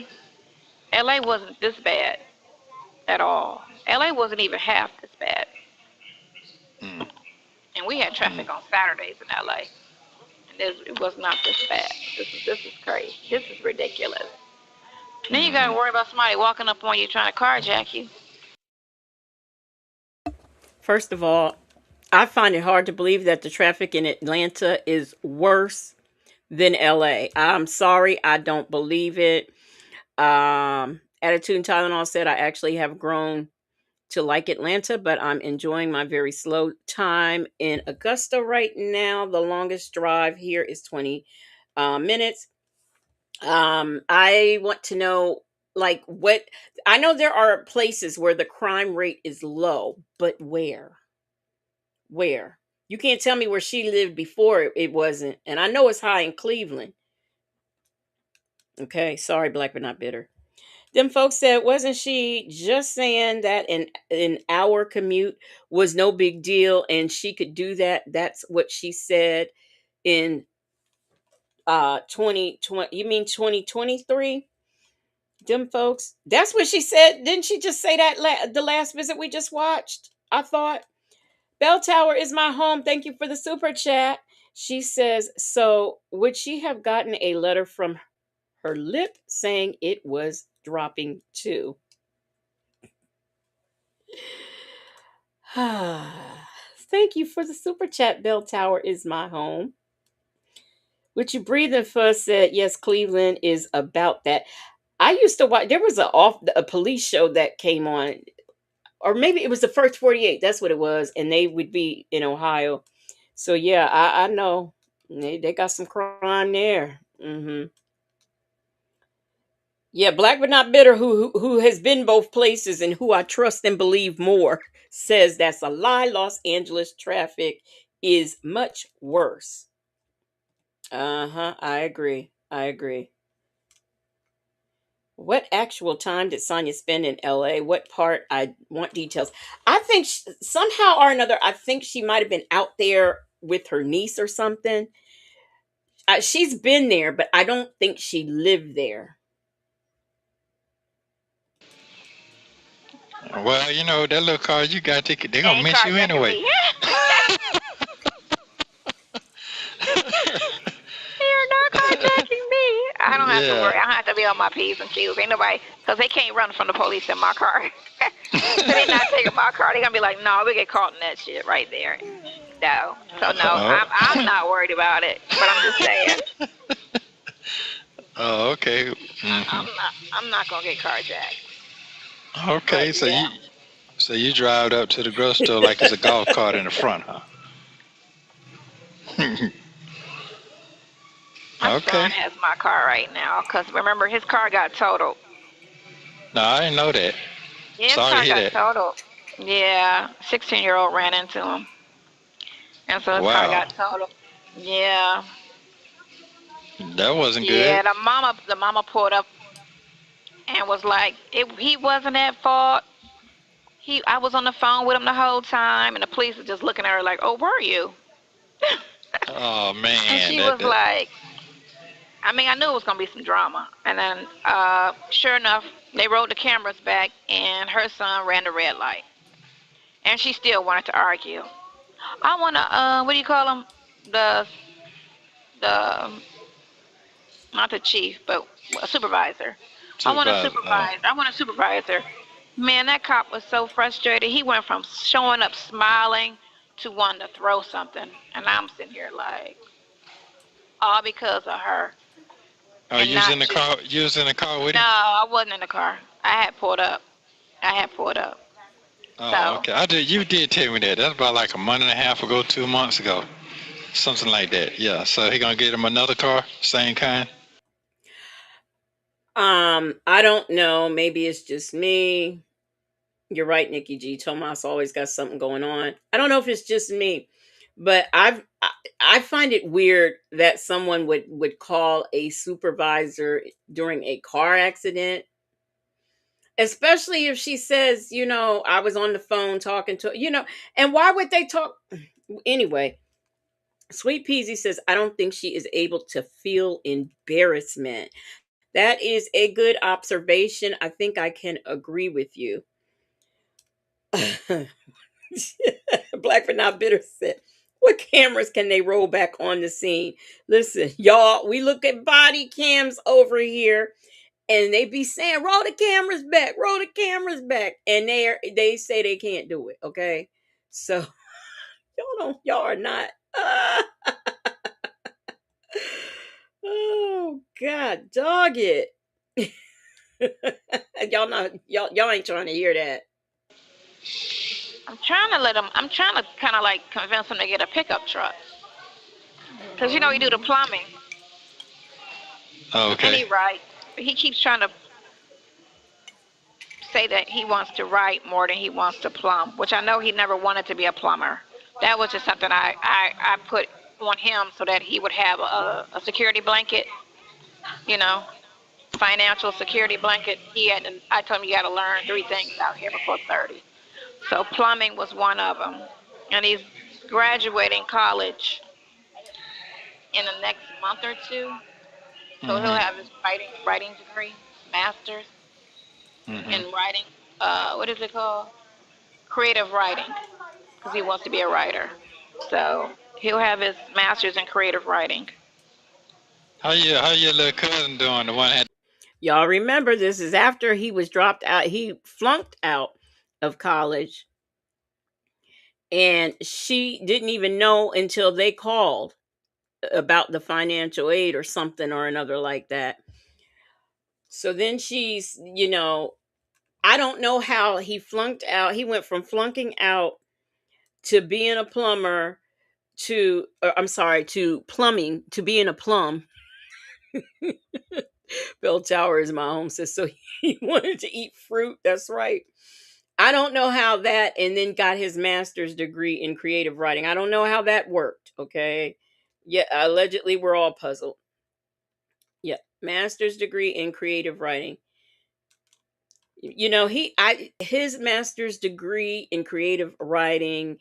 LA wasn't this bad at all. LA wasn't even half this bad. Mm, And we had mm, traffic on Saturdays in LA. And it was not this bad. This is crazy. This is ridiculous. And then you got mm-hmm. to worry about somebody walking up on you trying to carjack you. First of all, I find it hard to believe that the traffic in Atlanta is worse than LA. I'm sorry, I don't believe it. Attitude and Tylenol said I actually have grown to like Atlanta, but I'm enjoying my very slow time in Augusta right now. The longest drive here is 20 minutes. I want to know, like, what I know there are places where the crime rate is low, but where? Where? You can't tell me where she lived before it wasn't. And I know it's high in Cleveland. Okay, sorry, black but not bitter. Them folks said, wasn't she just saying that an hour commute was no big deal and she could do that? That's what she said in 2020. You mean 2023? Them folks. That's what she said. Didn't she just say that the last visit we just watched? I thought. Bell Tower is my home. Thank you for the super chat. She says, so would she have gotten a letter from her lip saying it was dropping too? Thank you for the super chat. Bell Tower is my home. Would you breathe and fuss said, yes, Cleveland is about that. I used to watch. There was a police show that came on, or maybe it was the first 48. That's what it was, and they would be in Ohio. So yeah, I know they got some crime there. Yeah, black but not bitter, who has been both places and who I trust and believe more, says that's a lie. Los Angeles traffic is much worse. Uh-huh. I agree. I agree. What actual time did Sonya spend in LA? What part? I want details. I think somehow or another, I think she might have been out there with her niece or something. She's been there, but I don't think she lived there. Well, that little car you got, they're going to Ain't miss you carjacking anyway. me. You're not carjacking me. I don't have to Yeah. worry. I don't have to be on my P's and Q's. Ain't nobody, because they can't run from the police in my car. So they not taking my car. They gonna be like, no, we get caught in that shit right there. No. So no, Oh. I'm not worried about it. But I'm just saying, Oh, okay. I'm not gonna get carjacked. But Okay, so yeah, you drive up to the grocery store like it's a golf cart in the front, huh? my son Okay. has my car right now. Cause remember his car got totaled. No, I didn't know that. Yeah, his Sorry to car hear got that. totaled. Yeah, 16-year-old ran into him, and so his car Wow, got totaled. Yeah, that wasn't yeah. good. The mama pulled up and was like, he wasn't at fault. I was on the phone with him the whole time, and the police were just looking at her like, "Oh, were you?" Oh And man, she that was that. like, I mean, I knew it was gonna be some drama. And then, sure enough, they rolled the cameras back, and her son ran the red light, and she still wanted to argue. I wanna, what do you call him? The the not the chief, but a supervisor. Supervisor. I want a supervisor. Man, that cop was so frustrated. He went from showing up smiling to wanting to throw something. And I'm sitting here like, all because of her Oh, and you was in not the you. car. You was in the car with No, him. I wasn't in the car. I had pulled up. I had pulled up. Oh, So okay. I did. You did tell me that. That's about like a month and a half ago, 2 months ago, something like that. Yeah. So he gonna get him another car, same kind. I don't know. Maybe it's just me. You're right, Nikki G. Tomas always got something going on. I don't know if it's just me, but I find it weird that someone would call a supervisor during a car accident, especially if she says, I was on the phone talking to, and why would they talk anyway? Sweet Peasy says, I don't think she is able to feel embarrassment. That is a good observation. I think I can agree with you. Black but not bitter said, what cameras can they roll back on the scene? Listen, y'all, we look at body cams over here and they be saying, roll the cameras back, roll the cameras back. And they say they can't do it. Okay. So y'all are not. Oh God, dog it. y'all ain't trying to hear that. I'm trying to kind of like convince him to get a pickup truck. Because, he do the plumbing Oh, and okay. he writes. But he keeps trying to say that he wants to write more than he wants to plumb, which I know he never wanted to be a plumber. That was just something I put on him so that he would have a security blanket, you know, financial security blanket. I told him you got to learn 3 things out here before 30. So plumbing was one of them. And he's graduating college in the next month or two. So he'll Mhm. have his writing degree, master's Mhm. in writing. What is it called? Creative writing, because he wants to be a writer. So he'll have his master's in creative writing. How your little cousin doing? The one that had. Y'all remember this is after he was dropped out. He flunked out of college, and she didn't even know until they called about the financial aid or something or another like that. So then she's, I don't know how he flunked out. He went from flunking out to being a plumber to, I'm sorry, to plumbing, to being a plum. Bell Tower is my home, sis. So he wanted to eat fruit. That's right. I don't know how that, and then got his master's degree in creative writing. I don't know how that worked. Okay. Yeah, allegedly, we're all puzzled. Yeah, master's degree in creative writing. His master's degree in creative writing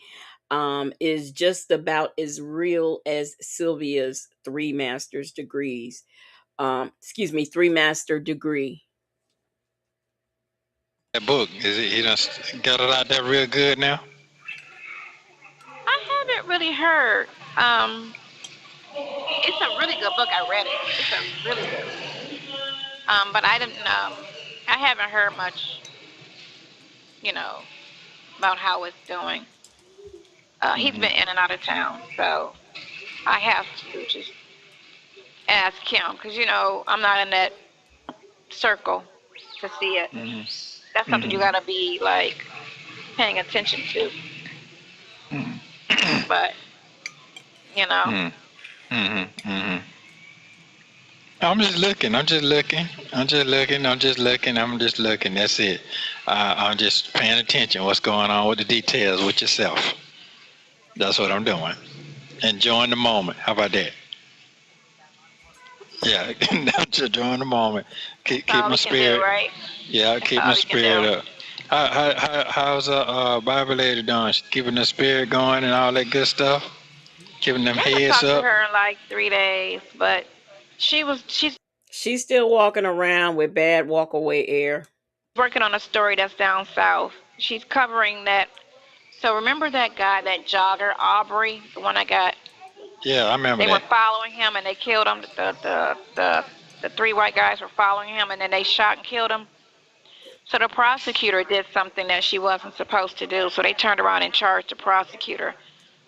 is just about as real as Sylvia's three master's degrees. Excuse me, three master degree. That book, is it? He done got it out there real good now. I haven't really heard. It's a really good book. I read it. It's a really good book. But I didn't. I haven't heard much. You know about how it's doing. He's Hmm. been in and out of town, so I have to just ask him because I'm not in that circle to see it. Hmm. That's something you Hmm. gotta be like paying attention to. But you know, Hmm. Hmm. Hmm. I'm just looking. I'm just looking. I'm just looking. I'm just looking. I'm just looking. That's it. I'm just paying attention. What's going on with the details with yourself? That's what I'm doing. Enjoying the moment. How about that? Yeah, just enjoying the moment. that's Keep all my he can do, spirit. right? Yeah, That's keep my all he can spirit do. up. How's Bible lady doing? She keeping the spirit going and all that good stuff. Keeping them I haven't heads talked to up. her in like 3 days, but she's She's still walking around with bad walk away air. working on a story that's down south. She's covering that. So remember that guy, that jogger, Aubrey, the one that got. Yeah, I remember They were that. following him and they killed him. The three white guys were following him and then they shot and killed him. So the prosecutor did something that she wasn't supposed to do. So they turned around and charged the prosecutor.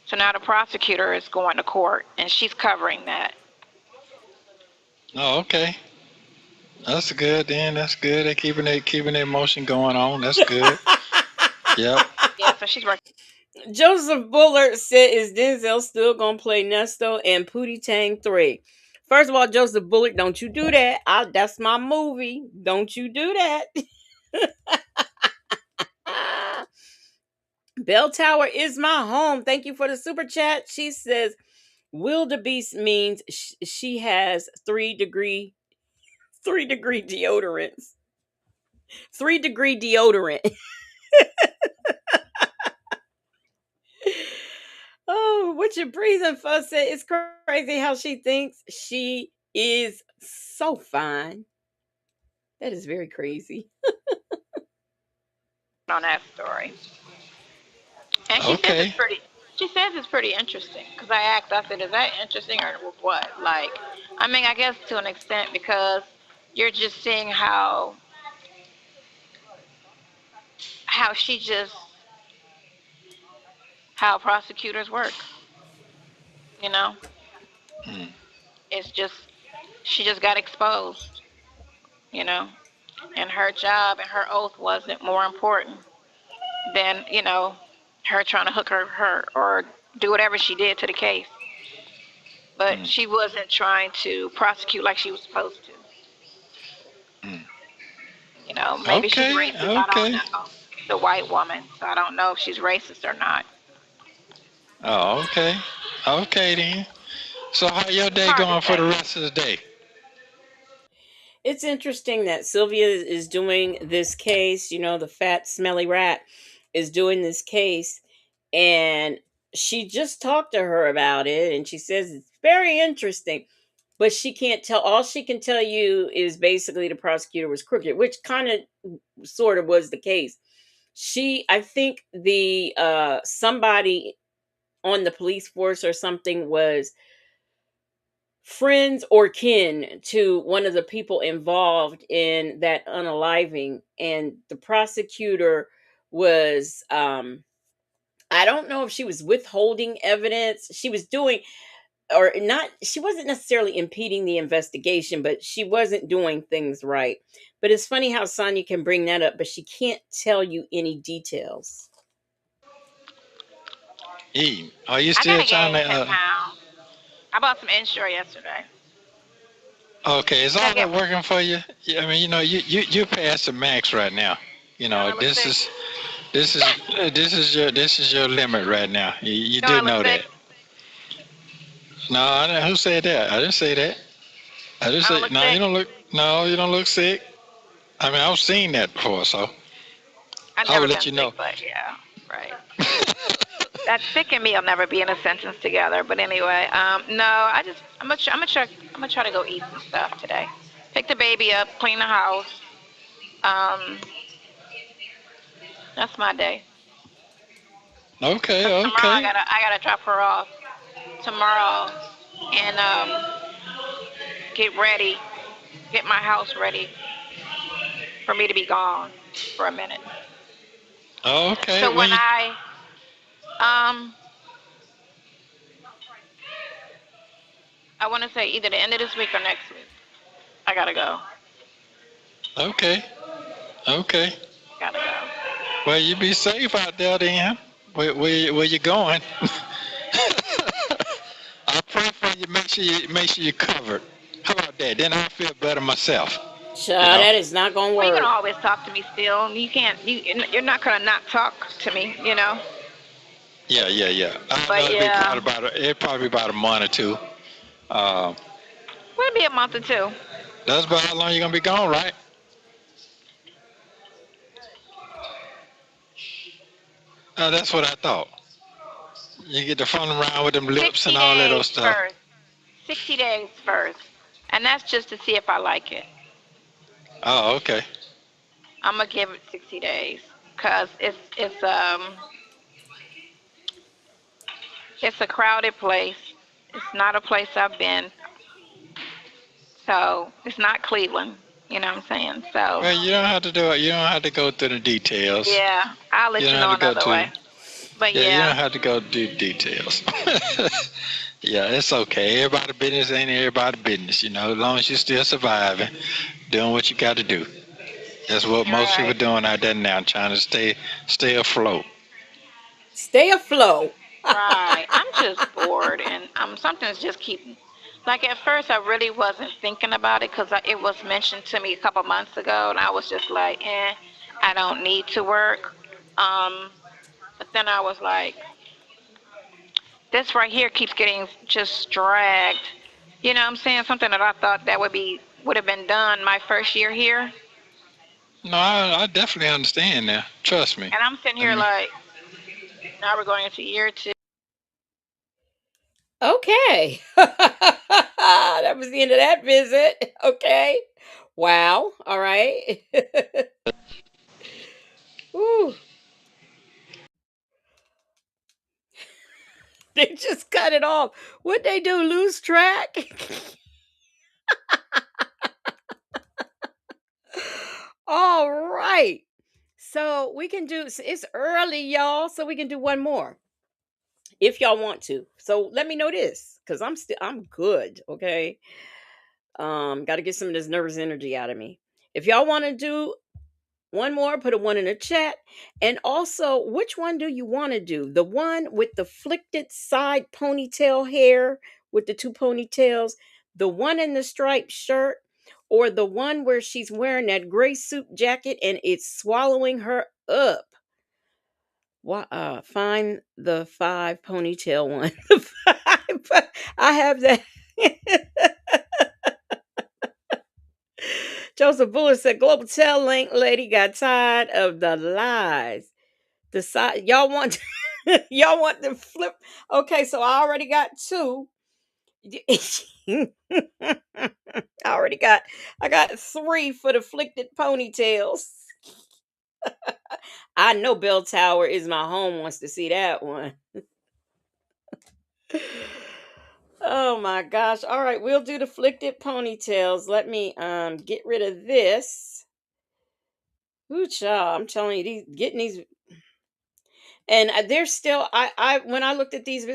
So now the prosecutor is going to court and she's covering that. Oh, okay. That's good then. That's good. They keeping their motion going on. That's good. Yep. Yeah, so she's working. Joseph Bullard said, "Is Denzel still gonna play Nesto and Pootie Tang 3?" First of all, Joseph Bullard, don't you do that. That's my movie. Don't you do that. Bell Tower is my home. Thank you for the super chat. She says, "Wildebeest means she has 3-degree deodorants. 3-degree deodorant." Oh, what you breathing for? Said it's crazy how she thinks she is so fine. That is very crazy. On that story. And she says it's Okay. pretty. She says it's pretty interesting because I asked. I said, "Is that interesting or what?" Like, I mean, I guess to an extent because you're just seeing how she just how prosecutors work. You know, Mm. it's just she just got exposed. You know, and her job and her oath wasn't more important than her trying to hook her or do whatever she did to the case. But Mm. she wasn't trying to prosecute like she was supposed to. Mm. Maybe she's Okay. racist. I don't Okay. know. The white woman, so I don't know if she's racist or not. Oh, okay. Okay then. So how your It's day hard to going for the say. rest of the day? It's interesting that Sylvia is doing this case. The fat, smelly rat is doing this case, and she just talked to her about it, and she says it's very interesting. But she can't tell. All she can tell you is basically the prosecutor was crooked, which kind of, sort of, was the case. I think the somebody on the police force or something was friends or kin to one of the people involved in that unaliving, and the prosecutor was, I don't know if she was withholding evidence. She was doing, or not, she wasn't necessarily impeding the investigation, but she wasn't doing things right. But it's funny how Sonya can bring that up, but she can't tell you any details. E, are you I still gotta trying gain to? 10 pounds. I bought some Ensure yesterday. Okay, is I all gotta get. that working for you? Yeah, I mean, you past the max right now. Don't I look This sick? is this is this is your limit right now. You Don't I do look know sick? that. No, who said that? I didn't say that. I just I don't say look no. sick. You don't look sick. I mean, I've seen that before, so I've I never will let been you sick, know. but yeah, right. That sick and me will never be in a sentence together. But anyway, no, I'm gonna try to go eat some stuff today. Pick the baby up, clean the house. Um, that's my day. Okay, 'Cause tomorrow okay, I gotta drop her off tomorrow and get ready, get my house ready for me to be gone for a minute. okay. So When when you um I want to say either the end of this week or next week, I gotta go. okay, okay. Gotta go. Well, you be safe out there, then. Where you going? I pray for you. Make sure you're covered. How about that? Then I feel better myself. You Child, know. that is not gonna Well, you're gonna work. always talk to me still. You can't. You're not gonna not talk to me. You know. Yeah, yeah, yeah. I know But yeah, it probably about a month or two. Uh, it'll be a month or two. that's about how long you're gonna be gone, right? That's what I thought. You get to fun around with them lips and 60 all that other days stuff. first. 60 days first, and that's just to see if I like it. Oh, okay. I'm gonna give it 60 days because it's a crowded place. It's not a place I've been, so it's not Cleveland. You know what I'm saying? So Well, you don't have to do it. You don't have to go through the details. yeah, I'll You let don't you have know to go another to. way. But Yeah, you don't yeah, have to go do details. Yeah, it's okay. Everybody business ain't everybody business, as long as you're still surviving, doing what you got to do. That's what you're most people right. doing out there now, trying to stay afloat. Stay afloat. Right. I'm just bored, and something's just keep. Like at first, I really wasn't thinking about it because it was mentioned to me a couple months ago, and I was just like, I don't need to work. Um, but then I was like, this right here keeps getting just dragged. You know what I'm saying? Something that I thought that would have been done my first year here, No, I definitely understand now. Trust me. and I'm sitting I here mean, like, now we're going into year two. Okay. That was the end of that visit. Okay. Wow. All right. Ooh, they just cut it off. What they do? Lose track? All right. So we can do. It's early, y'all. So we can do one more if y'all want to. So let me know this, because I'm good. Okay. Got to get some of this nervous energy out of me. If y'all want to do one more, put a one in the chat. And also, which one do you want to do? The one with the flicked side ponytail hair with the two ponytails, the one in the striped shirt, or the one where she's wearing that gray suit jacket and it's swallowing her up? Find the five ponytail one. The five, I have that. Joseph Buller said, "Global Tel Link lady got tired of the lies. The side y'all want, y'all want to flip. Okay, so I already got two. I already got. I got three for the flicked ponytails. I know Bell Tower is my home. Wants to see that one. Oh my gosh! All right, we'll do the flicked ponytails. Let me get rid of this. Ooh, child, I'm telling you, these getting these. And they're still. I when I looked at these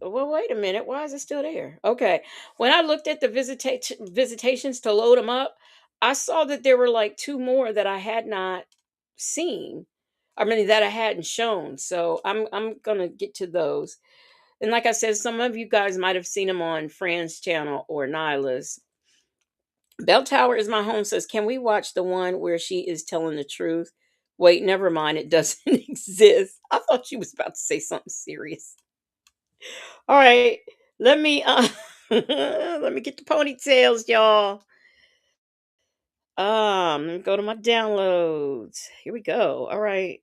well, wait a minute. Why is it still there? Okay, when I looked at the visitations to load them up, I saw that there were like two more that I had not seen. I mean, that I hadn't shown. So I'm gonna get to those. And like I said, some of you guys might have seen them on Fran's channel or Nyla's. Bell Tower is my home says, can we watch the one where she is telling the truth? Wait, never mind. It doesn't exist. I thought she was about to say something serious. All right. Let me let me get the ponytails, y'all. Let me go to my downloads. Here we go. All right.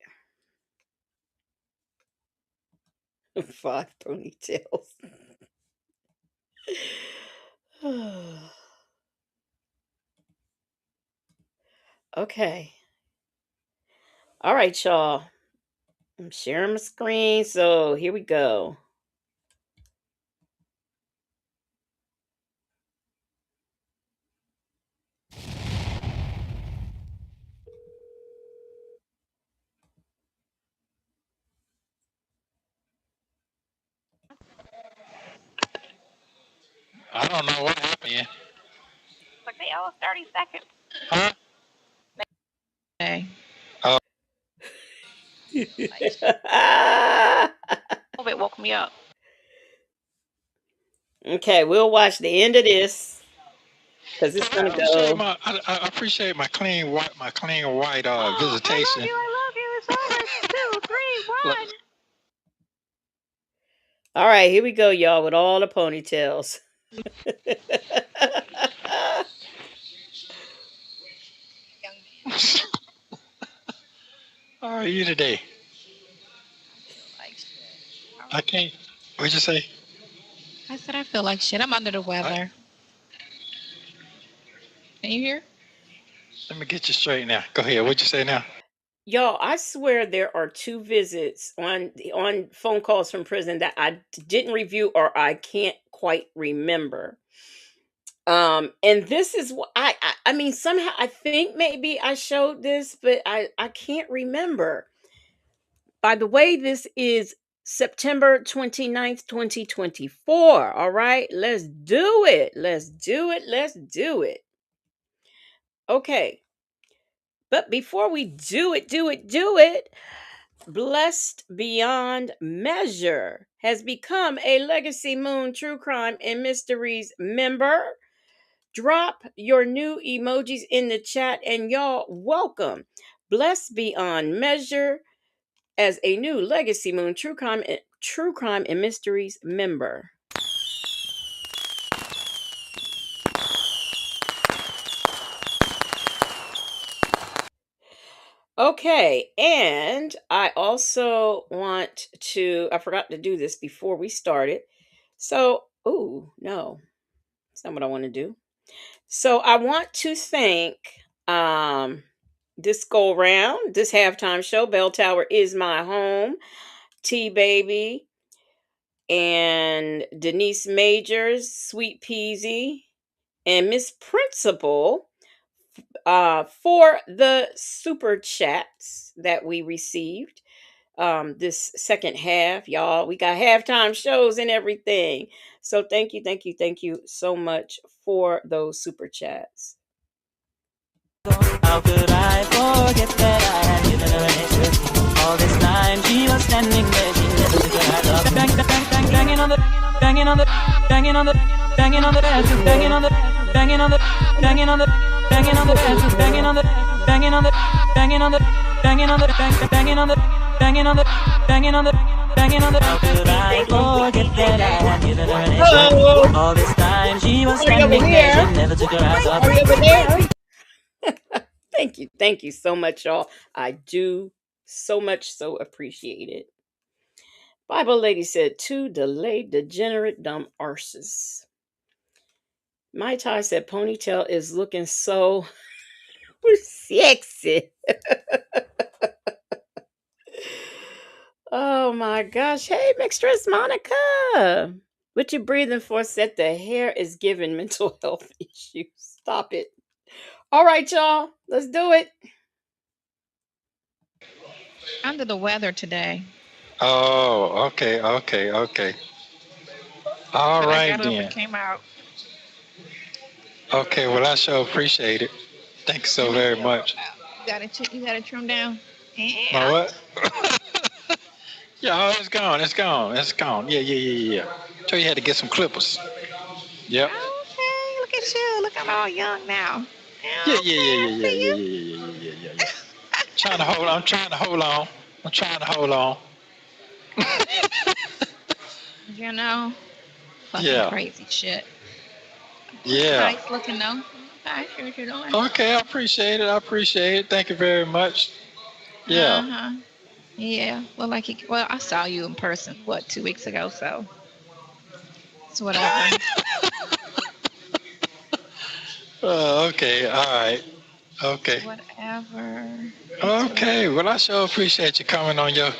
5 ponytails. Okay. All right, y'all. I'm sharing my screen, so here we go. I don't know what happened. Yeah. Like they owe us 30 seconds. Huh? Okay. Oh, it woke me up. Okay, we'll watch the end of this because it's I gonna appreciate go. I appreciate my clean white visitation. I love you. It's over. 2, 3, 1. All right, here we go, y'all, with all the ponytails. How are you today? I can't. What'd you say? I said I feel like shit. I'm under the weather. Can you hear? Let me get you straight now. Go ahead. What'd you say now? Y'all, I swear there are 2 visits on phone calls from prison that I didn't review or I can't quite remember. And this is what I mean, somehow I think maybe I showed this, but I can't remember. By the way, this is September 29th, 2024. All right, let's do it. Let's do it. Let's do it. Okay. But before we do it, Blessed Beyond Measure has become a Legacy Moon True Crime and Mysteries member. Drop your new emojis in the chat and y'all welcome Blessed Beyond Measure as a new Legacy Moon True Crime and Mysteries member. Okay, and I also want to I forgot to do this before we started. So, oh, no. That's not what I want to do. So, I want to thank this go round, this halftime show. Bell Tower is my home. T Baby and Denise Majors, Sweet Peasy, and Miss Principal for the super chats that we received this second half, y'all. We got halftime shows and everything. So thank you so much for those super chats. How could I forget that I had given her an extra? All this time she was standing there, she never took her eyes off. Banging on the banging on the banging on the banging on the bathroom, banging on the banging on the banging on the banging on the bathroom, banging on the banging on the banging on the banging on the banging on the banging on the banging on the banging on the. How could I forget that I had given her an extra? All this time she was standing there, she never took her eyes off. Thank you so much, y'all. I do so much so appreciate it. Bible lady said, "Two delayed, degenerate, dumb arses." Mai Tai said, "Ponytail is looking so sexy." Oh my gosh. Hey, Mixtress Monica. What you breathing for said the hair is giving mental health issues. Stop it. All right, y'all. Let's do it. Under the weather today. Oh, okay, okay, okay. All But I right got up and then. came out. Okay, well I sure appreciate it. Thanks Let so me very see your much. profile. You got it trimmed down. My Yeah. what? Yeah, oh, it's gone. It's gone. It's gone. Yeah, yeah, yeah, yeah. Yeah. So you had to get some clippers. Yep. Okay, look at you. Look, I'm all young now. Yeah, Yeah, yeah, okay, yeah, I yeah, yeah, see yeah, you. yeah, yeah, yeah, yeah, yeah, yeah. Trying to hold on. I'm trying to hold on. I'm trying to hold on. You know, fucking Yeah. crazy shit. It's Yeah. nice looking though. I see what you're doing. Okay, I appreciate it. I appreciate it. Thank you very much. Yeah. Uh huh. Yeah. Well, well, I saw you in person, what, 2 weeks ago, so it's whatever. Okay. All right. It's Okay. whatever. It's Okay. whatever. Well, I sure appreciate you coming on your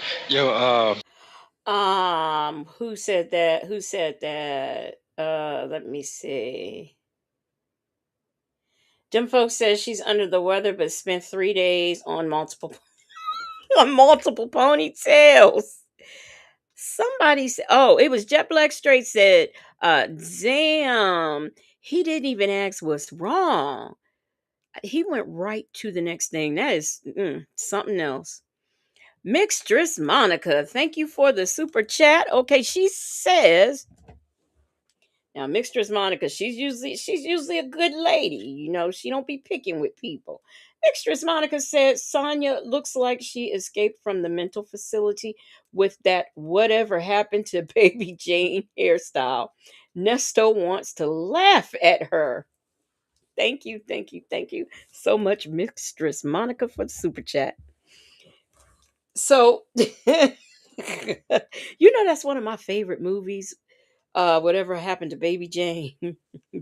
Who said that? Who said that? Let me see. Jim folks says she's under the weather, but spent 3 days on multiple on multiple ponytails. Somebody said, "Oh, it was Jet Black Straight said, damn, he didn't even ask what's wrong. He went right to the next thing. That is something else." Mixtress Monica, thank you for the super chat. Okay, she says now Mixtress Monica, she's usually a good lady. She don't be picking with people. Mixtress Monica said Sonya looks like she escaped from the mental facility with that whatever happened to Baby Jane hairstyle. Nesto wants to laugh at her. Thank you, thank you, thank you so much, Mixtress Monica, for the super chat. So, that's one of my favorite movies. Whatever happened to Baby Jane?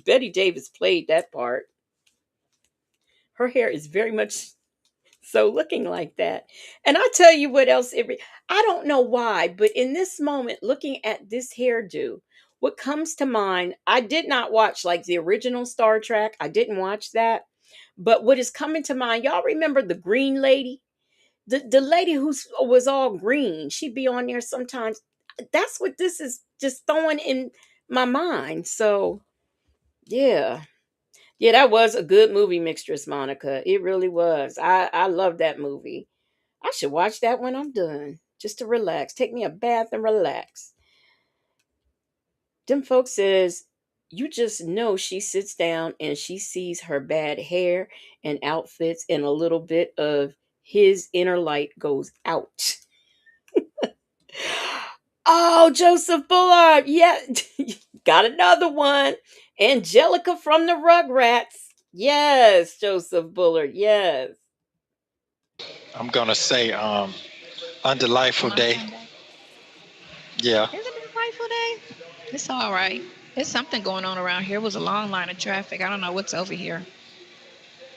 Betty Davis played that part. Her hair is very much so looking like that. And I tell you what else, I don't know why, but in this moment, looking at this hairdo, what comes to mind, I did not watch like the original Star Trek. I didn't watch that. But what is coming to mind, y'all remember the green lady? The lady who was all green, she'd be on there sometimes. That's what this is just throwing in my mind. So yeah. Yeah, that was a good movie, Mixtress Monica. It really was. I love that movie. I should watch that when I'm done. Just to relax. Take me a bath and relax. Them folks says you just know she sits down and she sees her bad hair and outfits and a little bit of his inner light goes out. Oh, Joseph Bullard. Yeah. Got another one. Angelica from the Rugrats. Yes, Joseph Bullard. Yes. I'm gonna say undelightful On a day. Sunday. Yeah. Has it been a delightful day? It's all right. There's something going on around here. It was a long line of traffic. I don't know what's over here.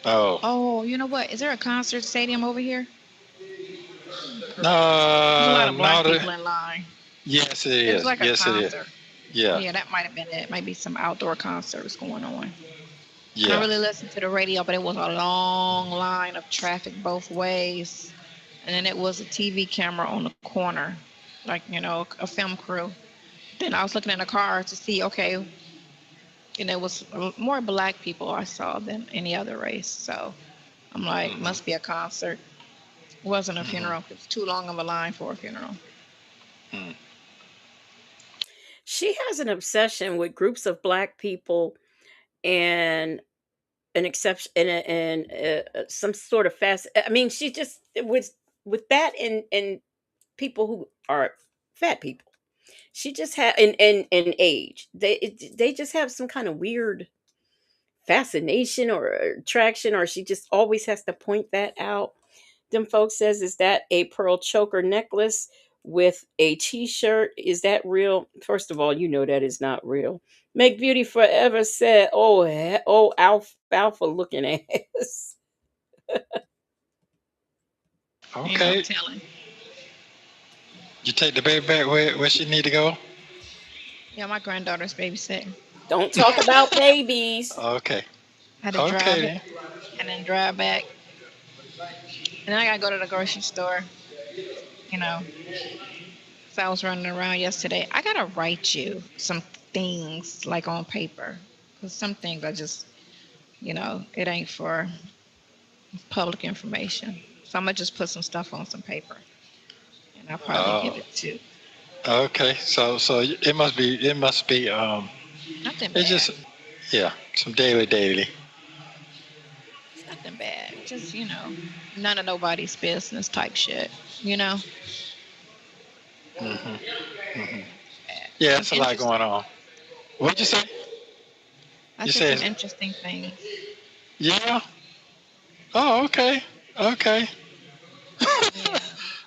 Oh. Oh, you know what? Is there a concert stadium over here? There's a lot of No. black people in line. Yes, it It was is. like a Yes, it is. concert. Yeah. Yeah, that might have been it. Maybe some outdoor concerts going on. I don't Yeah. really listen to the radio, but it was a long line of traffic both ways. And then it was a TV camera on the corner, like, a film crew. Then I was looking in the car to see, okay, and it was more black people I saw than any other race. So I'm like, Hmm. must be a concert. It wasn't a Hmm. funeral. It was too long of a line for a funeral. Hmm. She has an obsession with groups of black people and an exception and some sort of fast. I mean, she just with that and people who are fat people. She just had and age. They just have some kind of weird fascination or attraction, or she just always has to point that out. Them folks says, is that a pearl choker necklace with a t-shirt? Is that real? First of all, that is not real. Make Beauty Forever said, oh, alpha looking ass. Ain't no Okay. telling. You take the baby back where she need to go. Yeah, my granddaughter's babysitting. Don't talk about babies. Okay. I had to Okay drive it then. and then drive back. And then I got to go to the grocery store, you know, So I was running around yesterday. I gotta write you some things like on paper, because some things I just, it ain't for public information. So I'm gonna just put some stuff on some paper, and I'll probably give Oh, it to. okay. So it must be Nothing it's bad. just yeah, some daily. It's nothing bad. Just none of nobody's business type shit. You know, Hmm. Hmm. nothing bad. Yeah, Some it's a lot interesting. going on. What'd you say? I You said some said interesting things. yeah. Oh, okay. Okay. Yeah.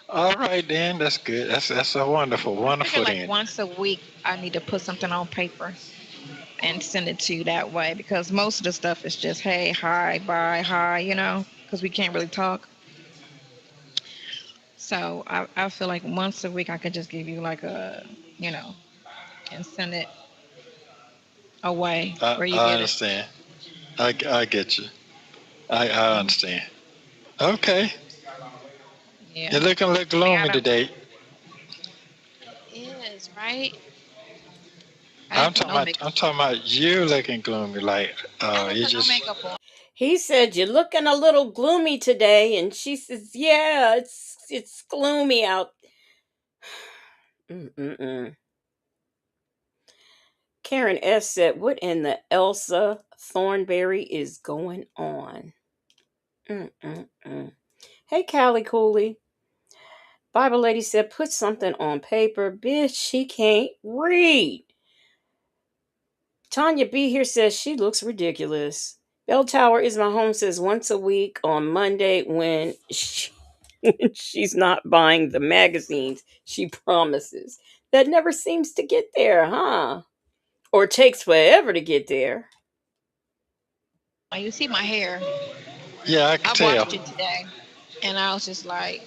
All right then. That's good. That's a wonderful, I figure wonderful like then. once a week I need to put something on paper and send it to you that way, because most of the stuff is just hey, hi, bye, hi, because we can't really talk. So I feel like once a week I could just give you like you know, and send it away I where you I get it. understand. I get you. I Mhm. understand. Okay. Yeah. You're looking a little I mean, I gloomy don't. today. It is, right? I I'm didn't put talking no about makeup I'm on. talking about you looking gloomy. Like I didn't you put no just makeup on. He said you're looking a little gloomy today, and she says, "Yeah, it's gloomy out." Mm-mm-mm. Karen S said, "What in the Elsa Thornberry is going on?" Mm-mm-mm. Hey, Callie Cooley. Bible lady said, "Put something on paper, bitch. She can't read." Tanya B here says she looks ridiculous. Bell Tower is my home says once a week on Monday when she's not buying the magazines she promises. That never seems to get there, huh? Or takes forever to get there. You see my hair. yeah, I can I tell. washed it today, and I was just like,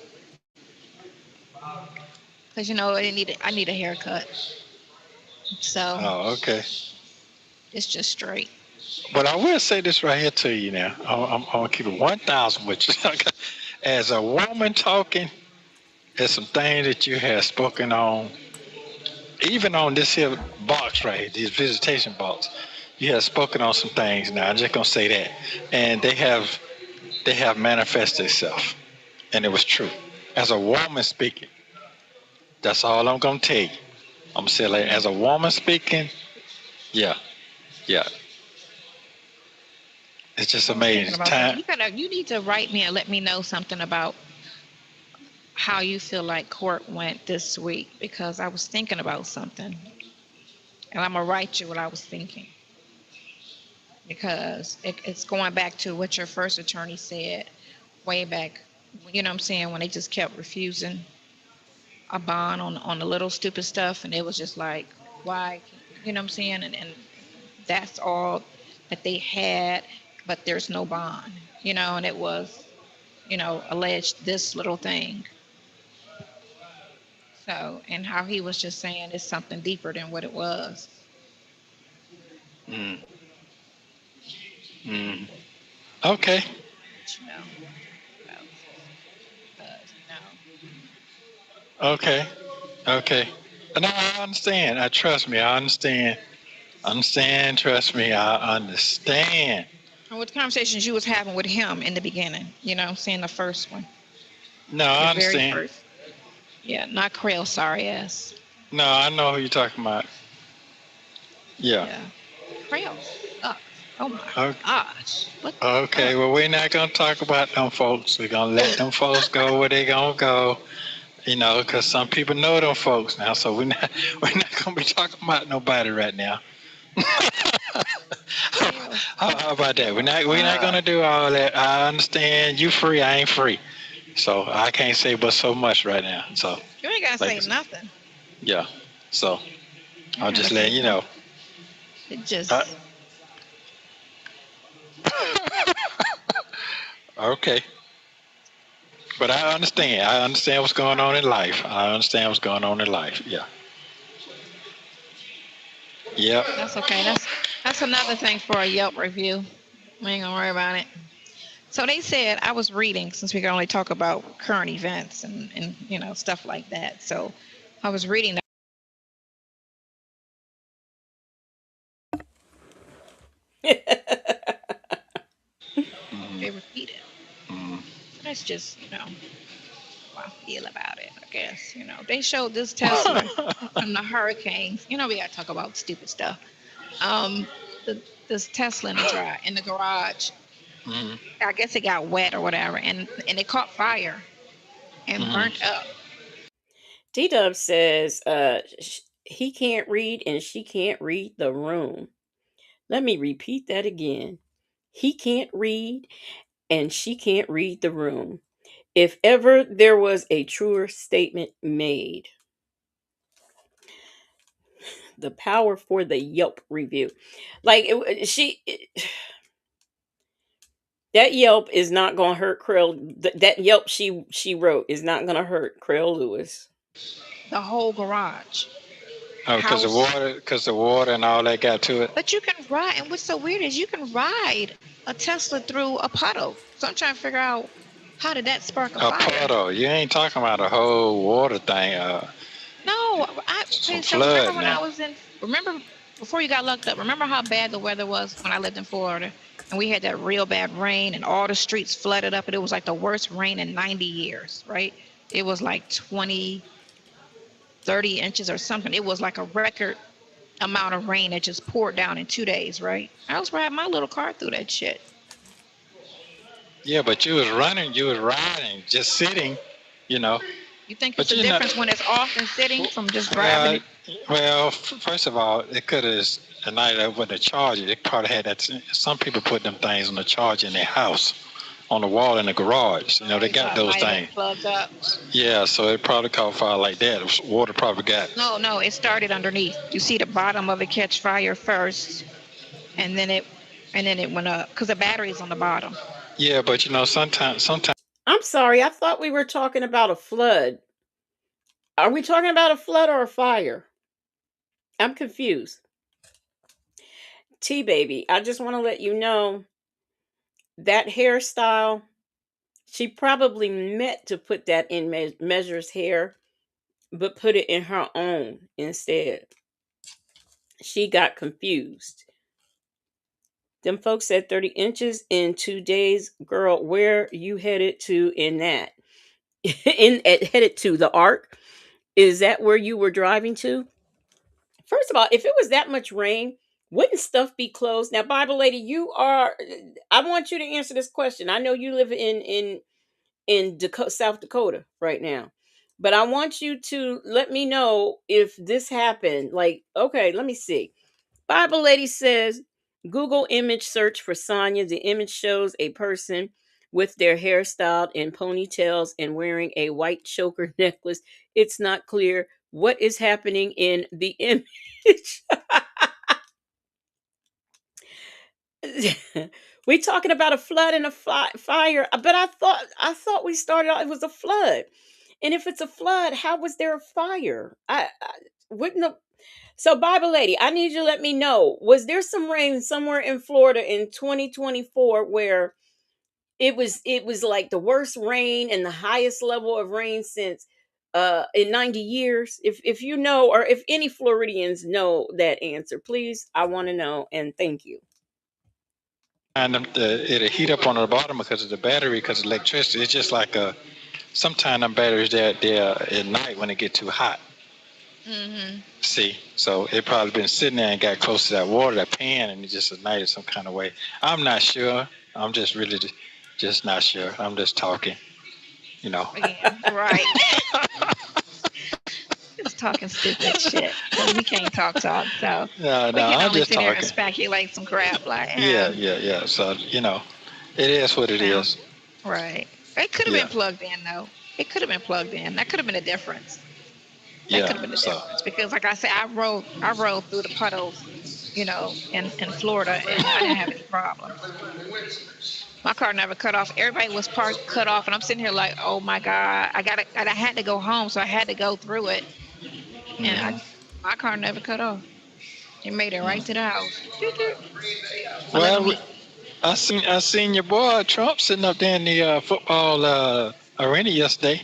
because I need a haircut, so Oh, okay. it's just straight. But I will say this right here to you now. I'm gonna keep it 1,000 with you. As a woman talking, there's some things that you have spoken on, even on this here box right here, this visitation box. You have spoken on some things. Now I'm just gonna say that, and they have manifested itself, and it was true. As a woman speaking, that's all I'm gonna tell you. I'm gonna say like as a woman speaking, yeah, yeah. It's just I was thinking amazing. about that. Time. You need to write me and let me know something about how you feel like court went this week, because I was thinking about something, and I'm gonna write you what I was thinking, because it's going back to what your first attorney said way back. You know what I'm saying, when they just kept refusing a bond on the little stupid stuff, and it was just like, why? You know what I'm saying, and that's all that they had, but there's no bond. And it was alleged this little thing. So, and how he was just saying it's something deeper than what it was. Mm, mm. Okay. But, about because Okay. Okay. No, I understand. Trust me. I understand. Understand. Trust me. I understand. and with conversations you was having with him in the beginning, saying the first one, No, the I very understand. first. Yeah, not Krail, sorry ass. No, I know who you're talking about. Yeah. Yeah, Krail sucks. Oh my Okay. gosh, what the Okay. fuck? Well, we're not gonna talk about them folks. We're gonna let them folks go where they gonna go. Because some people know them folks now, so we're not we're not gonna be talking about nobody right now. Krail How sucks. about that? We're not gonna do all that. I understand you free, I ain't free, so I can't say but so much right now. So You ain't gotta like, say nothing. yeah. So You I'll ain't gotta just say let you know. nothing. It Uh, just okay, but I understand. I understand what's going on in life. I understand what's going on in life. Yeah. Yep. that's okay. That's another thing for a Yelp review. We ain't gonna worry about it. So they said, I was reading, since we can only talk about current events and stuff like that. So I was reading that they repeat it. So that's just, how I feel about it, I guess. They showed this Tesla from the hurricanes. We gotta talk about stupid stuff. Um, the, this Tesla in the garage. Mhm. I guess it got wet or whatever, and it caught fire and Mhm. burnt up. D-Dub says he can't read and she can't read the room. Let me repeat that again. He can't read and she can't read the room. If ever there was a truer statement made, the power for the Yelp review. Like that Yelp is not going to hurt Krill. That Yelp she wrote is not going to hurt Krill Lewis. The whole garage, Oh, house. because the water and all that got to it. But you can ride, and what's so weird is you can ride a Tesla through a puddle. So I'm trying to figure out how did that spark a A fire? puddle. You ain't talking about a whole water thing. No, Some so remember flood when now. remember before you got locked up, remember how bad the weather was when I lived in Florida? And we had that real bad rain and all the streets flooded up and it was like the worst rain in 90 years, right? It was like 20, 30 inches or something. It was like a record amount of rain that just poured down in 2 days, right? I was riding my little car through that shit. Yeah, but you was running, you was riding, just sitting, you know. You think it's But a you know, difference when it's off and sitting from just driving well, it? first of all, it could have a night with the charger. They probably had that. Some people put them things on the charger in their house, on the wall in the garage. They Okay, so got it those might have been things. plugged up. Yeah, so it probably caught fire like that. Water probably got. No, no, it started underneath. You see the bottom of it catch fire first, and then it went up because the battery's on the bottom. Yeah, but sometimes. I'm sorry, I thought we were talking about a flood. Are we talking about a flood or a fire? I'm confused. T baby, I just want to let you know that hairstyle, she probably meant to put that in Measure's hair, but put it in her own instead. She got confused. Them folks said 30 inches in 2 days. Girl, where you headed to in that? Headed to the Ark? Is that where you were driving to? First of all, if it was that much rain, wouldn't stuff be closed? Now, Bible lady, you are. I want you to answer this question. I know you live in South Dakota right now, but I want you to let me know if this happened. Like, okay, let me see. Bible lady says Google image search for Sonya. The image shows a person with their hair styled in ponytails and wearing a white choker necklace. It's not clear what is happening in the image. We talking about a flood and a fire, but I thought we started out it was a flood. And if it's a flood, how was there a fire? I wouldn't have. So, Bible lady, I need you to let me know. Was there some rain somewhere in Florida in 2024 where it was like the worst rain and the highest level of rain since in 90 years? If you know, or if any Floridians know that answer, please, I want to know, and thank you. And it'll heat up on the bottom because of the battery, because of electricity. It's just like sometimes them batteries they're at night when it get too hot. Mm-hmm. See, so it probably been sitting there and got close to that water, that pan, and it just ignited some kind of way. I'm not sure. I'm just really just not sure. I'm just talking, you know. Yeah, right. Just talking stupid shit because we can't talk. So No, we can I'm only just sit here and talking. speculate some crap like, Yeah. So it is what it sounds is. right. It could have been Yeah, plugged in though. It could have been plugged in. That could have been a difference. That yeah. could have been the So difference because, like I said, I rode through the puddles, in Florida, and I didn't have any problems. My car never cut off. Everybody was parked cut off, and I'm sitting here like, oh my god, I had to go home, so I had to go through it, and mhm. my car never cut off. It made it right to the house. Doot, doot. My little Well, meat. I seen your boy Trump sitting up there in the football arena yesterday.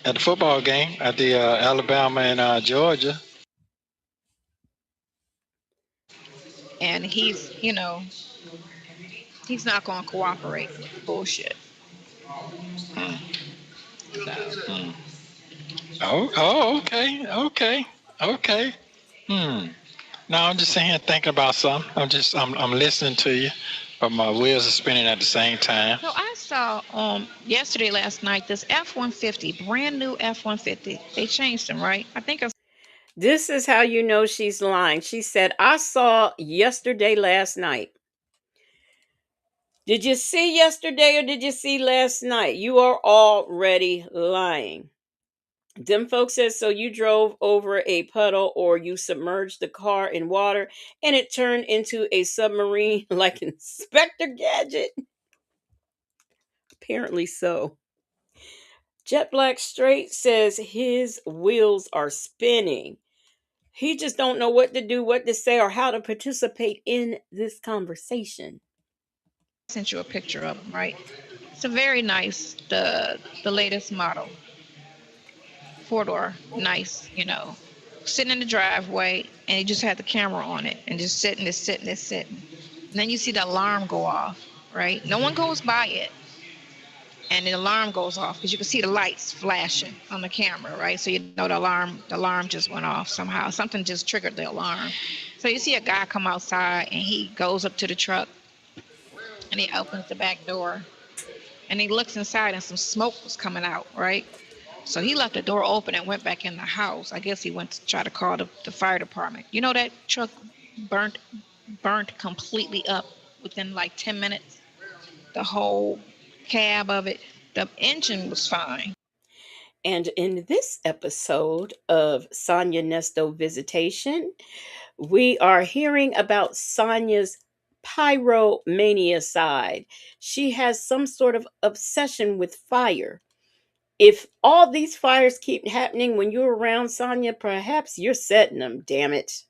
at the football game at the Alabama and Georgia. And he's not going to cooperate with the bullshit. Mm. So, Oh, okay, okay, okay. Hmm. No, I'm just sitting here thinking about something. I'm listening to you, but my wheels are spinning at the same time. so I saw yesterday, last night, this F-150, brand new F-150. They changed them, right? I think I This is how you know she's lying. She said, I saw yesterday, last night. Did you see yesterday or did you see last night? You are already lying. Them folks said, so you drove over a puddle or you submerged the car in water and it turned into a submarine like Inspector Gadget? Apparently so. Jet Black Straight says his wheels are spinning. He just don't know what to do, what to say, or how to participate in this conversation. sent you a picture of them, right? It's a very nice, the latest model, four door, nice, sitting in the driveway, and he just had the camera on it, and just sitting. And then you see the alarm go off, right? No one goes by it, and the alarm goes off because you can see the lights flashing on the camera, right? So you know the alarm just went off somehow. Something just triggered the alarm. So you see a guy come outside, and he goes up to the truck, and he opens the back door, and he looks inside, and some smoke was coming out, right? So he left the door open and went back in the house. I guess he went to try to call the fire department. You know that truck burnt burnt completely up within like 10 minutes. The whole cab of it. The engine was fine. And in this episode of Sonya Nesto Visitation, we are hearing about Sonya's pyromania side. She has some sort of obsession with fire. If all these fires keep happening when you're around Sonya, perhaps you're setting them, damn it.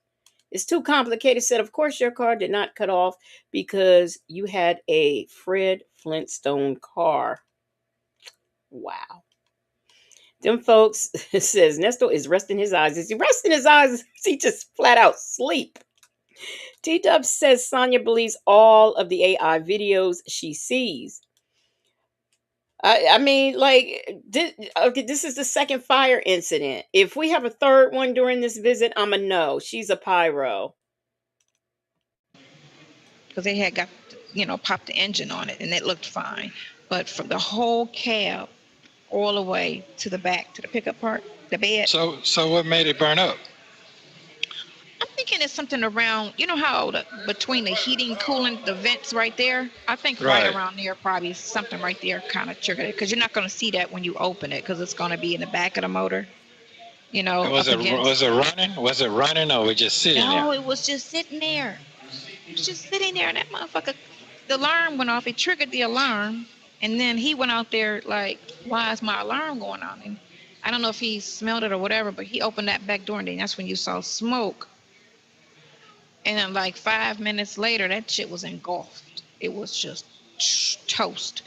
It's too complicated. Said, of course, your car did not cut off because you had a Fred Flintstone car. Wow. Them folks says Nesto is resting his eyes. Is he resting his eyes? Is he just flat out sleep? T Dub says Sonya believes all of the AI videos she sees. I mean, like, okay, this is the second fire incident. If we have a third one during this visit, I'm a no. She's a pyro. Because they had got, popped the engine on it and it looked fine. But from the whole cab all the way to the back, to the pickup part, the bed, So what made it burn up? I'm thinking it's something around, how between the heating, cooling, the vents right there. I think right Right. around there, probably something right there kind of triggered it because you're not going to see that when you open it because it's going to be in the back of the motor, Was up it against. was it running? Was it running or was it just sitting there? No, it was just sitting there. It was just sitting there, and that motherfucker, the alarm went off. It triggered the alarm, and then he went out there like, "Why is my alarm going on?" And I don't know if he smelled it or whatever, but he opened that back door, and then that's when you saw smoke. And then like 5 minutes later, that shit was engulfed. It was just toast.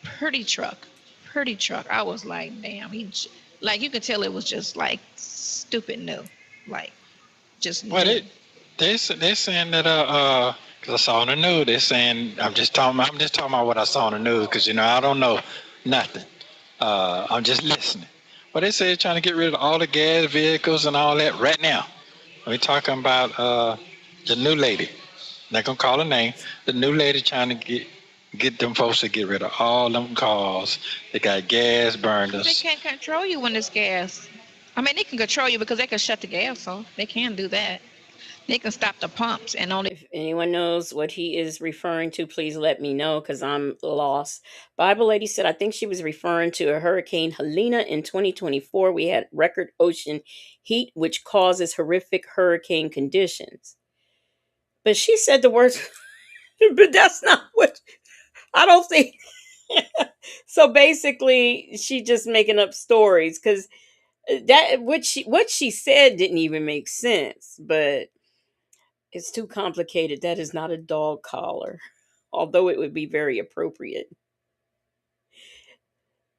Pretty truck, pretty truck. I was like, damn. Like you could tell it was just like stupid new, like just Well, new. they're saying that because I saw on the news they're saying I'm just talking about what I saw on the news because I don't know nothing. I'm just listening. But they say they're trying to get rid of all the gas vehicles and all that right now. We're talking about the new lady. Not gonna call her name. The new lady trying to get them folks to get rid of all them cars. They got gas They burners. can't control you when there's gas. I mean, they can control you because they can shut the gas off. They can do that. They can stop the pumps and only. If anyone knows what he is referring to, please let me know because I'm lost. Bible Lady said, I think she was referring to a Hurricane Helena in 2024. We had record ocean heat, which causes horrific hurricane conditions. But she said the words, but that's not what I don't think. So basically, she just making up stories because that what she said didn't even make sense. But it's too complicated. That is not a dog collar, although it would be very appropriate.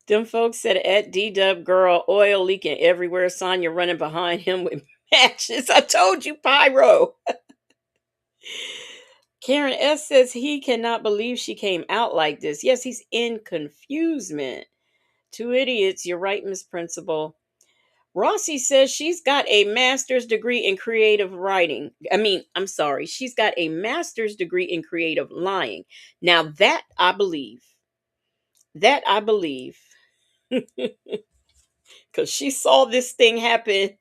Them folks said at D Dub girl, oil leaking everywhere. Sonya running behind him with matches. I told you, pyro. Karen S says he cannot believe she came out like this. Yes, he's in confusement. Two idiots. You're right, Miss Principal. Rossi says she's got a master's degree in creative writing. I'm sorry. She's got a master's degree in creative lying. Now that I believe. That I believe. Because she saw this thing happen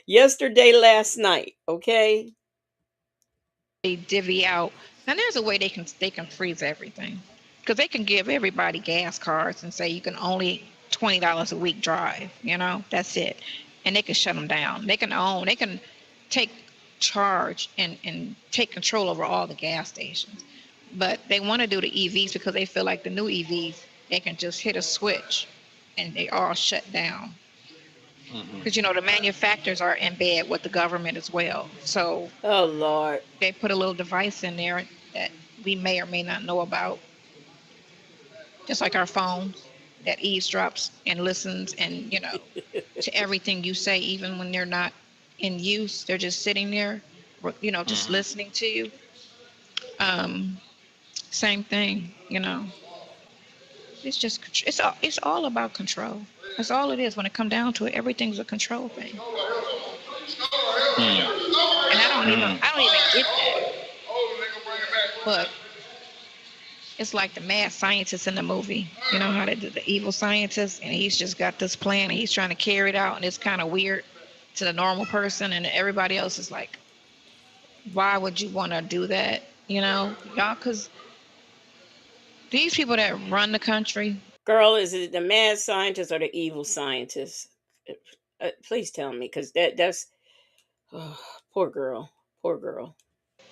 yesterday, last night. Okay. They divvy out. Now there's a way they can freeze everything, because they can give everybody gas cards and say you can only $20 a week drive. That's it, and they can shut them down. They can take charge and take control over all the gas stations. But they want to do the EVs because they feel like the new EVs they can just hit a switch and they all shut down. Because the manufacturers are in bed with the government as well. So Oh, Lord. they put a little device in there that we may or may not know about, just like our phones that eavesdrops and listens and to everything you say, even when they're not in use. They're just sitting there, just listening to you. Um, Same thing. It's all about control. That's all it is when it comes down to it. Everything's a control thing, and I don't even get that. But it's like the mad scientist in the movie. You know how they do the evil scientist, and he's just got this plan, and he's trying to carry it out, and it's kind of weird to the normal person, and everybody else is like, "Why would you want to do that?" Y'all, because these people that run the country. Girl, is it the mad scientist or the evil scientist? Please tell me, because that's oh, poor girl. Poor girl.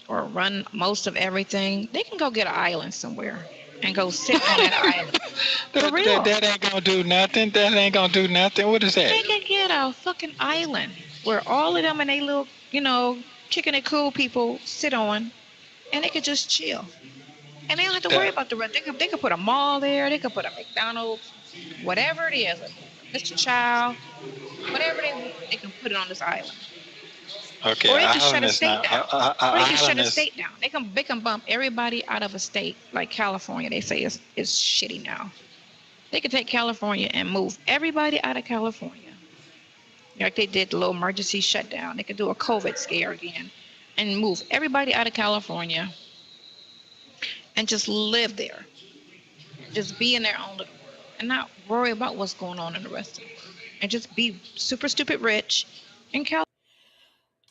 Or run most of everything, they can go get an island somewhere and go sit on that island. For real. That ain't gonna do nothing. That ain't gonna do nothing. What is that? They can get a fucking island where all of them and they little, kicking it cool people sit on, and they could just chill. And they don't have to worry about the rest. They could put a mall there. They could put a McDonald's, whatever it is, Mr. Child, whatever they want, they can put it on this island. Okay, Or they can shut island a is state not. down. Or they can shut Island a is. state down. They can bump everybody out of a state like California. They say it's shitty now. They could take California and move everybody out of California, like they did the little emergency shutdown. They could do a COVID scare again, and move everybody out of California and just live there, just be in their own little world, and not worry about what's going on in the rest of the world, and just be super stupid rich in California.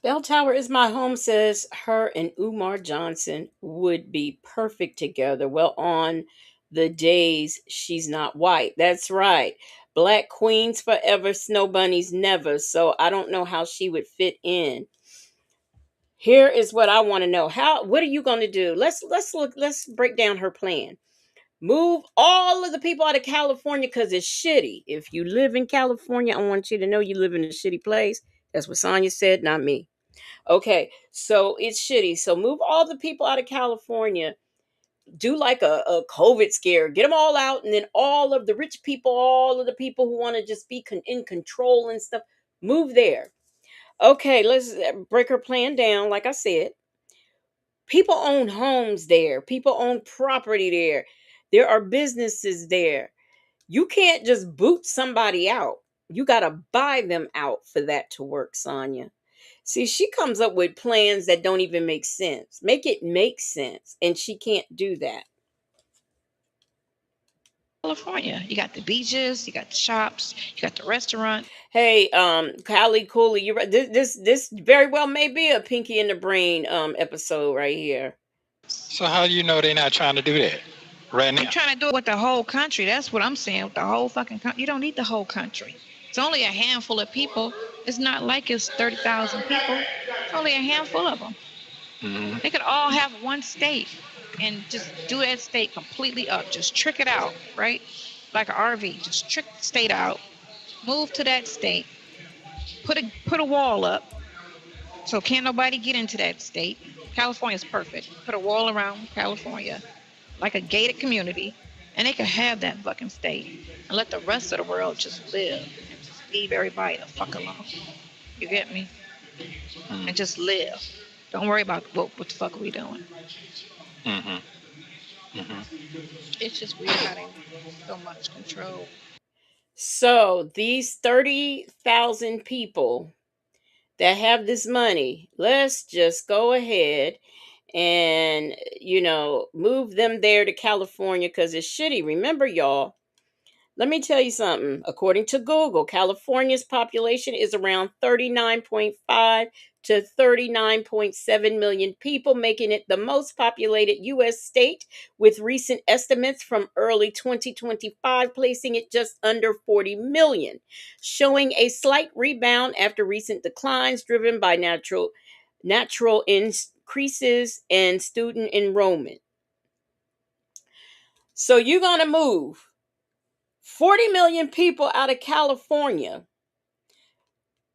Bell Tower is my home says her and Umar Johnson would be perfect together. Well, on the days she's not white. That's right. Black queens forever, snow bunnies never. So I don't know how she would fit in. Here is what I want to know. What are you going to do? Let's break down her plan. Move all of the people out of California because it's shitty. If you live in California, I want you to know you live in a shitty place. That's what Sonya said, not me. Okay, so it's shitty. So move all the people out of California. Do like a COVID scare. Get them all out, and then all of the rich people, all of the people who want to just be in control and stuff, move there. Okay, let's break her plan down. Like I said, people own homes there. People own property there. There are businesses there. You can't just boot somebody out. You got to buy them out for that to work, Sonya. See, she comes up with plans that don't even make sense. Make it make sense. And she can't do that. California, you got the beaches, you got the shops, you got the restaurant. Hey, Kylie Cooley, you're right. This very well may be a Pinky in the Brain episode right here. So how do you know they're not trying to do that right now? They're trying to do it with the whole country. That's what I'm saying. With the whole fucking country, you don't need the whole country. It's only a handful of people. It's not like it's 30,000 people. It's only a handful of them. Mm-hmm. They could all have one state and just do that state completely up. Just trick it out, right? Like an RV. Just trick the state out. Move to that state. Put a wall up, so can't nobody get into that state. California's perfect. Put a wall around California, like a gated community. And they could have that fucking state and let the rest of the world just live and just leave everybody the fuck alone. You get me? And just live. Don't worry about what the fuck are we doing. Mm-hmm. It's just weird how they want so much control. So these 30,000 people that have this money, let's just go ahead and, move them there to California because it's shitty. Remember, y'all, let me tell you something. According to Google, California's population is around 39.5 to 39.7 million people, making it the most populated U.S. state, with recent estimates from early 2025 placing it just under 40 million, showing a slight rebound after recent declines driven by natural increases in student enrollment. So you're going to move 40 million people out of California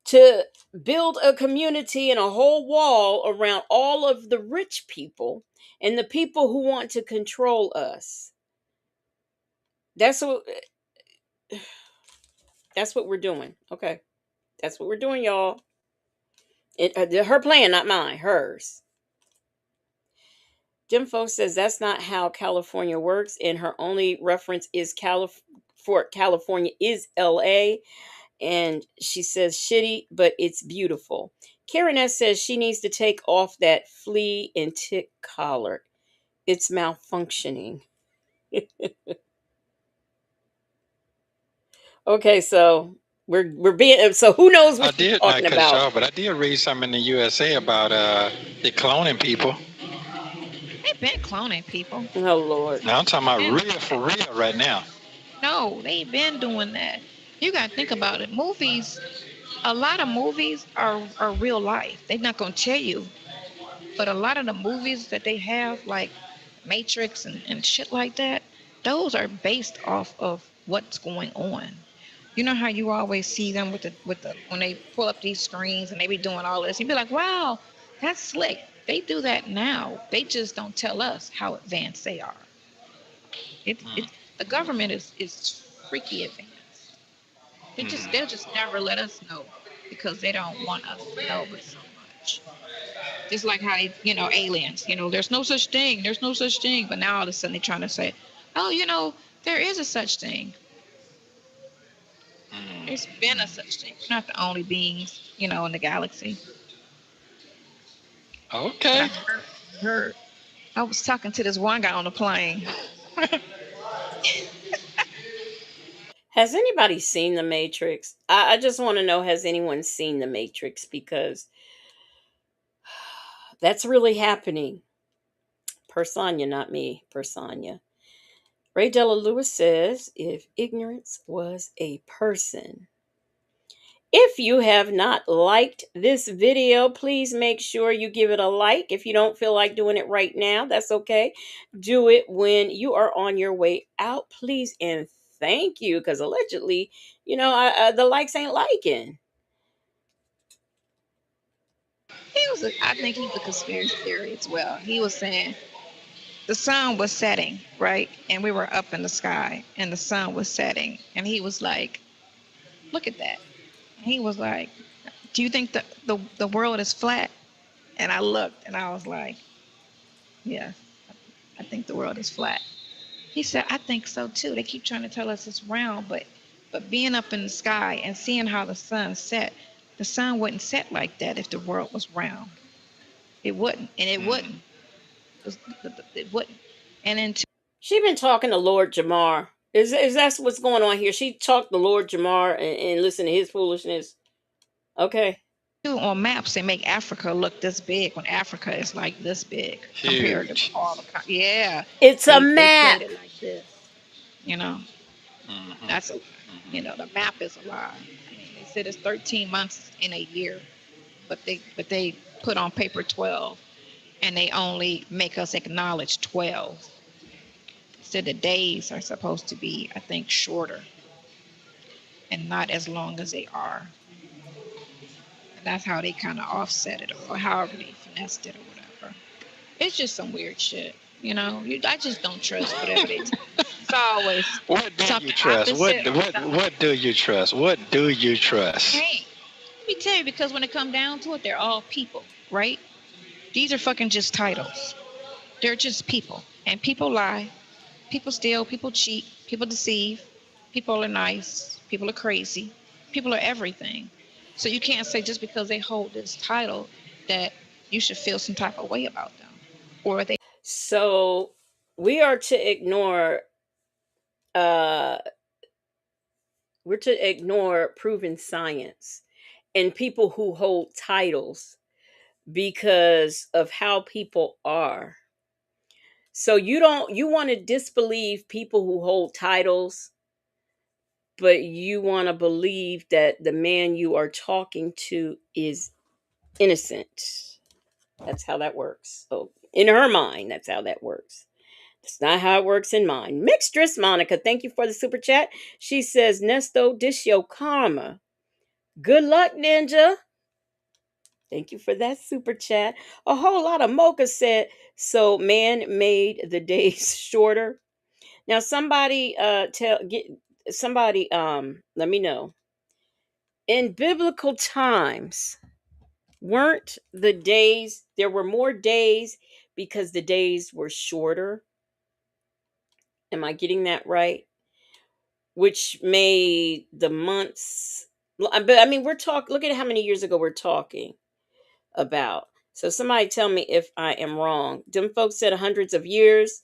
to build a community and a whole wall around all of the rich people and the people who want to control us. That's what that's what we're doing. Okay. That's what we're doing, y'all. Her plan, not mine, hers. Jimfo says that's not how California works, and her only reference is for California is LA. And she says shitty, but it's beautiful. Karen S says she needs to take off that flea and tick collar. It's malfunctioning. Okay, so we're being so who knows I what she's did not talking cut you about. off, but I did read something in the USA about the cloning people. They've been cloning people. Oh Lord. Now I'm talking about Been real for real right now. No, they've been doing that. You gotta think about it. Movies, a lot of movies are real life. They're not gonna tell you, but a lot of the movies that they have, like Matrix and shit like that, those are based off of what's going on. You know how you always see them with the when they pull up these screens and they be doing all this, you'd be like, wow, that's slick. They do that now. They just don't tell us how advanced they are. It the government is freaky advanced. They'll just never let us know because they don't want us to know but so much. Just like how aliens, there's no such thing, there's no such thing, but now all of a sudden they're trying to say, oh, there is a such thing. There's been a such thing. We're not the only beings, in the galaxy. But Okay. heard, I was talking to this one guy on the plane. Has anybody seen the Matrix? I just want to know, has anyone seen the Matrix? Because that's really happening. Per Sonya, not me. Per Sonya. Ray Della Lewis says, if ignorance was a person. If you have not liked this video, please make sure you give it a like. If you don't feel like doing it right now, that's okay. Do it when you are on your way out, please. And thank you, because allegedly, the likes ain't liking. I think he's a conspiracy theory as well. He was saying the sun was setting, right? And we were up in the sky and the sun was setting. And he was like, look at that. And he was like, do you think that the world is flat? And I looked and I was like, yeah, I think the world is flat. He said, I think so too. They keep trying to tell us it's round, but being up in the sky and seeing how the sun wouldn't set like that if the world was round. It wouldn't, and it wouldn't. It wouldn't. And then She been talking to Lord Jamar. Is that what's going on here? She talked to Lord Jamar and listen to his foolishness. Okay. too, on maps, they make Africa look this big when Africa is like this big compared to Huge. all the yeah. It's a They played map. it like this. You know, that's a the map is a lie. I mean, they said it's 13 months in a year, but they put on paper 12, and they only make us acknowledge 12. So the days are supposed to be, I think, shorter and not as long as they are. And that's how they kind of offset it, or however they finessed it, or whatever. It's just some weird shit. I just don't trust whatever they tell. It's always What do you something trust? opposite or something. What do you trust? What do you trust? Hey, let me tell you, because when it come down to it, they're all people, right? These are fucking just titles. They're just people, and people lie, people steal, people cheat, people deceive, people are nice, people are crazy, people are everything. So you can't say just because they hold this title that you should feel some type of way about them, or they So we are to ignore uh we're to ignore proven science and people who hold titles because of how people are. So you want to disbelieve people who hold titles, but you want to believe that the man you are talking to is innocent. That's how that works. So in her mind, that's how that works. That's not how it works in mine. Mixtress Monica, thank you for the super chat. She says, Nesto, this your karma. Good luck, Ninja. Thank you for that super chat. A whole lot of mocha said, so man made the days shorter. Now somebody let me know. In biblical times, weren't the days there were more days because the days were shorter? Am I getting that right? Which made the months, but I mean we're talking, look at how many years ago we're talking about. So somebody tell me if I am wrong. Them folks said hundreds of years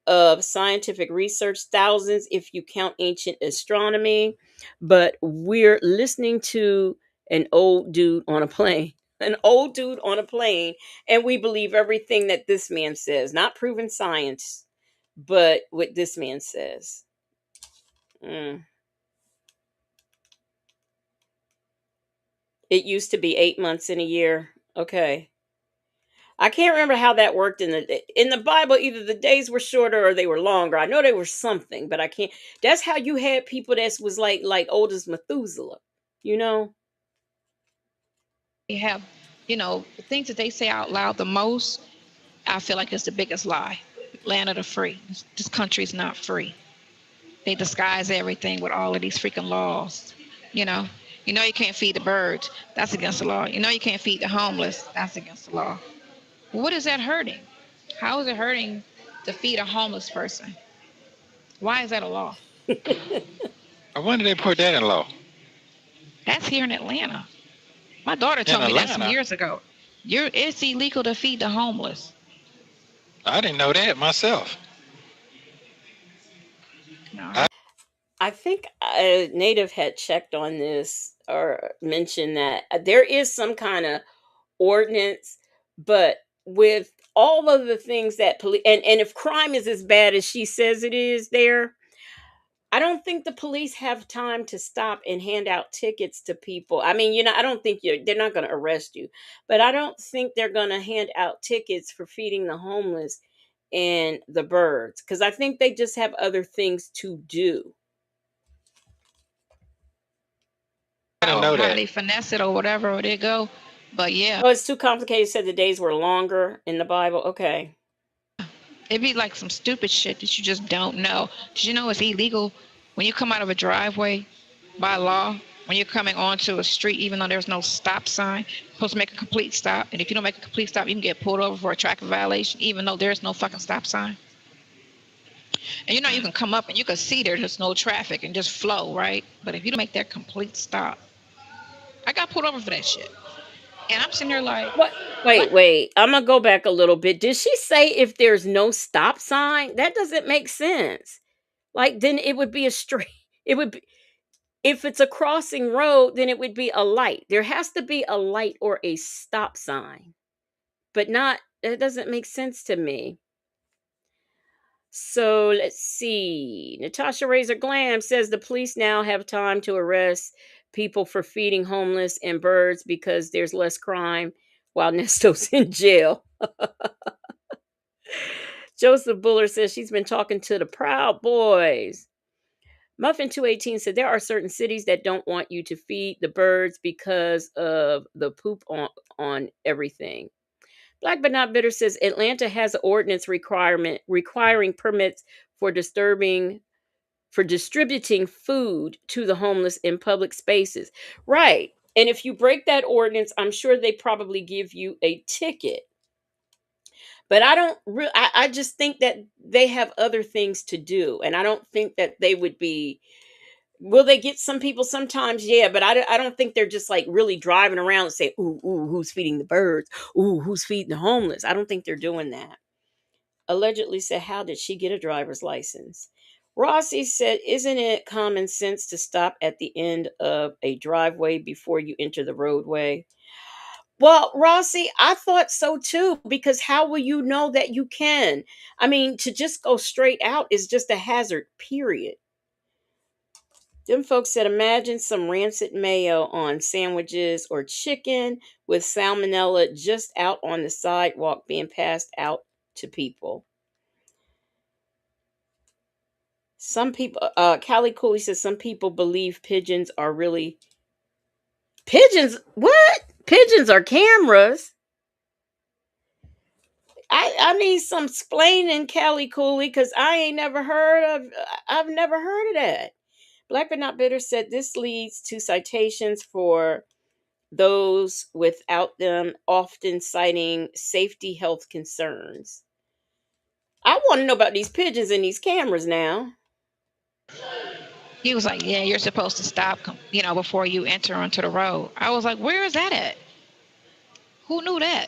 of scientific research, thousands if you count ancient astronomy, but we're listening to an old dude on a plane. An old dude on a plane, and we believe everything that this man says, not proven science, but what this man says. Mm. It used to be 8 months in a year. Okay. I can't remember how that worked in the Bible. Either the days were shorter or they were longer. I know they were something, but I can't. That's how you had people that was like old as Methuselah. You know, have, the things that they say out loud the most, I feel like it's the biggest lie. Land of the free. This country is not free. They disguise everything with all of these freaking laws. You know, you can't feed the birds. That's against the law. You can't feed the homeless. That's against the law. What is that hurting? How is it hurting to feed a homeless person? Why is that a law? When did they put that in law? That's here in Atlanta. My daughter In told me that some Atlanta? years ago. It's illegal to feed the homeless. I didn't know that myself. No, I think Native had checked on this or mentioned that there is some kind of ordinance, but with all of the things that police and if crime is as bad as she says it is there, I don't think the police have time to stop and hand out tickets to people. I mean, I don't think they're not going to arrest you, but I don't think they're going to hand out tickets for feeding the homeless and the birds because I think they just have other things to do. I didn't know how that. they finesse it or whatever they go. But yeah, Oh, it's too complicated. Said the days were longer in the Bible. Okay. it'd be like some stupid shit that you just don't know. Did you know it's illegal when you come out of a driveway by law? When you're coming onto a street, even though there's no stop sign, you're supposed to make a complete stop. And if you don't make a complete stop, you can get pulled over for a traffic violation, even though there's no fucking stop sign. And you can come up and you can see there's no traffic and just flow, right? But if you don't make that complete stop, I got pulled over for that shit. And I'm sitting there like, What? what? Wait. I'm gonna go back a little bit. Did she say if there's no stop sign? That doesn't make sense. Like then it would be a straight. It would be if it's a crossing road, then it would be a light. There has to be a light or a stop sign, but not. It doesn't make sense to me. So let's see. Natasha Razor Glam says the police now have time to arrest people for feeding homeless and birds because there's less crime while Nesto's in jail. Joseph Buller says she's been talking to the Proud Boys. Muffin 218 said there are certain cities that don't want you to feed the birds because of the poop on everything. Black but not bitter says Atlanta has an ordinance requirement requiring permits for disturbing for distributing food to the homeless in public spaces. Right. And if you break that ordinance, I'm sure they probably give you a ticket. But I don't I just think that they have other things to do. And I don't think that they would be. Will they get some people sometimes? Yeah, but I don't think they're just like really driving around and say, ooh, ooh, who's feeding the birds? Ooh, who's feeding the homeless? I don't think they're doing that. Allegedly said, how did she get a driver's license? Rossi said, isn't it common sense to stop at the end of a driveway before you enter the roadway? Well, Rossi, I thought so too, because how will you know that you can? I mean, to just go straight out is just a hazard, period. Them folks said, imagine some rancid mayo on sandwiches or chicken with salmonella just out on the sidewalk being passed out to people. Some people, Callie Cooley says, some people believe pigeons are really pigeons. What? Pigeons are cameras. I need some explaining, Callie Cooley, because I've never heard of that. Black but not bitter said this leads to citations for those without them, often citing safety health concerns. I want to know about these pigeons and these cameras now. He was like, "Yeah, you're supposed to stop, before you enter onto the road." I was like, "Where is that at? Who knew that?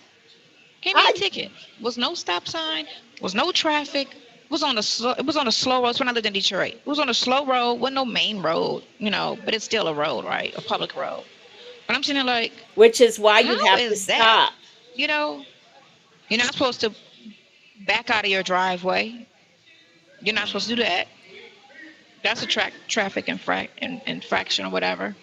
Gave me a I ticket. Was no stop sign. Was no traffic. It was on a slow road. It's when I lived in Detroit. It was on a slow road. Wasn't no main road, but it's still a road, right? A public road. But I'm sitting there like, Which is why you how have to is that? stop. You know, you're not supposed to back out of your driveway. You're not supposed to do that. That's a traffic infraction or whatever.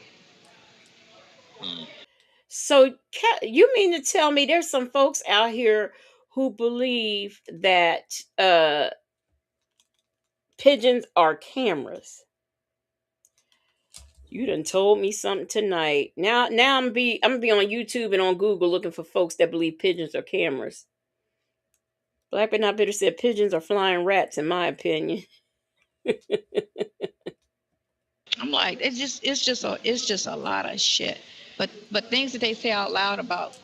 So you mean to tell me there's some folks out here who believe that pigeons are cameras? You done told me something tonight. Now I'm gonna be on YouTube and on Google looking for folks that believe pigeons are cameras. Black but not bitter said pigeons are flying rats, in my opinion. I'm like, it's just a lot of shit. But things that they say out loud about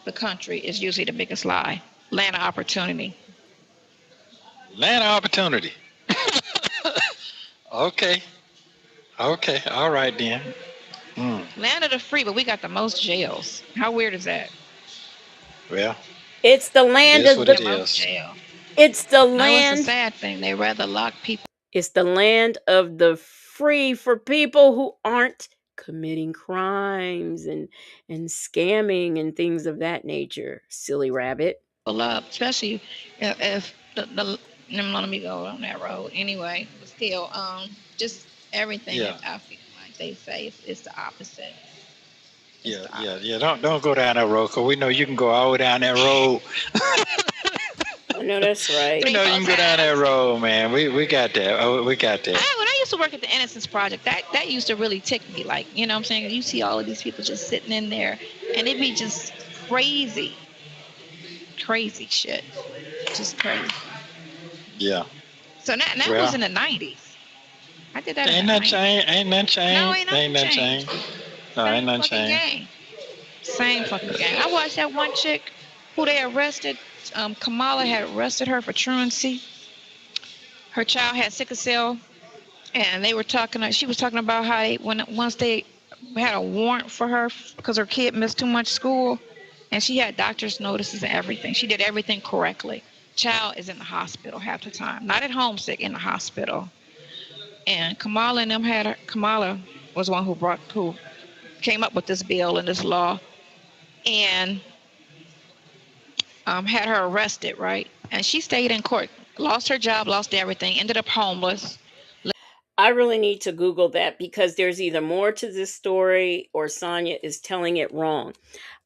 the country is usually the biggest lie. Land of opportunity. Land of opportunity. Okay. Okay. All right then. Mm. Land of the free, but we got the most jails. How weird is that? Well, It's the it land is of what the it The most is. jail. it's the No, it's a land sad thing. They rather lock people it's the land of the free for people who aren't committing crimes and scamming and things of that nature. Silly rabbit. up, especially if let me go on that road anyway. But still, just everything that Yeah. I feel like they say is the opposite. It's Yeah. the Yeah. opposite. Yeah. Don't go down that road, cause we know you can go all the way down that road. I know that's right. We Three, know four you can go down that times. road, man. We got that. Oh, we got that. When I used to work at the Innocence Project, that used to really tick me. Like, what I'm saying? You see all of these people just sitting in there, and it'd be just crazy, crazy shit. Just crazy. Yeah. So that was Well, in the 90s. I did that in ain't the nothing 90s. changed. Ain't nothing No, changed. ain't nothing Ain't nothing changed. changed. No, ain't Same nothing fucking changed. game. Same fucking game. I watched that one chick who they arrested. Kamala had arrested her for truancy. Her child had sickle cell, and they were talking. She was talking about how once they had a warrant for her because her kid missed too much school, and she had doctor's notices and everything. She did everything correctly. Child is in the hospital half the time, not at home sick, in the hospital. And Kamala and them had her. Kamala was one who came up with this bill and this law, and had her arrested, right? And she stayed in court, lost her job, lost everything, ended up homeless. I really need to Google that because there's either more to this story or Sonya is telling it wrong.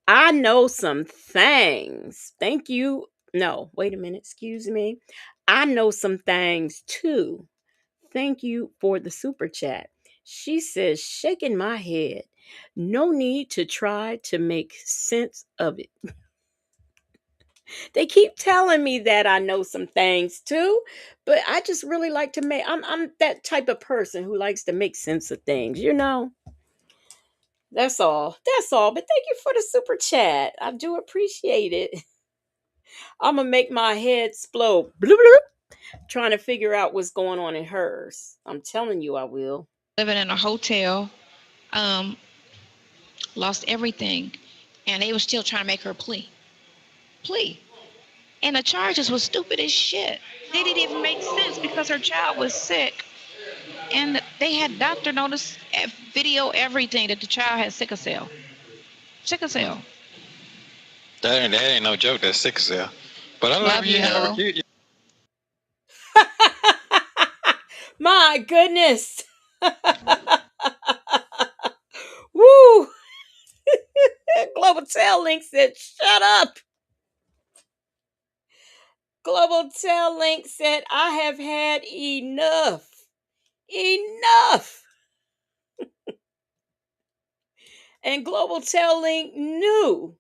I know some things. Thank you. No, wait a minute. Excuse me. I know some things too. Thank you for the super chat. She says, shaking my head. No need to try to make sense of it. They keep telling me that I know some things too, but I just really like to make I'm that type of person who likes to make sense of things, you know? That's all. That's all. But thank you for the super chat. I do appreciate it. I'm gonna make my head explode. Bloop, bloop, trying to figure out what's going on in hers. I'm telling you I will. Living in a hotel, um, lost everything, and they were still trying to make her plea. And the charges was stupid as shit. They didn't even make sense because her child was sick, and they had doctor notice, video, everything that the child had sickle cell. Sickle cell. That ain't no joke. That's sick as hell. But I love Love you. Have a you. cute. My goodness. Woo! Global Tail Link said, shut up. Global Tail Link said, I have had enough. Enough. And Global Tail Link knew.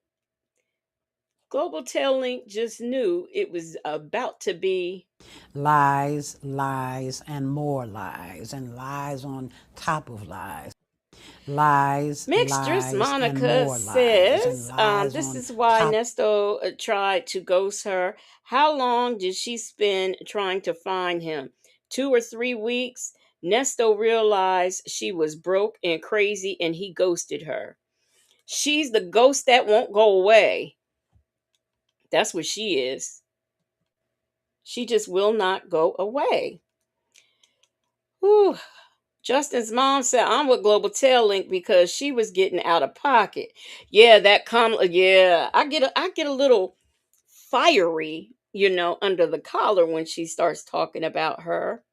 Global Tail Link just knew it was about to be Lies, lies, and more lies, and lies on top of lies. Lies, Mixtress lies, and Monica more lies, and says, lies this on is why top. Nesto tried to ghost her. How long did she spend trying to find him? 2 or 3 weeks. Nesto realized she was broke and crazy and he ghosted her. She's the ghost that won't go away. That's what she is. She just will not go away. Whew. Justin's mom said, I'm with Global Tail Link because she was getting out of pocket. Yeah, yeah, I get a little fiery, under the collar when she starts talking about her.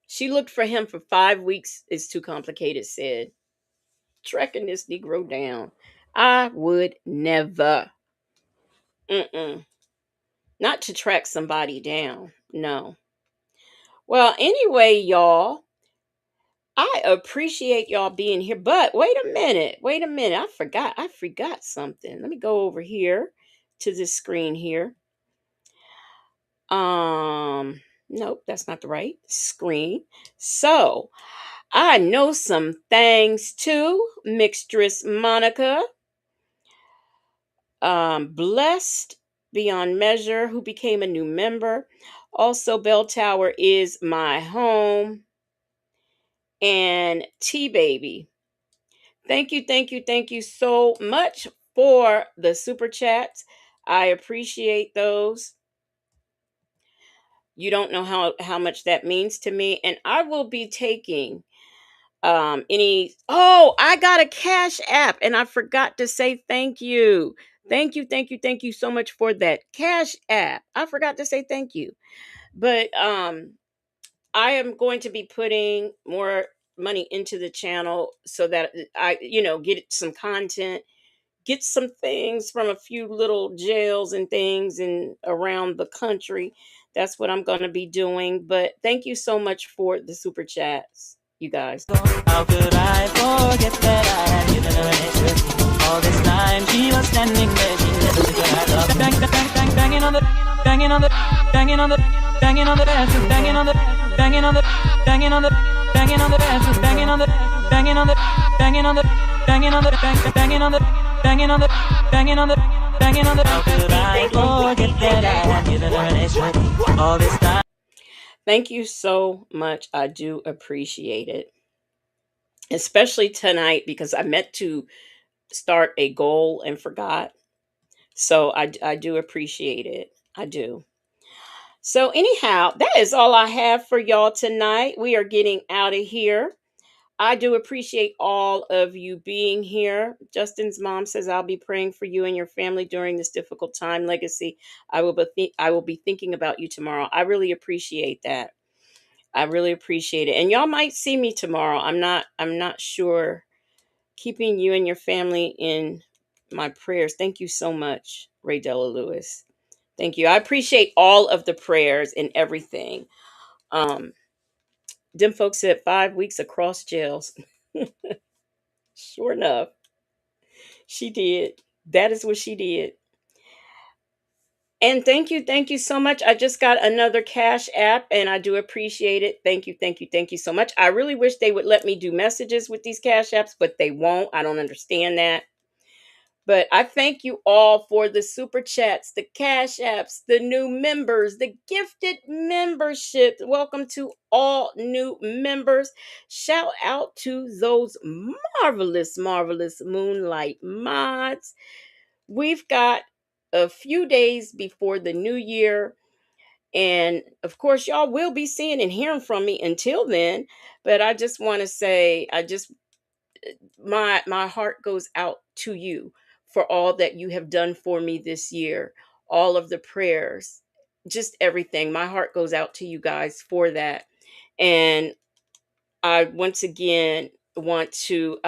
She looked for him for 5 weeks. It's too complicated, said. Trekking this Negro down. I would never. Mm-mm. Not to track somebody down. No. Well, anyway, y'all, I appreciate y'all being here, but wait a minute. Wait a minute. I forgot something. Let me go over here to this screen here. Nope, that's not the right screen. So, I know some things too, Mixtress Monica. Blessed beyond measure, who became a new member. Also, Bell Tower is my home. And T Baby. Thank you so much for the super chats. I appreciate those. You don't know how much that means to me, and I will be taking any. Oh, I got a Cash App, and I forgot to say thank you. Thank you so much for that Cash App. I forgot to say thank you, but I am going to be putting more money into the channel so that I, get some content, get some things from a few little jails and things and around the country. That's what I'm going to be doing. But thank you so much for the super chats, you guys. How could I forget that I had given her an interest? All this time she was standing there, she never took her eyes off. Banging on the, banging on the, banging on the, banging on the bathroom, banging on the, banging on the, banging on the, banging on the bathroom, banging on the, banging on the, banging on the, banging on the, banging on the, banging on the, banging on the, banging on the. How could I forget that I had given her an interest? All this time. Thank you so much. I do appreciate it, especially tonight because I meant to start a goal and forgot. So I do appreciate it. I do. So, anyhow, that is all I have for y'all tonight. We are getting out of here. I do appreciate all of you being here. Justin's mom says, I'll be praying for you and your family during this difficult time. Legacy, I will be thinking about you tomorrow. I really appreciate that. I really appreciate it. And y'all might see me tomorrow. I'm not sure. Keeping you and your family in my prayers. Thank you so much, Ray Della Lewis. Thank you. I appreciate all of the prayers and everything. Um, them folks said 5 weeks across jails. Sure enough, she did. That is what she did. And thank you so much. I just got another Cash App and I do appreciate it. Thank you so much. I really wish they would let me do messages with these Cash Apps, but they won't. I don't understand that. But I thank you all for the super chats, the Cash Apps, the new members, the gifted membership. Welcome to all new members. Shout out to those marvelous Moonlight mods. We've got a few days before the new year. And of course, y'all will be seeing and hearing from me until then. But I just want to say, my heart goes out to you for all that you have done for me this year, all of the prayers, just everything. My heart goes out to you guys for that. And I once again want to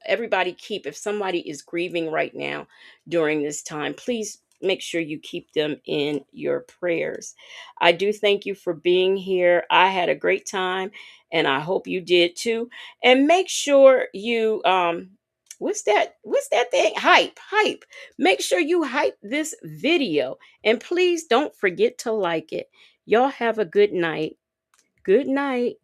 everybody keep, if somebody is grieving right now during this time, please make sure you keep them in your prayers. I do thank you for being here. I had a great time and I hope you did too. And make sure you what's that thing? Hype. Make sure you hype this video and please don't forget to like it. Y'all have a good night. Good night.